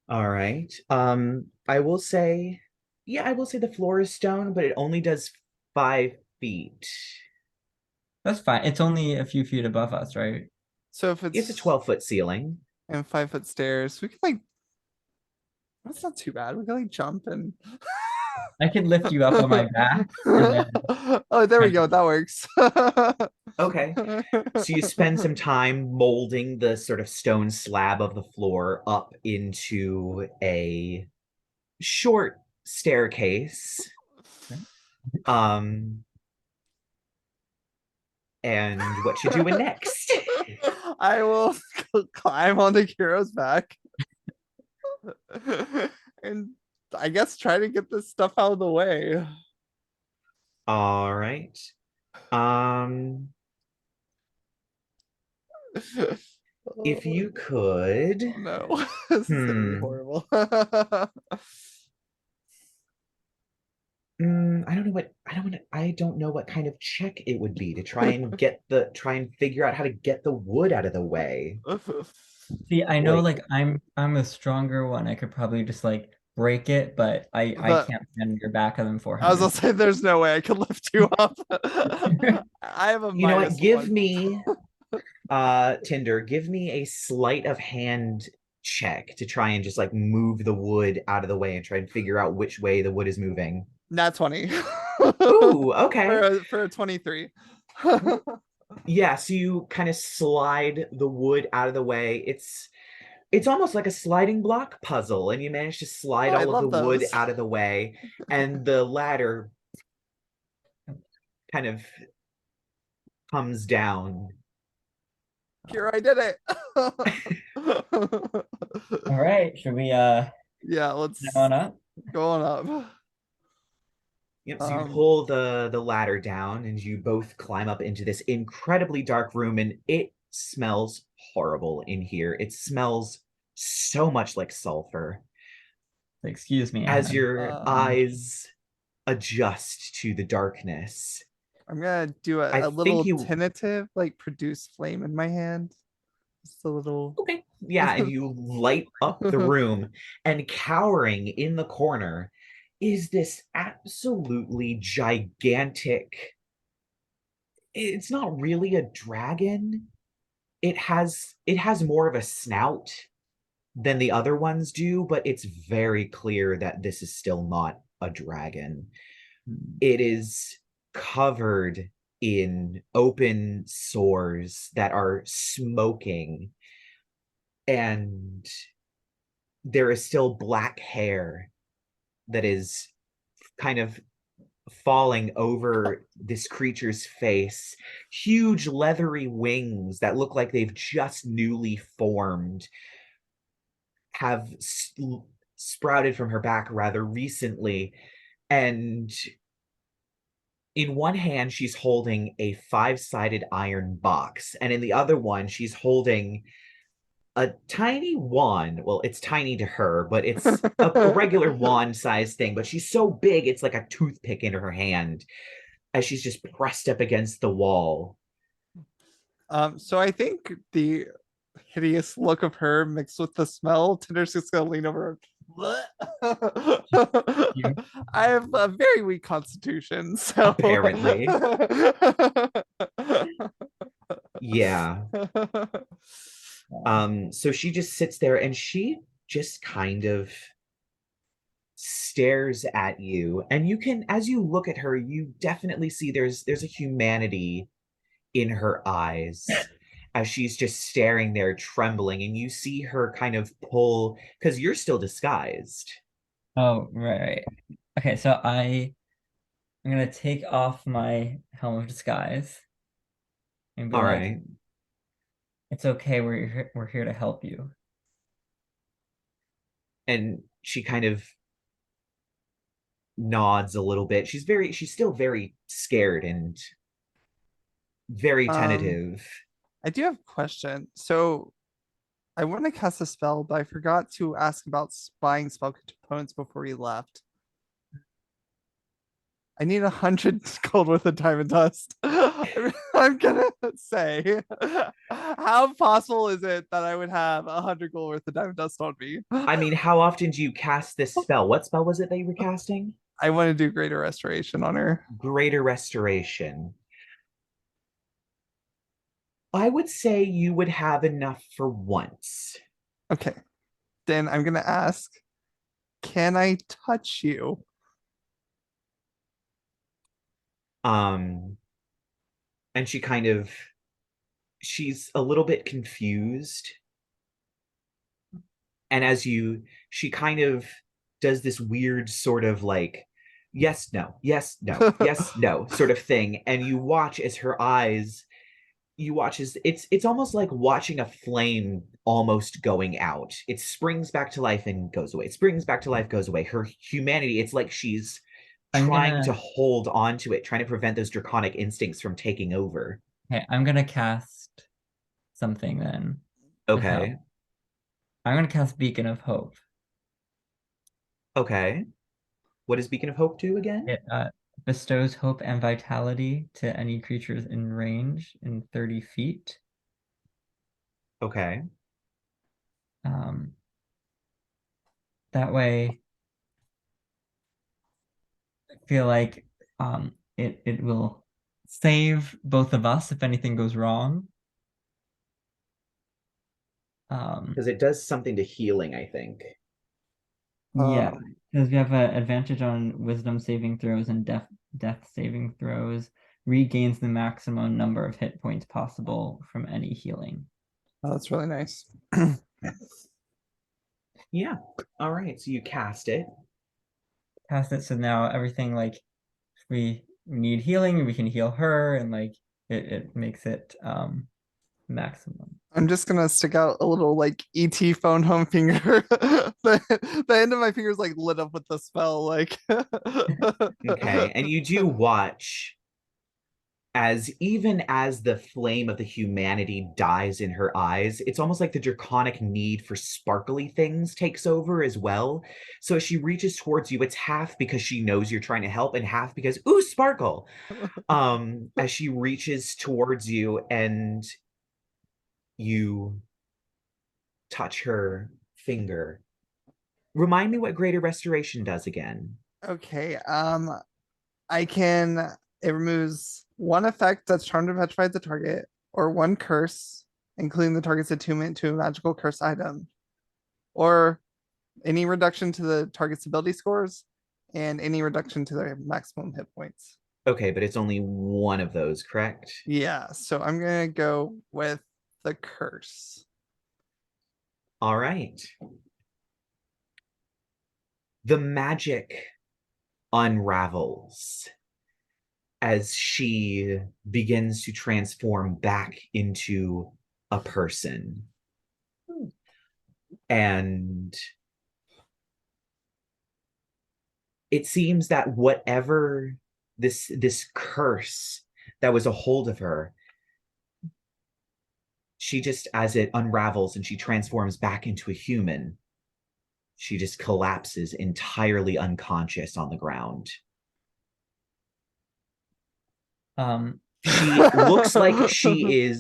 All right. I will say, yeah, I will say the floor is stone, but it only does 5 feet. That's fine. It's only a few feet above us, right? So if It's a it's 12-foot ceiling. and 5 foot stairs, we can like that's not too bad. We can like jump and I can lift you up on my back and then oh, there we go. That works. Okay. So you spend some time molding the sort of stone slab of the floor up into a short staircase. Um, and what you doing next? I will climb onto Kiro's back and I guess try to get this stuff out of the way. All right. Um, if you could, Oh, no, this is gonna be horrible. I don't know what kind of check it would be to try and figure out how to get the wood out of the way. see, I know Like, like I'm a stronger one. I could probably just like break it, but I The can't stand your back of them I was 400. gonna say there's no way I could lift you up. I have a you know what? Give -1. me Tinder, give me a sleight of hand check to try and just like move the wood out of the way and try and figure out which way the wood is moving. Nat 20. Ooh, okay. For a 23. Yeah, so you kind of slide the wood out of the way. It's almost like a sliding block puzzle, and you manage to Oh, slide I all of the love wood those. out of the way, and the ladder kind of comes down. Here, I did it. All right, should we Yeah, go let's on up? go on up. Yep, so you pull the ladder down and you both climb up into this incredibly dark room, and it smells horrible in here. It smells so much like sulfur. Excuse me, As I'm your eyes adjust to the darkness, I'm gonna do I a think little you tentative, like produce flame in my hand. Just a little. okay. Yeah, and you light up the room, and cowering in the corner is this absolutely gigantic. It's not really a dragon. It has more of a snout than the other ones do, but it's very clear that this is still not a dragon. It is covered in open sores that are smoking, and there is still black hair that is kind of falling over this creature's face. Huge leathery wings that look like they've just newly formed have sprouted from her back rather recently. And in one hand, she's holding a five-sided iron box, and in the other one, she's holding a tiny wand. Well, it's tiny to her, but it's a regular wand sized thing. But she's so big, it's like a toothpick in her hand as she's just pressed up against the wall. So I think the hideous look of her mixed with the smell, Tinder's just gonna lean over. You. I have a very weak constitution, so Apparently. Yeah. So she just sits there and she just kind of stares at you, and you can, as you look at her, you definitely see there's a humanity in her eyes as she's just staring there trembling, and you see her kind of pull, because you're still disguised. Oh, right. Okay, so I'm gonna take off my helm of disguise and be All like, right. it's okay, we're here to help you. And she kind of nods a little bit. She's still very scared and very um, tentative. I do have a question. So I want to cast a spell, but I forgot to ask about buying spell components before we left. I need 100 gold worth of diamond dust. I'm gonna say, how possible is it that I would have 100 gold worth of diamond dust on me? I mean, how often do you cast this spell? What spell was it that you were casting? I want to do greater restoration on her. Greater Restoration. I would say you would have enough for once. Okay, then I'm gonna ask, can I touch you? Um, and she's a little bit confused. And she kind of does this weird sort of like, yes, no, yes, no, yes, no sort of thing. And you watch as it's almost like watching a flame almost going out. It springs back to life and goes away. It springs back to life, goes away. Her humanity, it's like she's I'm trying to gonna hold on to it, trying to prevent those draconic instincts from taking over. Okay, I'm gonna cast something then to help. Okay. I'm gonna cast Beacon of Hope. Okay. What does Beacon of Hope do again? It bestows hope and vitality to any creatures in range in 30 feet. Okay. Um, that way, I feel like it will save both of us if anything goes wrong. Because it does something to healing, I think. Yeah, Um, because we have an advantage on wisdom saving throws and death saving throws. Regains the maximum number of hit points possible from any healing. oh, that's really nice. Yeah. All right. So you cast it. Cast it so now everything like if we need healing, we can heal her and like it makes it maximum. I'm just gonna stick out a little like ET phone home finger. The end of my finger is like lit up with the spell. Like, Okay. And you do watch as even as the flame of the humanity dies in her eyes, it's almost like the draconic need for sparkly things takes over as well. So as she reaches towards you, it's half because she knows you're trying to help and half because, ooh, sparkle. As she reaches towards you and you touch her finger. Remind me what Greater Restoration does again. okay. I can. It removes one effect that's charmed or petrified the target, or one curse, including the target's attunement to a magical curse item, or any reduction to the target's ability scores, and any reduction to their maximum hit points. Okay, but it's only one of those, correct? Yeah, so I'm gonna go with the curse. All right. The magic unravels as she begins to transform back into a person. And it seems that whatever this curse that was a hold of her, she just, as it unravels and she transforms back into a human, she just collapses entirely unconscious on the ground. She looks like she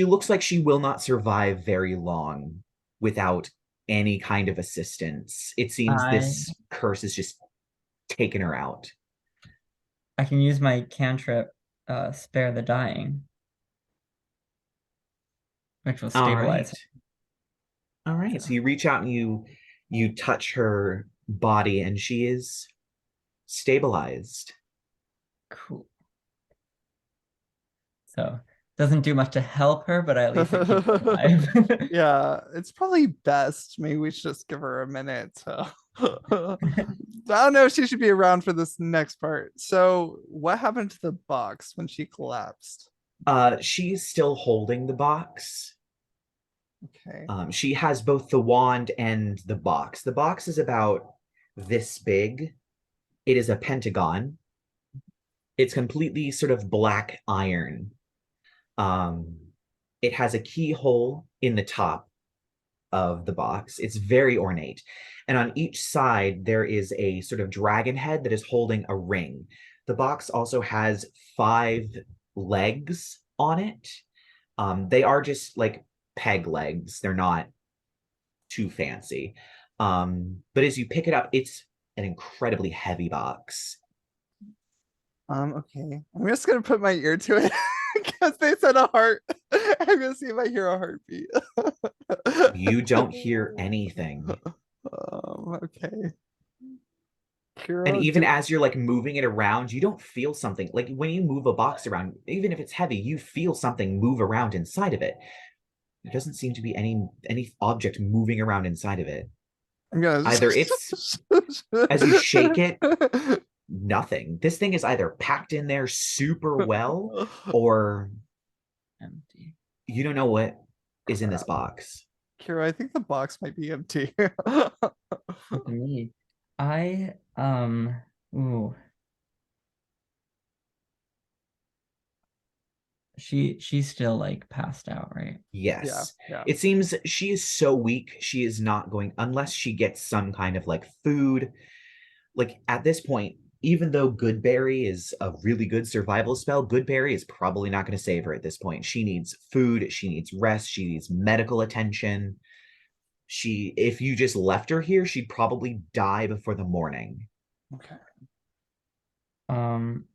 looks like she will not survive very long without any kind of assistance. It seems I this curse is just taking her out. I can use my cantrip, spare the dying, which will All stabilize right. her. All right. So you reach out and you touch her body and she is stabilized. Cool. So doesn't do much to help her, but at least it keeps her alive. Yeah, it's probably best. Maybe we should just give her a minute. I don't know if she should be around for this next part. So, what happened to the box when she collapsed? She's still holding the box. Okay. She has both the wand and the box. The box is about this big. It is a pentagon. It's completely sort of black iron. Um, it has a keyhole in the top of the box. It's very ornate. And on each side, there is a sort of dragon head that is holding a ring. The box also has 5 legs on it. They are just like peg legs. They're not too fancy. But as you pick it up, it's an incredibly heavy box. Okay. I'm just gonna put my ear to it because they said a heart. I'm gonna see if I hear a heartbeat. You don't hear anything. Okay. And Kero, even as you're like moving it around, you don't feel something. Like when you move a box around, even if it's heavy, you feel something move around inside of it. There doesn't seem to be any object moving around inside of it. I'm gonna Either it's, as you shake it, nothing. This thing is either packed in there super well, or Empty. you don't know what is in this Crap. box. Kira, I think the box might be empty. To me, I ooh, she's still like passed out, right? Yeah, Yes. yeah. It seems she is so weak, she is not going, unless she gets some kind of like food. Like at this point, even though Goodberry is a really good survival spell, Goodberry is probably not going to save her at this point. She needs food, she needs rest, she needs medical attention. If you just left her here, she'd probably die before the morning. Okay. Um,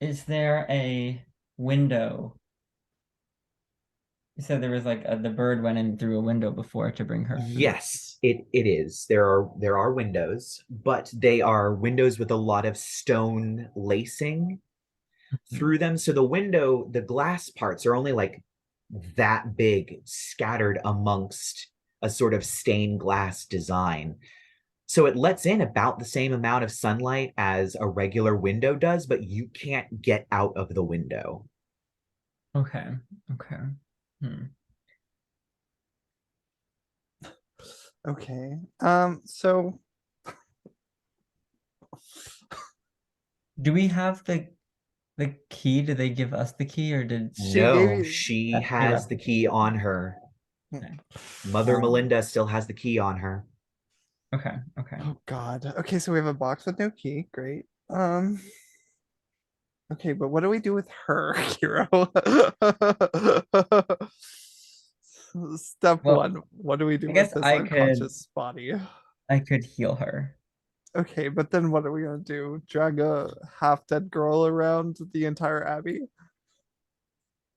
is there a window? You said there was like the bird went in through a window before to bring her food. Yes, it is. There are windows, but they are windows with a lot of stone lacing through them. So the glass parts are only like that big, scattered amongst a sort of stained glass design. So it lets in about the same amount of sunlight as a regular window does, but you can't get out of the window. Okay. Okay. Hmm. Okay. So Do we have the key? Did they give us the key, or did she gave No, you. she they has left the the key? key on her. Okay. Mother Melinda still has the key on her. Okay. Okay. Oh God. Okay, so we have a box with no key. Great. Okay, but what do we do with her, Hero? Step Well, one. What do we do I with guess this I could, unconscious body? I could heal her. Okay, but then what are we gonna do? Drag a half-dead girl around the entire abbey?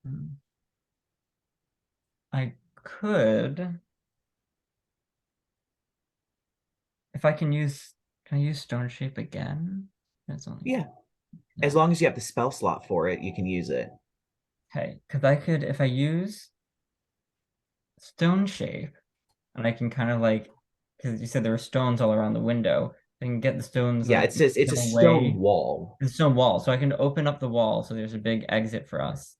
Hmm. I could, if I can I use stone shape again? That's only, Yeah, as no. long as you have the spell slot for it, you can use it. Okay, because I could, if I use stone shape, and I can kind of like because you said there were stones all around the window. I can get the stones Yeah, like it says it's a stone away. wall. It's a stone wall, so I can open up the wall so there's a big exit for us.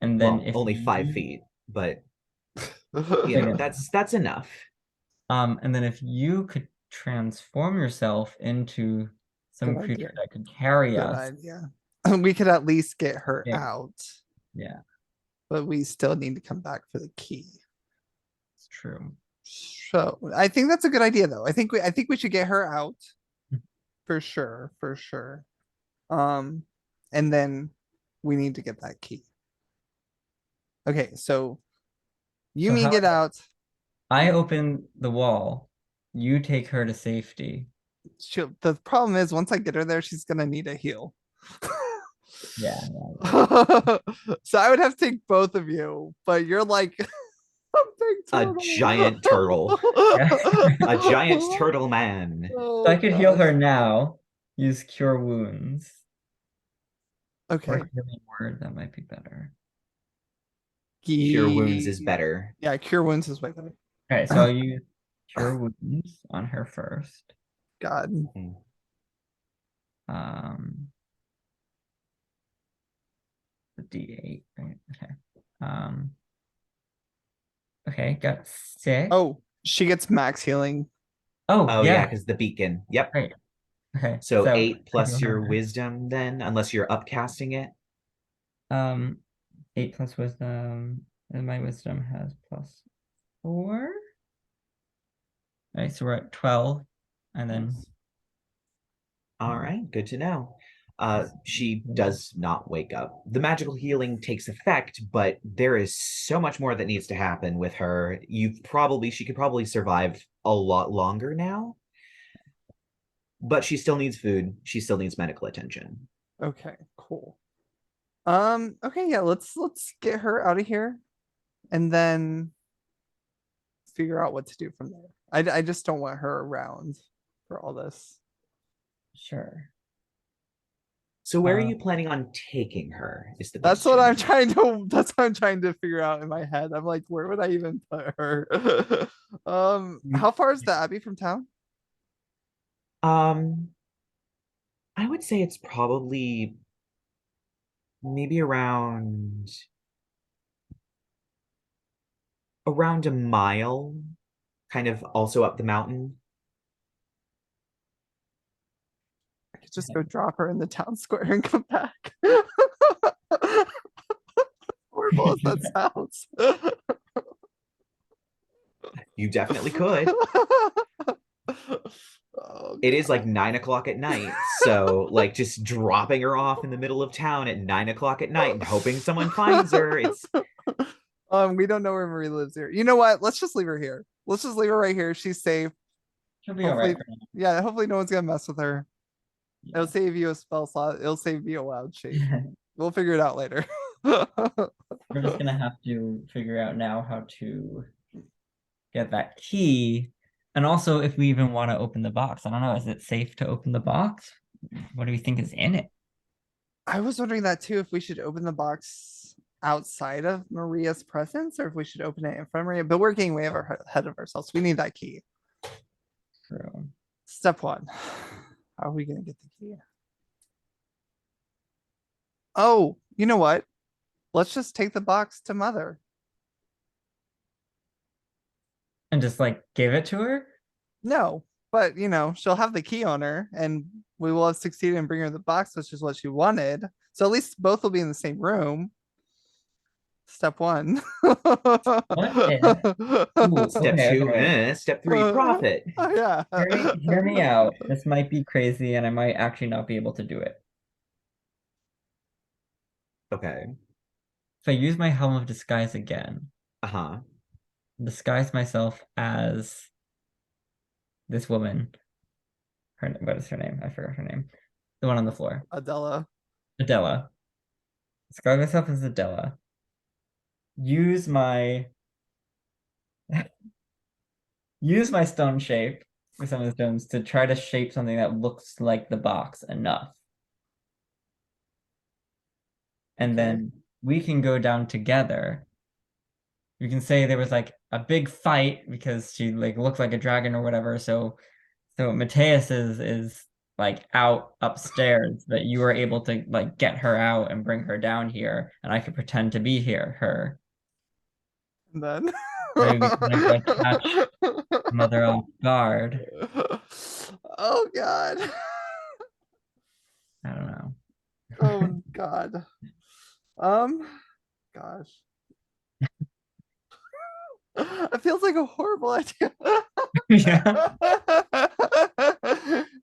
And then Well, if only 5 feet, but that's enough. and then if you could transform yourself into some Good creature idea. that could carry Good us. idea. We could at least get her Yeah. out, Yeah, but we still need to come back for the key. it's true. So I think that's a good idea, though. I think we should get her out for sure, for sure. And then we need to get that key. Okay, so you So mean how get out. I open the wall, you take her to safety. The problem is once I get her there, she's gonna need a heal. Yeah. So I would have to take both of you, but you're like a big A turtle. giant turtle. Yeah. A giant turtle man. Oh, So I could heal gosh. her now. Use cure wounds. Okay. Or healing word, that might be better. Cure wounds is better. Yeah, cure wounds is way better. Okay, so I'll use cure wounds on her first. God. The D8, right? Okay. Okay, got 6. Oh, she gets max healing. Oh, Oh yeah, yeah. because the beacon. Yep. Right. Okay. So So 8 I heal plus your her. wisdom then, unless you're upcasting it. 8 plus wisdom, and my wisdom has +4. All right, so we're at 12, and then All right, good to know. She does not wake up. The magical healing takes effect, but there is so much more that needs to happen with her. She could probably survive a lot longer now, but she still needs food. She still needs medical attention. Okay, cool. Okay, yeah, let's get her out of here and then figure out what to do from there. I just don't want her around for all this. sure. So where are you planning on taking her is the That's question. what I'm trying to that's what I'm trying to figure out in my head. I'm like, where would I even put her? How far is the Abbey from town? Um, I would say it's probably maybe around a mile, kind of also up the mountain. I could just go drop her in the town square and come back. Horrible as that sounds. You definitely could. Oh, It is like 9 o'clock at night. So like just dropping her off in the middle of town at 9 o'clock at night and hoping someone finds her. It's we don't know where Marie lives here. You know what? Let's just leave her here. Let's just leave her right here. She's safe. She'll be all Hopefully, right. yeah, hopefully no one's gonna mess with her. Yeah. It'll save you a spell slot. It'll save me a wild shape. We'll figure it out later. We're just gonna have to figure out now how to get that key. And also if we even want to open the box. I don't know, is it safe to open the box? What do we think is in it? I was wondering that too, if we should open the box outside of Maria's presence or if we should open it in front of Maria, but we're getting way ahead of ourselves. We need that key. True. Step 1. How are we gonna get the key? Oh, you know what? Let's just take the box to Mother. And just like give it to her? No, but she'll have the key on her and we will have succeeded in bringing her the box, which is what she wanted. So at least both will be in the same room. Step 1. Ooh, step okay, 2, okay. step 3, profit. Yeah. Hear me out. This might be crazy and I might actually not be able to do it. Okay. If I use my Helm of Disguise again, Uh-huh. disguise myself as this woman. What is her name? I forgot her name. The one on the floor. Adela. Adela. Disguise myself as Adela. Use my stone shape with some of the stones to try to shape something that looks like the box enough. And then we can go down together you can say there was like a big fight because she like looked like a dragon or whatever. So Mateus is like out upstairs, that you were able to like get her out and bring her down here, and I could pretend to be her. And then. Maybe we can like go catch Mother off guard. Oh God. I don't know. Oh God. Gosh. It feels like a horrible idea. Yeah.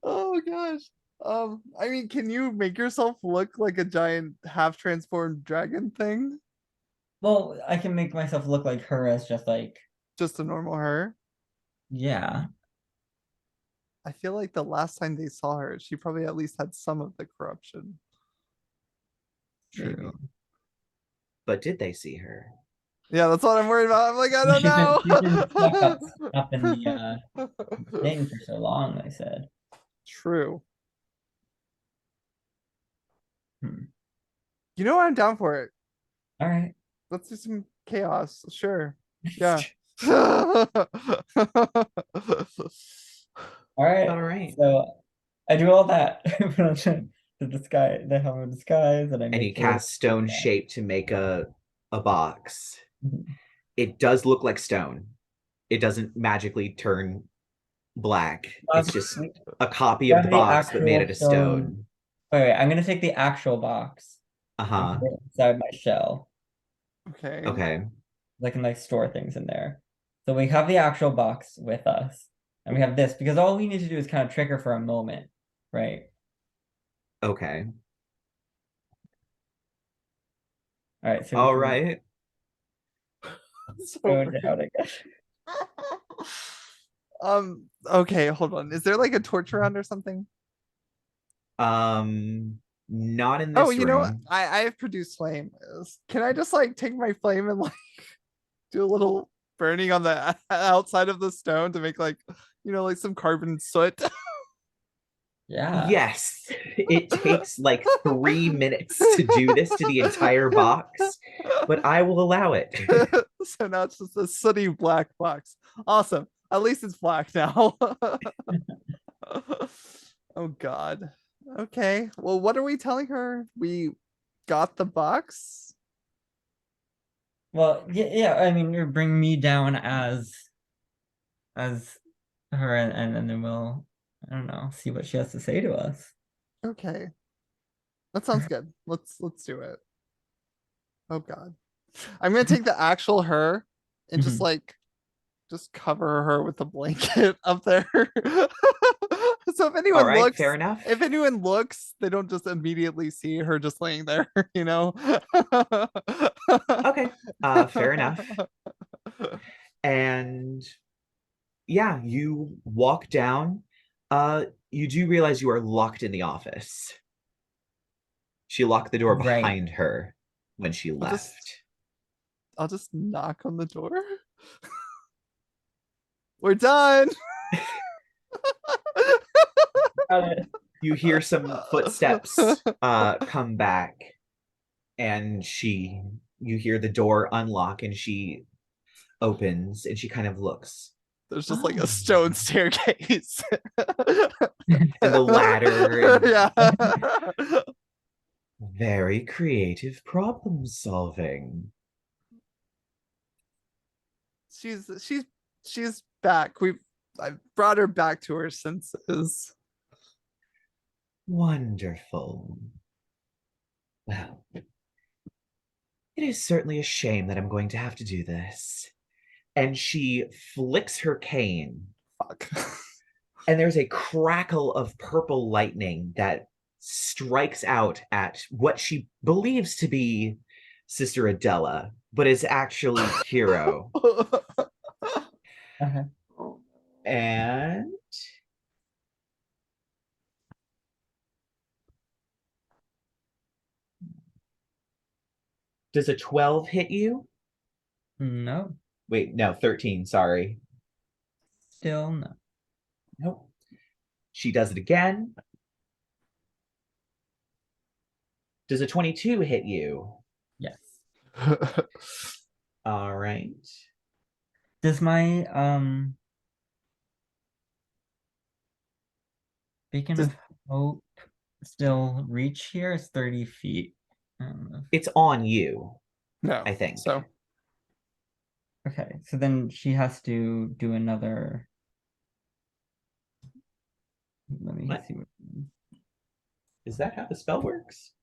Oh gosh. I mean, can you make yourself look like a giant half transformed dragon thing? Well, I can make myself look like her as just like, Just a normal her? yeah, I feel like the last time they saw her, she probably at least had some of the corruption. Maybe. true. But did they see her? Yeah, that's what I'm worried about. I'm like, I don't She's been stuck know. up in the thing for so long, I said. True. Hmm. You know what? I'm down for it. All right. Let's do some chaos. Sure. Yeah. All All right. All right. So I do all that. The disguise, the helm of disguise, and I And you make the little cast stone shape to make a box. Mhm. It does look like stone. It doesn't magically turn black. It's just We a copy of have the the box but made actual out of stone. stone. Wait, I'm gonna take the actual box and Uh-huh. put it inside my shell. Okay. Okay. I can like store things in there. So we have the actual box with us, and we have this because all we need to do is kind of trick her for a moment, right? Okay. All right, so we All can right. So go rude. down, I guess. Okay, hold on. Is there like a torch around or something? Not in Oh, this you know what? room. I have produced flame. Can I just like take my flame and like do a little burning on the outside of the stone to make like, like some carbon soot? Yeah. Yes, it takes like 3 minutes to do this to the entire box, but I will allow it. So now it's just a sooty black box. Awesome. At least it's black now. Oh God. Okay. Well, what are we telling her? We got the box? Well, yeah. I mean, you're bringing me down as her, and then we'll, I don't know, see what she has to say to us. Okay. That sounds good. Let's do it. Oh God. I'm gonna take the actual her and just Mhm. like just cover her with a blanket up there. So All right, fair enough. if anyone looks, they don't just immediately see her just laying there, you know? Okay, fair enough. And yeah, you walk down. You do realize you are locked in the office. She locked the door Right. behind her when she I'll just left. I'll just knock on the door. We're done. Got it. You hear some footsteps come back, and you hear the door unlock, and she opens, and she kind of looks. There's just like Oh. a stone staircase. And the ladder, and Yeah. very creative problem solving. She's back. I brought her back to her senses. Wonderful. Well, it is certainly a shame that I'm going to have to do this. And she flicks her cane, Fuck. and there's a crackle of purple lightning that strikes out at what she believes to be Sister Adela, but is actually Kero. Uh-huh. And does a 12 hit you? No, Wait, no, 13, sorry. still no. Nope. She does it again. Does a 22 hit you? Yes. All right. Does my beacon Does of hope still reach here? It's 30 feet. I don't know. It's on you, no. I think. So Okay, so then she has to do another. Let me What? see what. Is that how the spell works?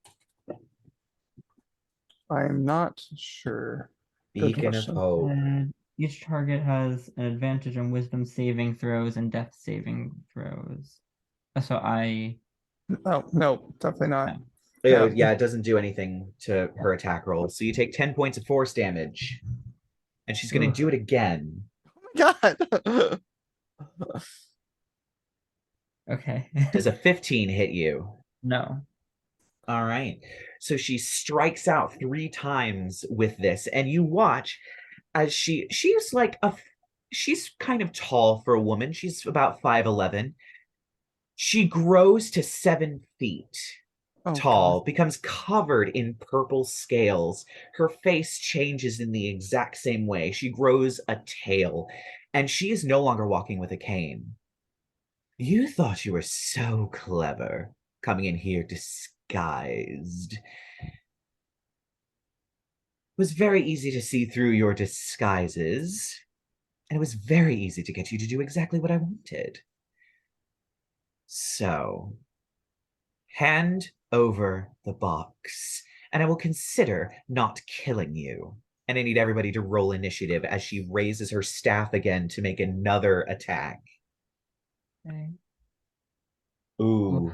I'm not sure. Good Beacon of question. Hope. Each target has an advantage on wisdom saving throws and death saving throws. So I. Oh, no, definitely not. No. Oh, Yeah. yeah, it doesn't do anything to her attack roll. So you take 10 points of force damage. And she's going to Ooh. do it again. Oh my God. Okay. Does a 15 hit you? No. All right. So she strikes out 3 times with this, and you watch as she's like she's kind of tall for a woman. She's about 5'11". She grows to 7 feet Oh tall, God. becomes covered in purple scales. Her face changes in the exact same way. She grows a tail, and she is no longer walking with a cane. You thought you were so clever coming in here disguised. It was very easy to see through your disguises, and it was very easy to get you to do exactly what I wanted. So, hand over the box, and I will consider not killing you. And I need everybody to roll initiative as she raises her staff again to make another attack. Okay. Ooh,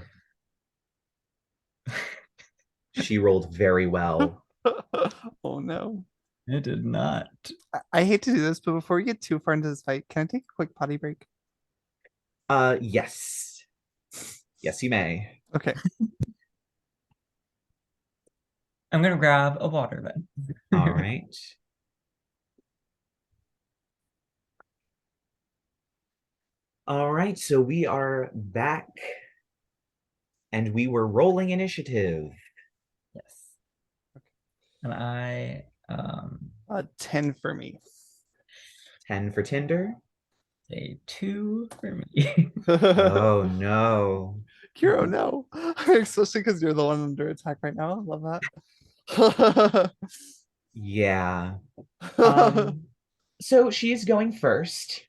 she rolled very well. Oh no. It did not. I hate to do this, but before we get too far into this fight, can I take a quick potty break? Yes. Yes, you may. Okay. I'm gonna grab a water All then. right. All right, so we are back and we were rolling initiative. Yes. And I 10 for me. 10 for Tinder. say 2 for me. Oh no. Kero, no. Especially because you're the one under attack right now. I love that. Yeah. So she's going first.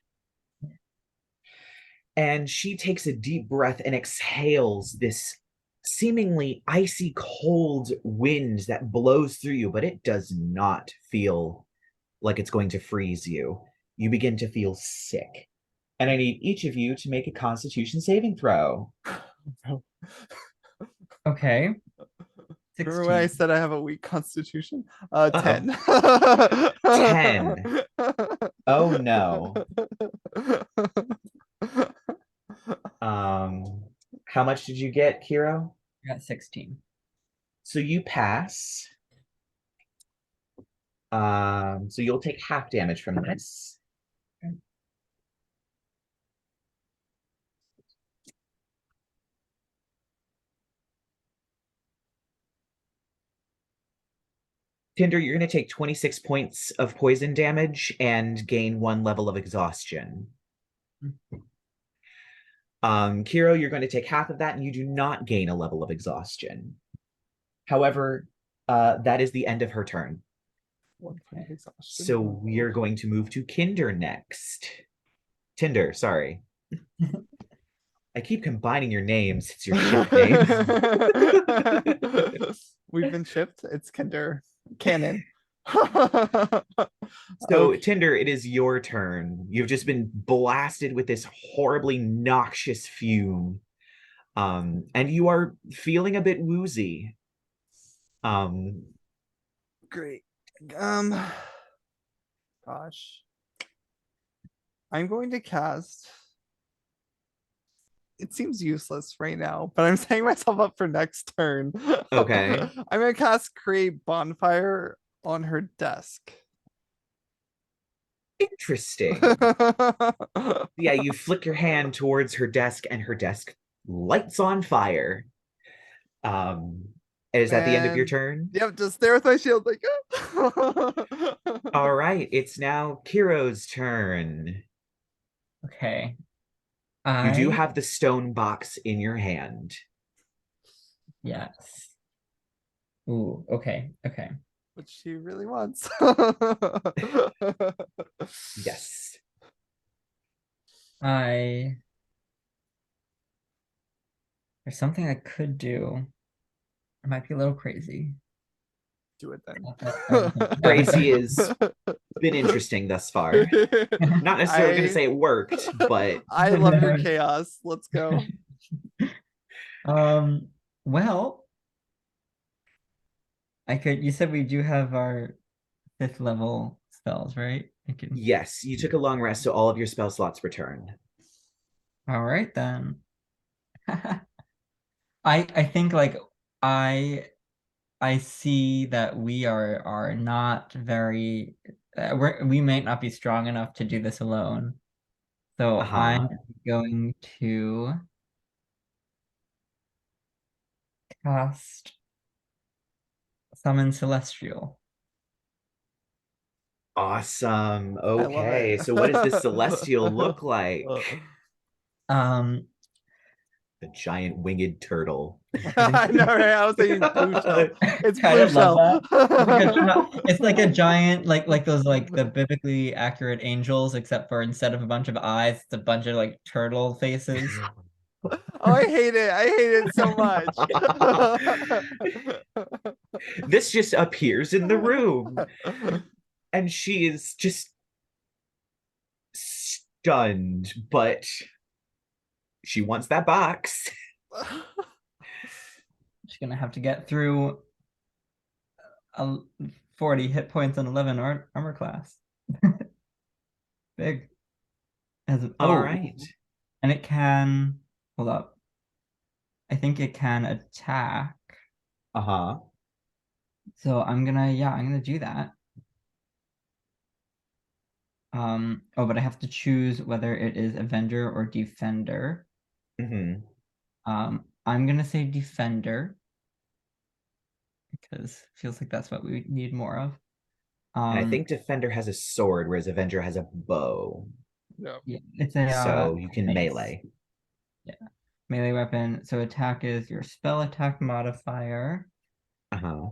And she takes a deep breath and exhales this seemingly icy cold wind that blows through you, but it does not feel like it's going to freeze you. You begin to feel sick. And I need each of you to make a constitution saving throw. Okay. Remember when I 16. said I have a weak constitution? Uh-oh. 10. 10. Oh no. Um, how much did you get, Kero? I got 16. So you pass. So you'll take half damage from this. Okay. Tinder, you're going to take 26 points of poison damage and gain 1 level of exhaustion. Kero, you're going to take half of that and you do not gain a level of exhaustion. However, that is the end of her turn. So we are going to move to Kinder next. Tinder, sorry. I keep combining your names. It's your ship name. We've been shipped. It's Kinder canon. So, Tinder, it is your turn. You've just been blasted with this horribly noxious fume. And you are feeling a bit woozy. Great. Gosh. I'm going to cast. It seems useless right now, but I'm setting myself up for next turn. Okay. I'm gonna cast create bonfire on her desk. Interesting. Yeah, you flick your hand towards her desk and her desk lights on fire. Is that the end of your And turn? yep, just there with my shield, like All right, it's now Kero's turn. Okay. You do I have the stone box in your hand. yes. Ooh, okay, okay. which she really wants. Yes. I there's something I could do. It might be a little crazy. Do it then. Crazy has been interesting thus far. Not necessarily going to say it worked, but I love your chaos. Let's go. Um, well, I could, you said we do have our 5th level spells, right? I can, yes, you took a long rest, so all of your spell slots return. all right then. I think like I I see that we are not very we might not be strong enough to do this alone. So Uh-huh. I'm going to cast Summon Celestial. Awesome. I love it. Okay, so what does this celestial look like? Um, A giant winged turtle. I know, right? I was thinking blue shell. It's kind blue of love shell. that. It's like a giant, like those like the biblically accurate angels, except for instead of a bunch of eyes, it's a bunch of like turtle faces. Oh, I hate it. I hate it so much. This just appears in the room, and she is just stunned, but she wants that box. She's gonna have to get through a 40 hit points and 11 armor class. Big. All Oh, right. and it can hold up. I think it can attack. Uh-huh. So I'm gonna do that. Oh, but I have to choose whether it is Avenger or Defender. Mm-hmm. I'm gonna say Defender because it feels like that's what we need more of. And I Um, think Defender has a sword, whereas Avenger has a bow. No. yeah, it's a So you can mace. melee. Yeah, melee weapon. So attack is your spell attack modifier. Uh-huh.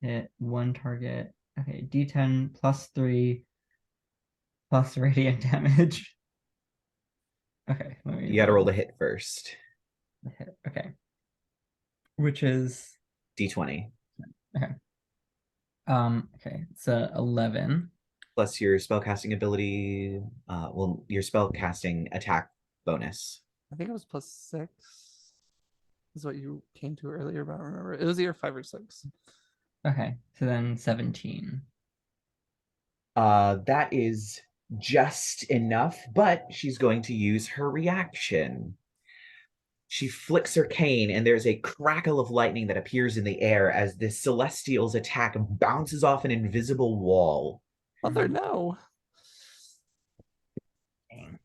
Hit one target. Okay, D10 plus 3 plus radiant damage. Okay, let me You gotta roll roll the hit first. the hit. Okay, which is D20. okay. Okay, it's 11. Plus your spellcasting ability, well, your spellcasting attack bonus. I think it was +6. Is what you came to earlier, but I don't remember. It was either 5 or 6. Okay, so then 17. That is just enough, but she's going to use her reaction. She flicks her cane, and there's a crackle of lightning that appears in the air as this celestial's attack bounces off an invisible wall, Mother, no. Dang.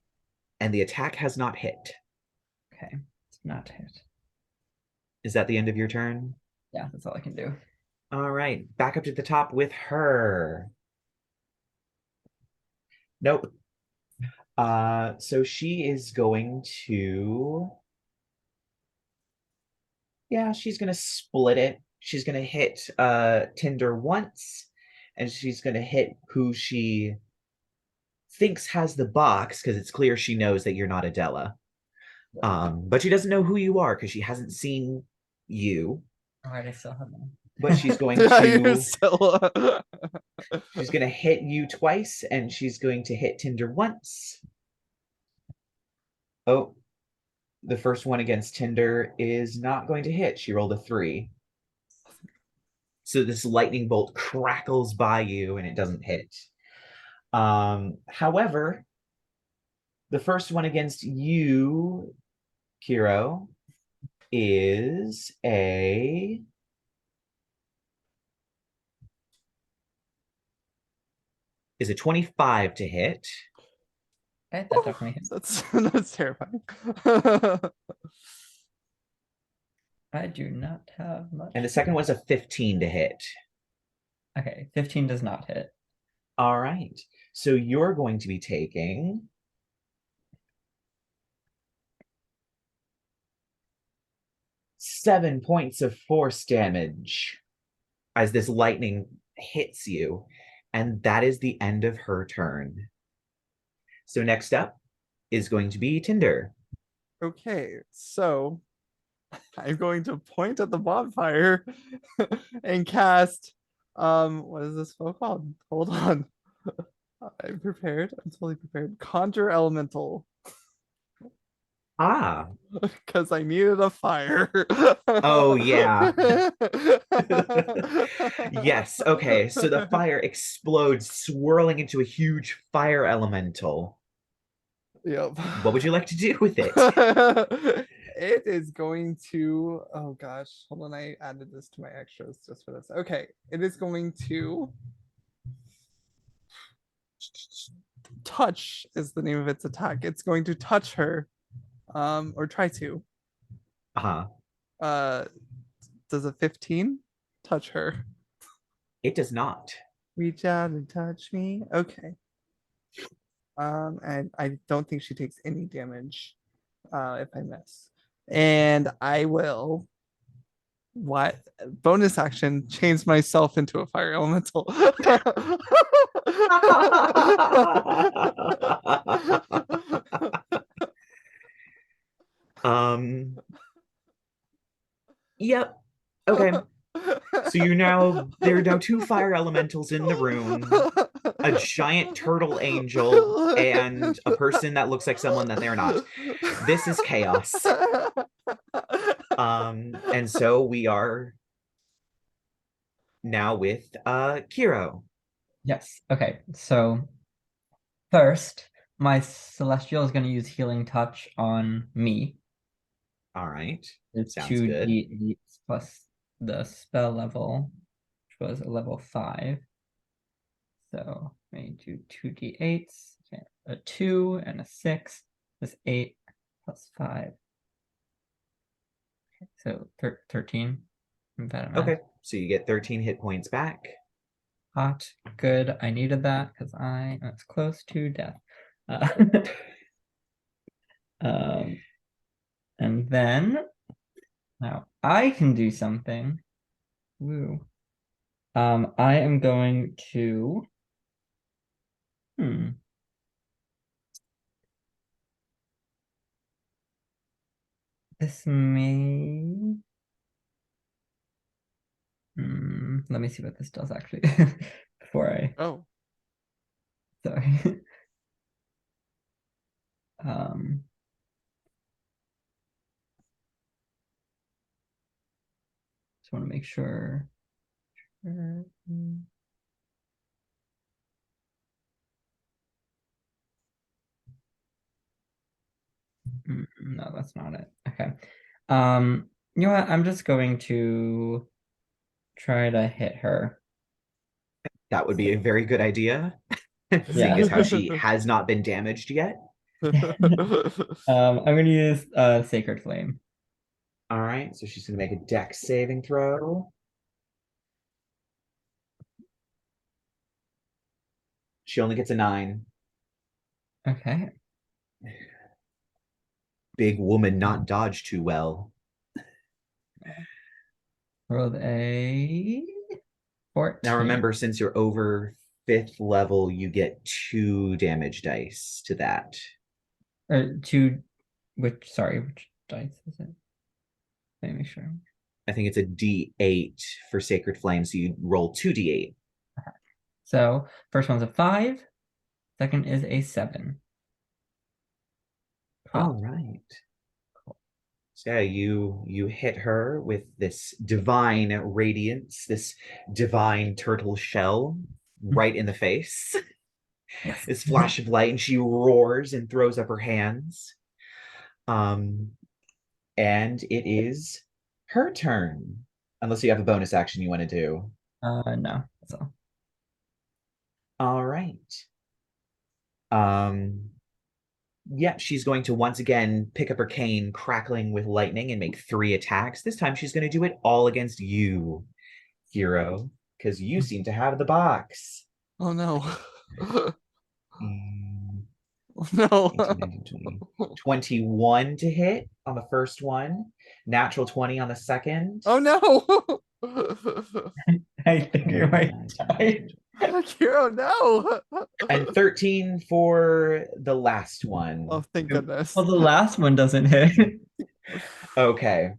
and the attack has not hit. Okay, it's not hit. Is that the end of your turn? Yeah, that's all I can do. All right, back up to the top with her. Nope. So she is going to, yeah, she's gonna split it. She's gonna hit Tynder once, and she's gonna hit who she thinks has the box, because it's clear she knows that you're not Adela. But she doesn't know who you are because she hasn't seen you. All right, I still have one. But she's going You're to still. she's gonna hit you twice, and she's going to hit Tynder once. Oh, the first one against Tynder is not going to hit. She rolled a 3. So this lightning bolt crackles by you and it doesn't hit. However, the first one against you, Kero, is a 25 to hit. Okay, that definitely hits. That's terrifying. I do not have much. And the second was a 15 to hit. Okay, 15 does not hit. All right. So you're going to be taking 7 points of force damage as this lightning hits you. And that is the end of her turn. So next up is going to be Tynder. Okay, so I'm going to point at the bonfire and cast what is this spell called? Hold on. I'm prepared. I'm totally prepared. Conjure elemental. Ah, Because I needed a fire. oh yeah. Yes, okay. So the fire explodes, swirling into a huge fire elemental. Yep. What would you like to do with it? It is going to, oh gosh, hold on. I added this to my extras just for this. Okay, it is going to touch is the name of its attack. It's going to touch her, or try to. Uh-huh. Does a 15 touch her? It does not. Reach out and touch me. Okay. And I don't think she takes any damage if I miss. And I will what bonus action change myself into a fire elemental. um Yep. Okay. So there are now two fire elementals in the room, a giant turtle angel, and a person that looks like someone that they're not. This is chaos. And so we are now with Kero. Yes. Okay. So first, my celestial is going to use healing touch on me. All right. It's Sounds good. 2d8 plus the spell level, which was a level 5. So we do 2d8s. Okay. A 2 and a 6 is 8 plus 5. Okay. So 13. Okay. So you get 13 hit points back. Hot. Good. I needed that because I was close to death. And then now I can do something. Woo. I am going to this may let me see what this does actually before I Oh. sorry. Just want to make sure. No, that's not it. Okay. You know what? I'm just going to try to hit her. That would be a very good idea, seeing Yeah. as how she has not been damaged yet. I'm going to use Sacred Flame. All right, so she's going to make a dex saving throw. She only gets a 9. Okay. Big woman not dodge too well. Rolled a 14. Now remember, since you're over 5th level, you get 2 damage dice to that. Or which dice is it? Let me make sure. I think it's a D8 for Sacred Flame, so you roll 2d8. So first one's a 5, second is a 7. All right. So yeah, you hit her with this divine radiance, this divine turtle shell right in the face. Yes. This flash of light, and she roars and throws up her hands. And it is her turn. Unless you have a bonus action you want to do. No, that's all. All right. Yep, she's going to once again pick up her cane, crackling with lightning, and make 3 attacks. This time she's going to do it all against you, hero, because you seem to have the box. Oh no. Mm, Oh, no. 18, 19, 20. 21 to hit on the first one, natural 20 on the second. Oh no. I think you might 19, die. Kero, no. and 13 for the last one. Oh, thank goodness. Well, the last one doesn't hit. Okay,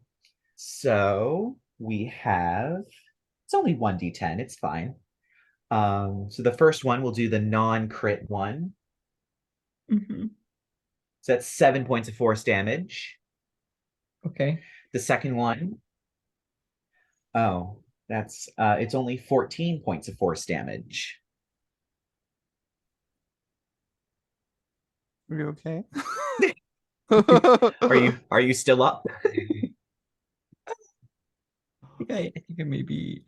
so we have, it's only 1d10, it's fine. So the first one, we'll do the non-crit one. Mhm. So that's 7 points of force damage. Okay. The second one, oh, that's it's only 14 points of force damage. Are you okay? Are you still up? I think I may be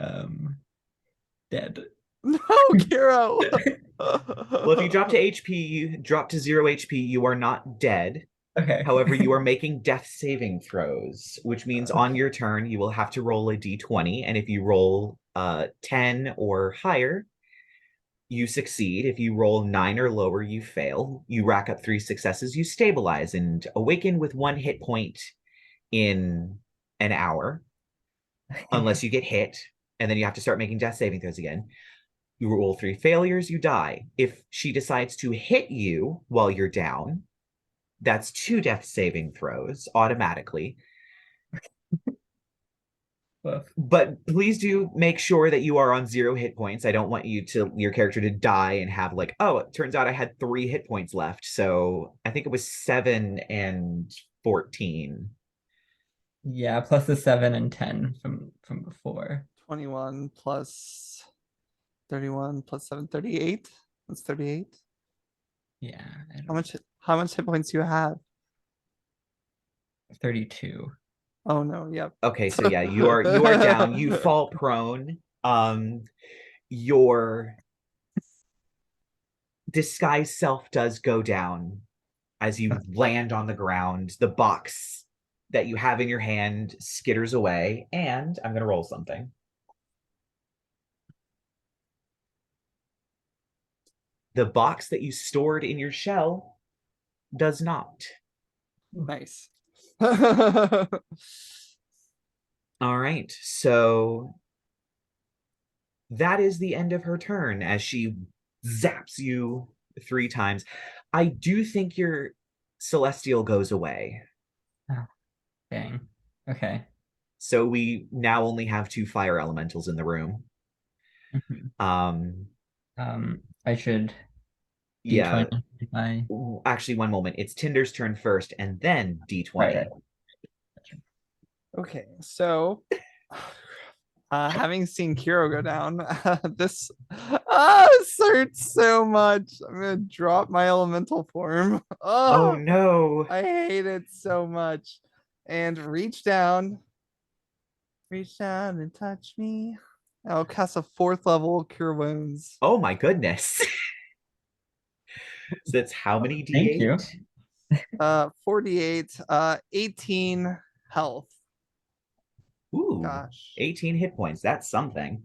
dead. No, Kero. Well, if you drop to HP, you drop to 0 HP, you are not dead. Okay. However, you are making death saving throws, which means on your turn you will have to roll a d20, and if you roll 10 or higher, you succeed. If you roll 9 or lower, you fail. You rack up 3 successes, you stabilize and awaken with 1 hit point in an hour, unless you get hit, and then you have to start making death saving throws again. You roll 3 failures, you die. If she decides to hit you while you're down, that's 2 death saving throws automatically. Woof. But please do make sure that you are on 0 hit points. I don't want your character to die and have like, oh, it turns out I had 3 hit points left. So I think it was 7 and 14. Yeah, plus the 7 and 10 from before. 21 plus 31 plus 7, 38. That's 38. Yeah, I How don't, much hit points do you have? 32. Oh no, yep. Okay, so yeah, you are down. You fall prone. Your disguise self does go down as you land on the ground. The box that you have in your hand skitters away, and I'm gonna roll something. The box that you stored in your shell does not. Nice. All right, so that is the end of her turn as she zaps you 3 times. I do think your celestial goes away. Oh, dang. Okay. So we now only have 2 fire elementals in the room. Mhm. Um, I should yeah, D20 if I. actually, one moment. It's Tynder's turn first, and then Right, D20. right. Okay, so having seen Kero go down, this this hurts so much. I'm gonna drop my elemental form. Oh Oh, no! I hate it so much. And reach down and touch me. I'll cast a 4th level Cure Wounds. Oh my goodness! So that's how many Thank you. D8? 48, 18 health. Ooh, Gosh. 18 hit points. That's something.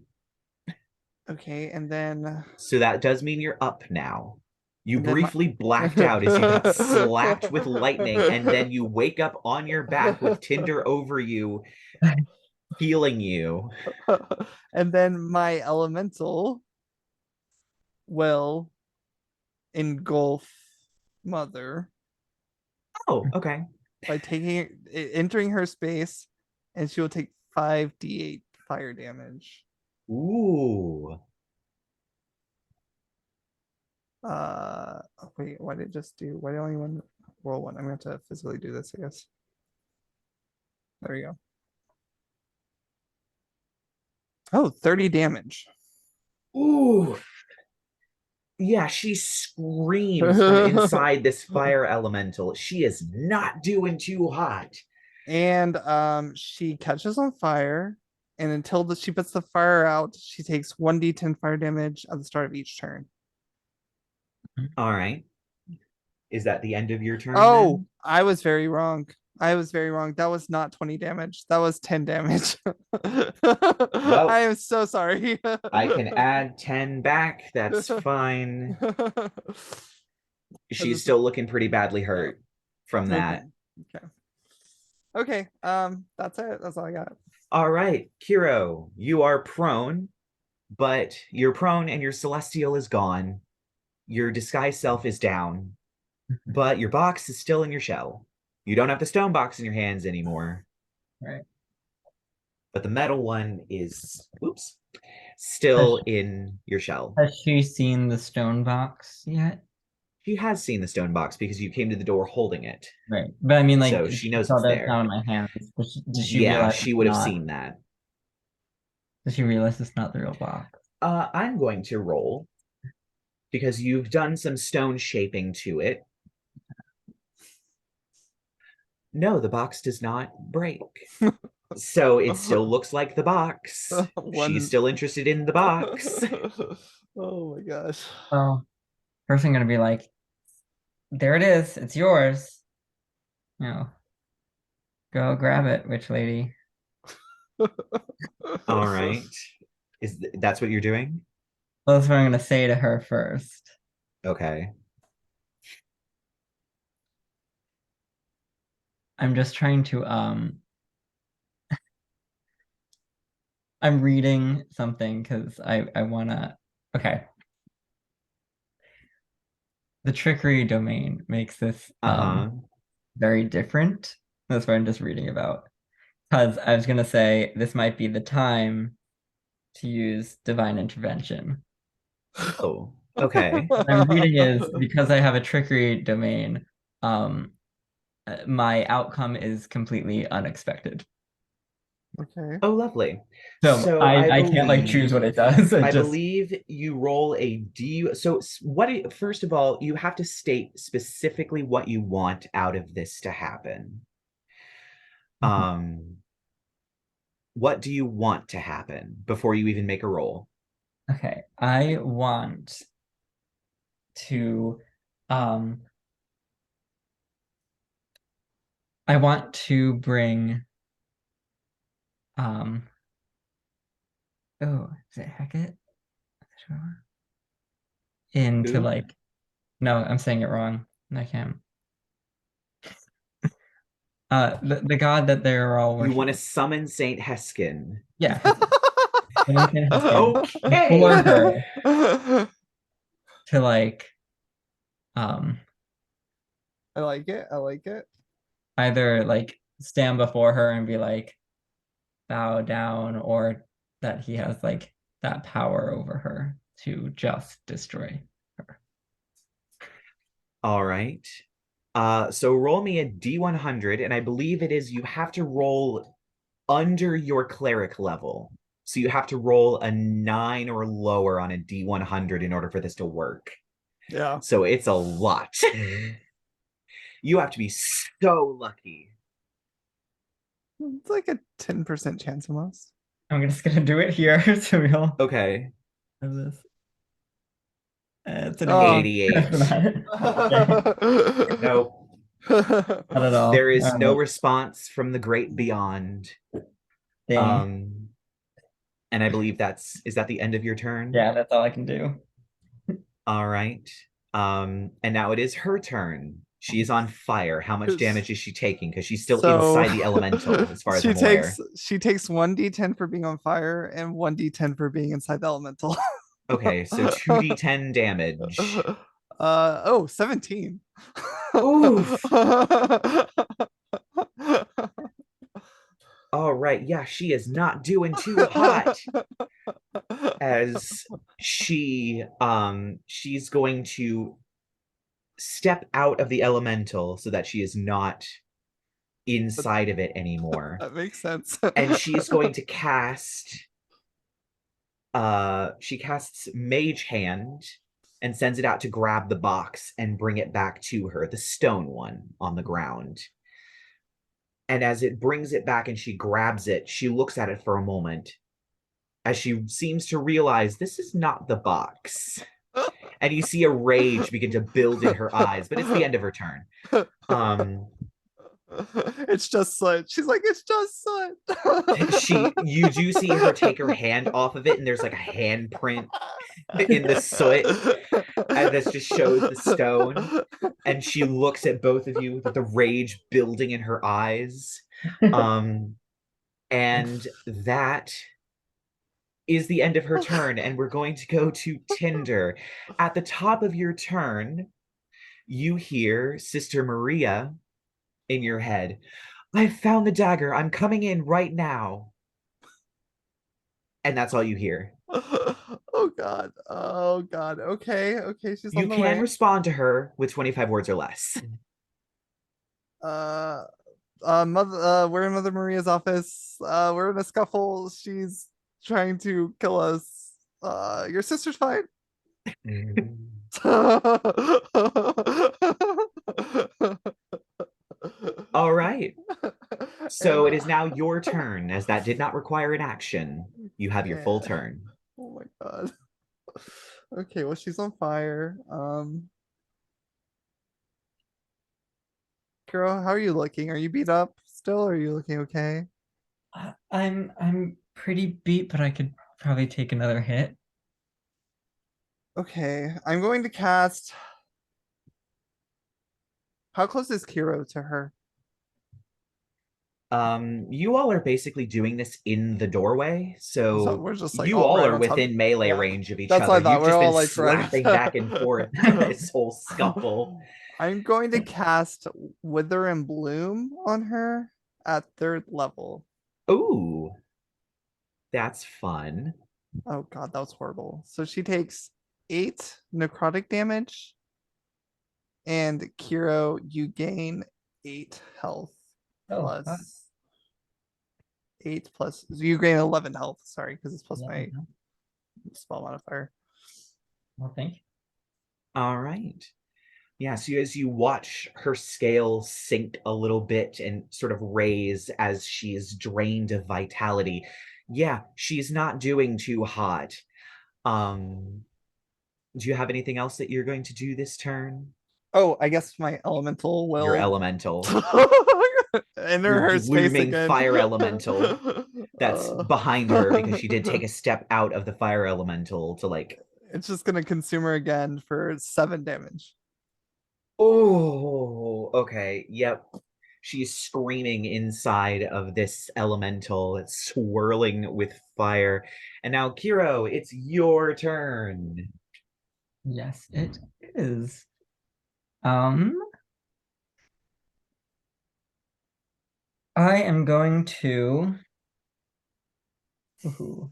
Okay, and then So that does mean you're up now. You and then my briefly blacked out as you got slapped with lightning, and then you wake up on your back with Tynder over you, healing you. and then my elemental will engulf mother Oh, okay. by entering her space, and she will take 5d8 fire damage. Ooh. Wait, what did it just do? Why did only one roll one? I'm gonna have to physically do this, I guess. There we go. Oh, 30 damage. Ooh. Yeah, she screams from inside this fire elemental. She is not doing too hot. And she catches on fire, and until she puts the fire out, she takes 1d10 fire damage at the start of each turn. All right. Is that the end of your turn Oh, then? I was very wrong. I was very wrong. That was not 20 damage. That was 10 damage. I Well, am so sorry. I can add 10 back. That's fine. She's still looking pretty badly hurt from Okay. that. Okay. Okay. That's it. That's all I got. All right, Kero, you are prone, but you're prone and your celestial is gone. Your disguised self is down, but your box is still in your shell. You don't have the stone box in your hands anymore, Right. but the metal one is, oops, Has, still in your shell. has she seen the stone box yet? She has seen the stone box because you came to the door holding it, Right. But I mean, like, so she she knows saw it's that it's not there. in my hands. Does she Yeah, realize she it's would have not? seen that. Does she realize it's not the real box? I'm going to roll because you've done some stone shaping to it. No, the box does not break. So it still looks like the box. She's One. still interested in the box. Oh my gosh. Well, first I'm gonna be like, there it is, it's yours. You know, go grab it, witch lady. All right. That's what you're doing? Well, that's what I'm gonna say to her first. Okay. I'm just trying to I'm reading something because I wanna okay. The trickery domain makes this Uh-huh. very different. That's what I'm just reading about. Because I was gonna say this might be the time to use divine intervention. Oh, okay. What I'm reading is because I have a trickery domain, um, my outcome is completely unexpected. Okay. Oh, lovely. So So I can't like choose what it does. I I just believe you roll a D. So first of all, you have to state specifically what you want out of this to happen. Um, what do you want to happen before you even make a roll? okay. To um I want to bring um oh, is it Hackett? Sure. Into Who? like no, I'm saying it wrong. I can't. The god that they're all You want to worshiping. summon Saint Heskin. Yeah, Heskin. Heskin before Okay. her to like um I like it. I like it. either like stand before her and be like bow down or that he has like that power over her to just destroy her. All right. So roll me a D100, and I believe it is you have to roll under your cleric level. So you have to roll a 9 or lower on a D100 in order for this to work. Yeah. So it's a lot. You have to be so lucky. It's like a 10% chance almost. I'm just gonna do it here so we all Okay. have this. It's an Oh. 8. 88. Okay. Nope. Not at all. There is All no right. response from the great beyond. Dang. Um, and I believe is that the end of your turn? Yeah, that's all I can do. All right. And now it is her turn. She's on fire. How much damage is she taking? Because she's still So inside the elemental, as far as she I'm aware. takes 1d10 for being on fire and 1d10 for being inside the elemental. Okay, so 2d10 damage. 17. Oof. All right, yeah, she is not doing too hot as she's going to step out of the elemental so that she is not inside of it anymore. That makes sense. And she's going to she casts Mage Hand and sends it out to grab the box and bring it back to her, the stone one on the ground. And as it brings it back and she grabs it, she looks at it for a moment as she seems to realize this is not the box. And you see a rage begin to build in her eyes, but it's the end of her turn. It's just soot. She's like, it's just soot. You do see her take her hand off of it, and there's like a handprint in the soot, and this just shows the stone. And she looks at both of you with the rage building in her eyes. And that is the end of her turn, and we're going to go to Tynder. At the top of your turn, you hear Sister Maria in your head. I've found the dagger. I'm coming in right now. And that's all you hear. Oh God. Oh God. Okay. Okay. She's You on the can way. respond to her with 25 words or less. We're in Mother Maria's office. We're in a scuffle. She's trying to kill us. Your sister's fine. All right. So And, it is now your turn, as that did not require an action. You have your full yeah. turn. Oh my God. Okay, well, she's on fire. Kero, how are you looking? Are you beat up still? Or are you looking okay? I'm pretty beat, but I could probably take another hit. Okay, I'm going to cast. How close is Kero to her? You all are basically doing this in the doorway, So so we're just like you all all right are on top. within melee Yeah, range of each that's what other. I thought. You've We're just all been like slapping back and forth this whole scuffle. I'm going to cast Wither and Bloom on her at 3rd level. Ooh, that's fun. Oh God, that was horrible. So she takes 8 necrotic damage, and Kero, you gain 8 health Oh, plus 8 plus. So you gain 11 health. Sorry, because it's plus yeah. my spell modifier. Well, thank you. All right. Yeah, so as you watch her scale sink a little bit and sort of raise as she is drained of vitality, yeah, she's not doing too hot. Um, do you have anything else that you're going to do this turn? Oh, I guess my elemental Your will elemental, enter your her space blooming again. fire elemental that's Uh, behind her because she did take a step out of the fire elemental to like, it's just gonna consume her again for 7 damage. oh, okay, yep. She's screaming inside of this elemental. It's swirling with fire. And now, Kero, it's your turn. Yes, it is. Um, I am going to. Ooh.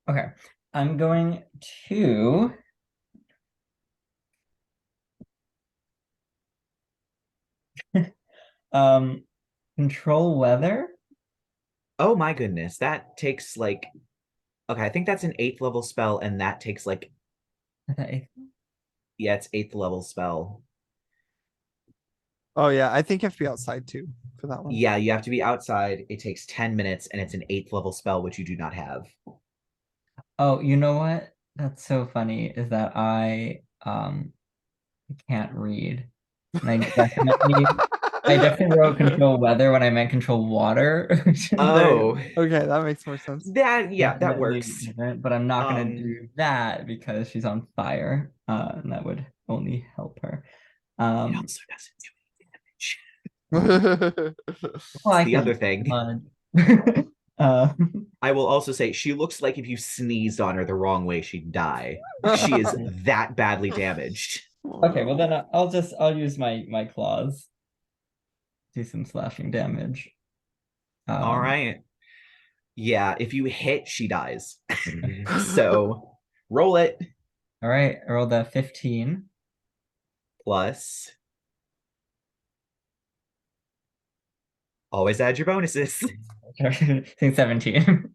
Okay, I'm going to um control weather. Oh my goodness, that takes like, okay, I think that's an 8th level spell, and that takes like, Okay. yeah, it's 8th level spell. Oh yeah, I think you have to be outside too for that one. Yeah, you have to be outside. It takes 10 minutes, and it's an 8th level spell, which you do not have. Oh, you know what? That's so funny is that I can't read. And I definitely wrote control weather when I meant control water, which is very Oh, Okay, that makes more sense. yeah, that definitely works. different, but I'm not gonna Um, do that because she's on fire. And that would only help her. it Um also doesn't do any damage. well It's I the other can thing. uh I will also say she looks like if you sneezed on her the wrong way, she'd die. She is that badly damaged. Oh okay, well then no. I'll use my claws. Do some slashing damage. All Um right. Yeah, if you hit, she dies. So roll it all right, I rolled a 15. plus. Always add your bonuses. I think 17.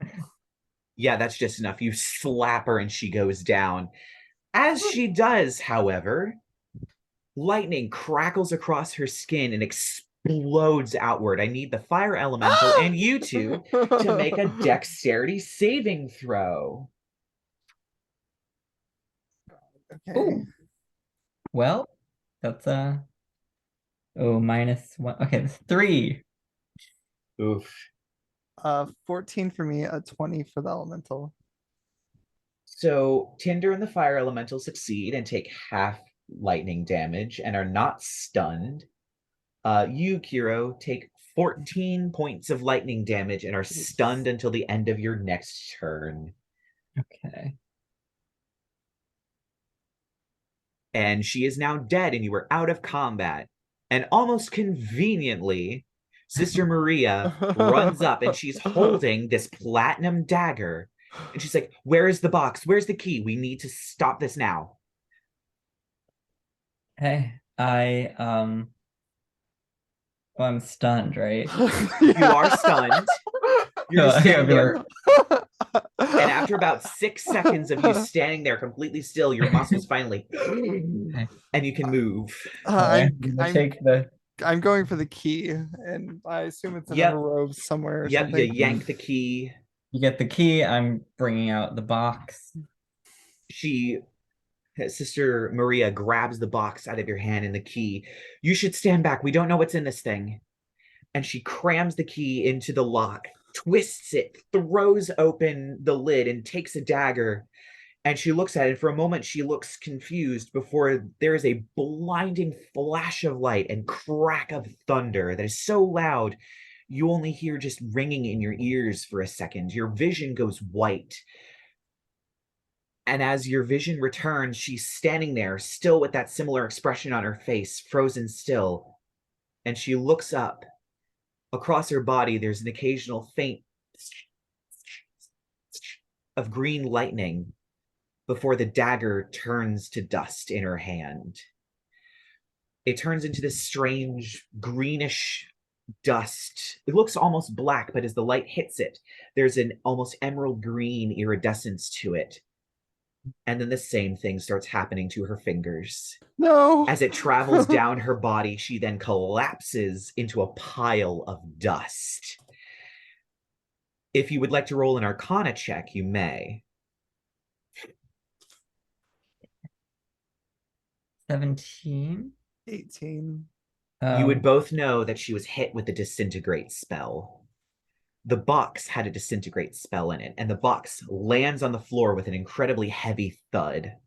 Yeah, that's just enough. You slap her and she goes down. As she does, however, lightning crackles across her skin and explodes outward. I need the fire elemental and you two to make a dexterity saving throw. Okay. Ooh. Well, that's -1. Okay, that's 3. Oof. 14 for me, a 20 for the elemental. So Tynder and the fire elemental succeed and take half lightning damage and are not stunned. You, Kero, take 14 points of lightning damage and are stunned until the end of your next turn. Okay. And she is now dead, and you are out of combat. And almost conveniently, Sister Maria runs up and she's holding this platinum dagger. And she's like, "Where is the box? Where's the key? We need to stop this now." Hey, I'm stunned, right? You are stunned. You're just Yeah, I'll standing be there. like, And after about 6 seconds of you standing there completely still, your muscles finally, and you can move. okay, I'm take the I'm going for the key, and I assume it's in Yep. her robes somewhere or Yep, you something. yank the key. You get the key. I'm bringing out the box. Sister Maria grabs the box out of your hand and the key. "You should stand back. We don't know what's in this thing." And she crams the key into the lock, twists it, throws open the lid, and takes a dagger. And she looks at it. For a moment, she looks confused before there is a blinding flash of light and crack of thunder that is so loud you only hear just ringing in your ears for a second. Your vision goes white. And as your vision returns, she's standing there, still with that similar expression on her face, frozen still. And she looks up. Across her body, there's an occasional faint of green lightning before the dagger turns to dust in her hand. It turns into this strange greenish dust. It looks almost black, but as the light hits it, there's an almost emerald green iridescence to it. And then the same thing starts happening to her fingers. No. As it travels down her body, she then collapses into a pile of dust. If you would like to roll an Arcana check, you may. 17. 18. You would both know that she was hit with the disintegrate spell. The box had a disintegrate spell in it, and the box lands on the floor with an incredibly heavy thud.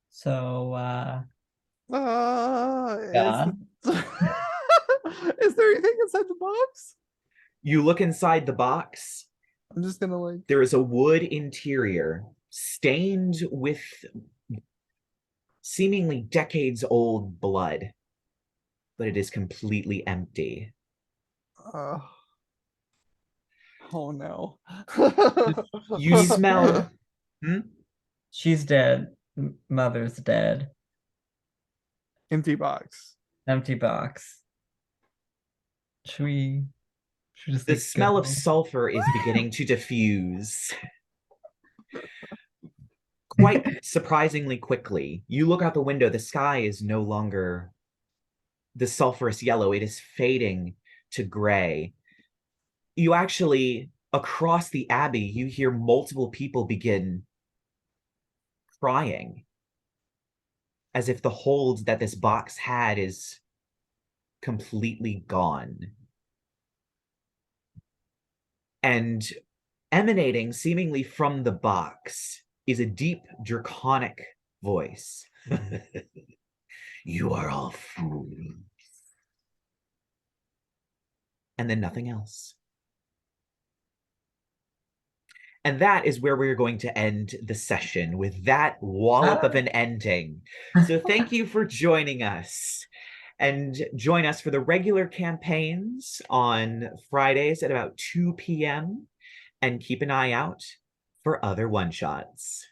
So, Is, is there anything inside the box? You look inside the box. I'm just gonna like. There is a wood interior stained with seemingly decades old blood, but it is completely empty. Oh no. You smell. She's dead. Mother's dead. Empty box. Empty box. Should we just The like smell go? of sulfur is beginning to diffuse. Quite surprisingly quickly. You look out the window, the sky is no longer the sulfurous yellow, it is fading to gray. You actually, across the abbey, you hear multiple people begin crying, as if the hold that this box had is completely gone. And emanating seemingly from the box is a deep draconic voice. "You are all fools." And then nothing else. And that is where we're going to end the session, with that wallop of an ending. So thank you for joining us. And join us for the regular campaigns on Fridays at about 2 p.m. And keep an eye out for other one-shots.